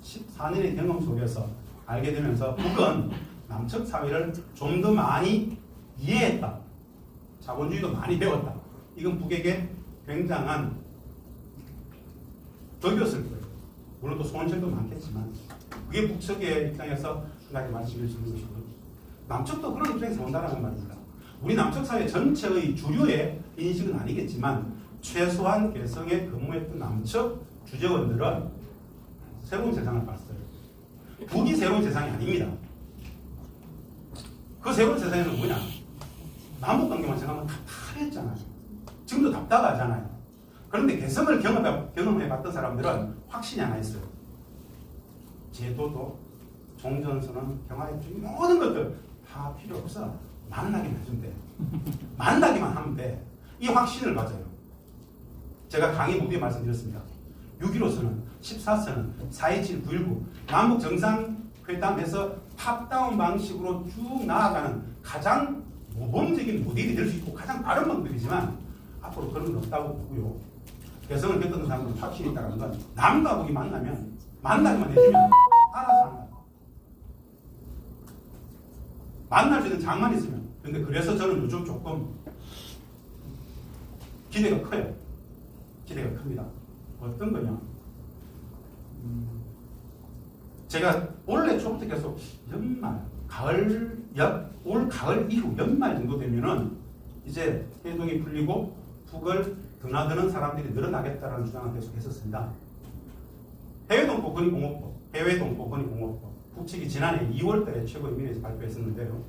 14년의 경험 속에서 알게 되면서 북은 남측 사회를 좀 더 많이 이해했다. 자본주의도 많이 배웠다. 이건 북에게 굉장한 덕이었을 거예요. 물론 또 손실도 많겠지만 그게 북측의 입장에서 한 가지 말씀을 드리는 것이고 남측도 그런 입장에서 본다는 말입니다. 우리 남측 사회 전체의 주류의 인식은 아니겠지만 최소한 개성에 근무했던 남측 주재원들은 새로운 세상을 봤어요. 북이 새로운 세상이 아닙니다. 그 새로운 세상에는 뭐냐? 남북관계만 생각하면 답답했잖아요. 지금도 답답하잖아요. 그런데 개성을 경험해봤던 사람들은 확신이 하나 있어요. 제도도 종전선언, 경화협정 모든 것들 다 필요 없어. 만나기만 해주면 돼. 만나기만 하면 돼. 이 확신을 가져요. 제가 강의 무대에 말씀드렸습니다. 6.15선언, 14선언, 4.27, 9.19 남북 정상회담에서 탑다운 방식으로 쭉 나아가는 가장 모범적인 모델이 될 수 있고 가장 빠른 방법이지만 앞으로 그런 건 없다고 보고요. 개성을 겪었던 사람들은 확신이 있다는 건 남과 북이 만나기만 해주면 알아서 한다. 만날 수 있는 장만 있으면. 근데 그래서 저는 요즘 조금 기대가 커요. 기대가 큽니다. 어떤 거냐? 제가 올해 초부터 계속 연말, 올 가을 이후 연말 정도 되면은 이제 해동이 풀리고 북을 드나드는 사람들이 늘어나겠다라는 주장을 계속 했었습니다. 해외동포 건의공호법, 해외동포 건의공호법, 북측이 지난해 2월달에 최고인민회에서 발표했었는데요.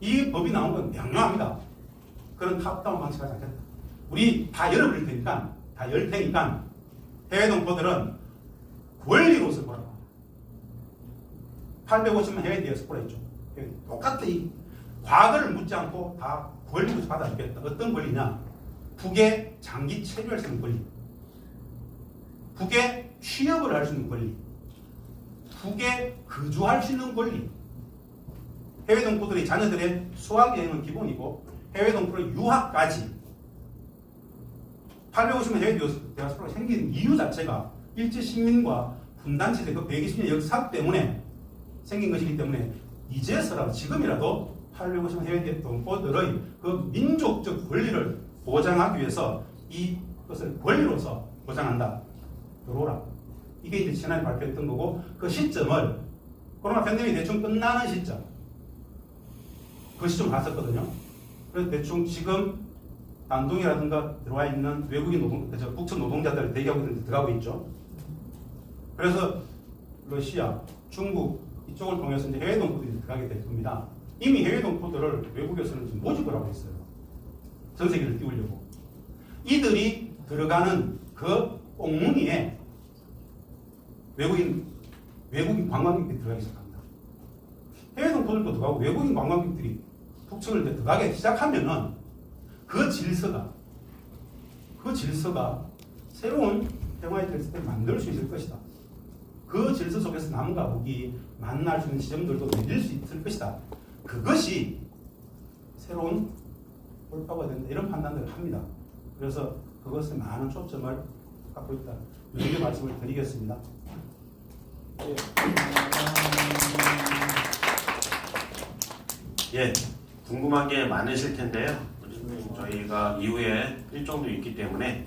이 법이 나온 건 명료합니다. 그런 탑다운 방식하지 않겠다. 우리 다 열어버릴 테니까, 다 열 테니까 해외동포들은 권리로서 보라고. 850만 해외 디아스포라 있죠. 똑같은 이 과거를 묻지 않고 다 권리로서 받아주겠다. 어떤 권리냐? 북에 장기 체류할 수 있는 권리, 북에 취업을 할 수 있는 권리, 북에 거주할 수 있는 권리. 해외 동포들의 자녀들의 수학여행은 기본이고 해외 동포의 유학까지 850만 해외 디아스포라가 생긴 이유 자체가 일제 식민과 분단체제 그 120년 역사 때문에 생긴 것이기 때문에 이제서라도 지금이라도 850만 해외 동포들의 그 민족적 권리를 보장하기 위해서 이것을 권리로서 보장한다. 들어오라. 이게 이제 지난해 발표했던 거고 그 시점을 코로나 팬데믹이 대충 끝나는 시점 그 시점 갔었거든요. 그래서 대충 지금 단둥이라든가 들어와 있는 외국인 북측 노동자들 대기하고 있는 데 들어가고 있죠. 그래서 러시아, 중국 이쪽을 통해서 이제 해외 동포들이 들어가게 될 겁니다. 이미 해외 동포들을 외국에서는 지금 모집을 하고 있어요. 전 세계를 띄우려고. 이들이 들어가는 그 옥문이에 외국인 관광객들이 들어가기 시작합니다. 해외 동포들도 들어가고 외국인 관광객들이 북측을 들어가기 시작하면은 그 질서가 새로운 평화의 질서를 만들 수 있을 것이다. 그 질서 속에서 남과 북이 만날 수 있는 지점들도 내릴 수 있을 것이다. 그것이 새로운 돌파가 된다. 이런 판단들을 합니다. 그래서 그것에 많은 초점을 갖고 있다. 이렇게 말씀을 드리겠습니다. 예, 궁금한 게 많으실 텐데요. 저희가 이후에 일정도 있기 때문에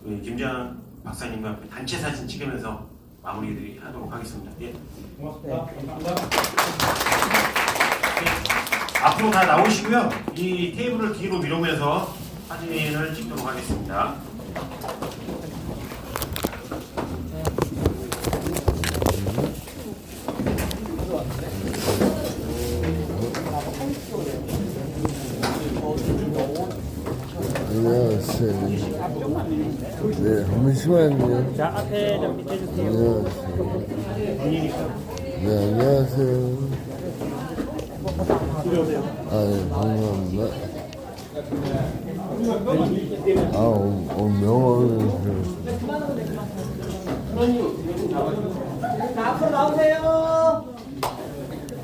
우리 김재환 박사님과 단체 사진 찍으면서 마무리 하도록 하겠습니다. 예. 고맙습니다. 감사합니다. 앞으로 다 나오시고요. 이 테이블을 뒤로 미루면서 사진을 찍도록 하겠습니다. 안녕하세요. 네, 잠시만요. 자, 앞에 좀 비켜주세요. 안녕하세요. 네, 안녕하세요. 아, 네, 감사합니다. 명언을. 자, 앞으로 나오세요.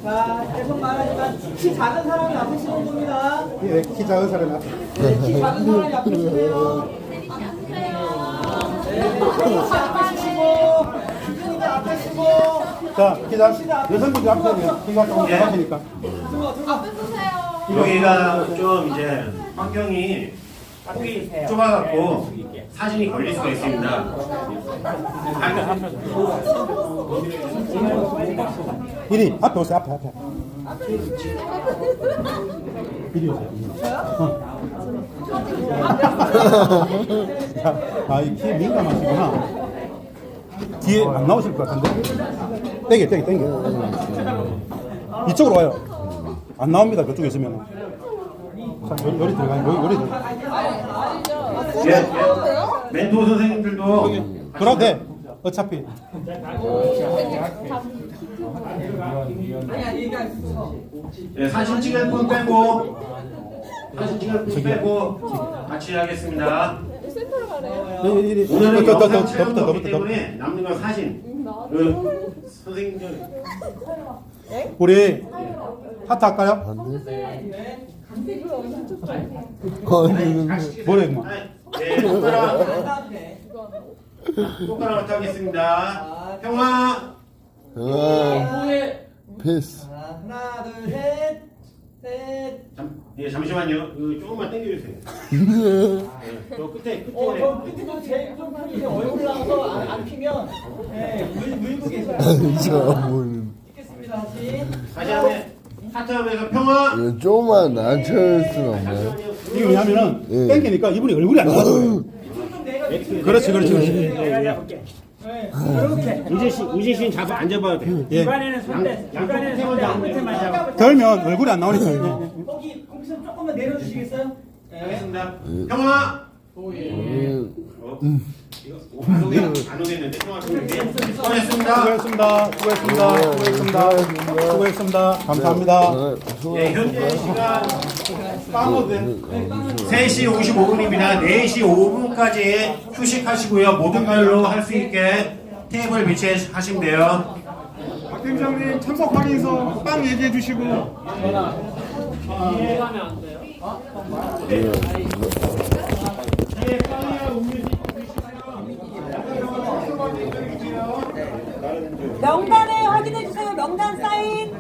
자, 계속 말하지만 키 작은 사람이 앞으시는 겁니다. 예, 키 작은 사람이 앞에. 네, 키 작은 사람이 앞으시세요. 네, 앞에 쓰시고, 주민들 앞에 쓰고. 자, 키 작은 여성분들 앞에 서면 키가 조금 작으시니까. 앞에 쓰세요. 여기가 좀 이제 환경이 폭이 좁아갖고 사진이 걸릴 수가 있습니다. 이리 앞에 오세요. 앞에. 이리 오세요. 아, 이 키 민감하시구나. 뒤에 안 나오실 것 같은데. 땡겨. 이쪽으로 와요. 안 나옵니다. 그쪽에 있으면. 자, 요리 들어가요. 요리 들어가요. 예. 멘토 선생님들도 그래도 돼. 어차피. 예, 사진 찍을 분 빼고 같이 하겠습니다. 오늘은 영상 촬영이기 때문에 남는 건 사진. 선생님들 우리 하트 할까요? 뭐래, 뭐. 네, 손가락 어떻게 하겠습니다. 평화. 패스. 하나, 둘, 셋. 예, 잠시만요. 조금만 당겨주세요. 저 끝에. 저 끝에도 제일 좀 얼굴 나와서 안 피면 물고 계세요. 찍겠습니다, 다시. 다시 한번 하트 하면서 평화. 이거 조금만 낮춰줄 수는 없나요? 이게 왜냐면은, 예. 땡기니까 이분이 얼굴이 안 나와요. 그렇지. 우진 씨는 잡아 앉아봐도 돼. 예. 중간에는 손대, 안 끝에만 잡아. 덜면 얼굴이 안 나오니까. 거기서 조금만 내려주시겠어요? 하겠습니다. 평화. 안 오겠는데 평화 수고하셨습니다. 수고했습니다. 감사합니다. 예, 현재 시간 3시 55분입니다. 4시 5분까지 휴식하시고요. 모든 걸로 할 수 있게 테이블 배치하시면 돼요. 박 팀장님 참석 확인서 빵 얘기해 주시고. 명단에 확인해 주세요. 명단 사인.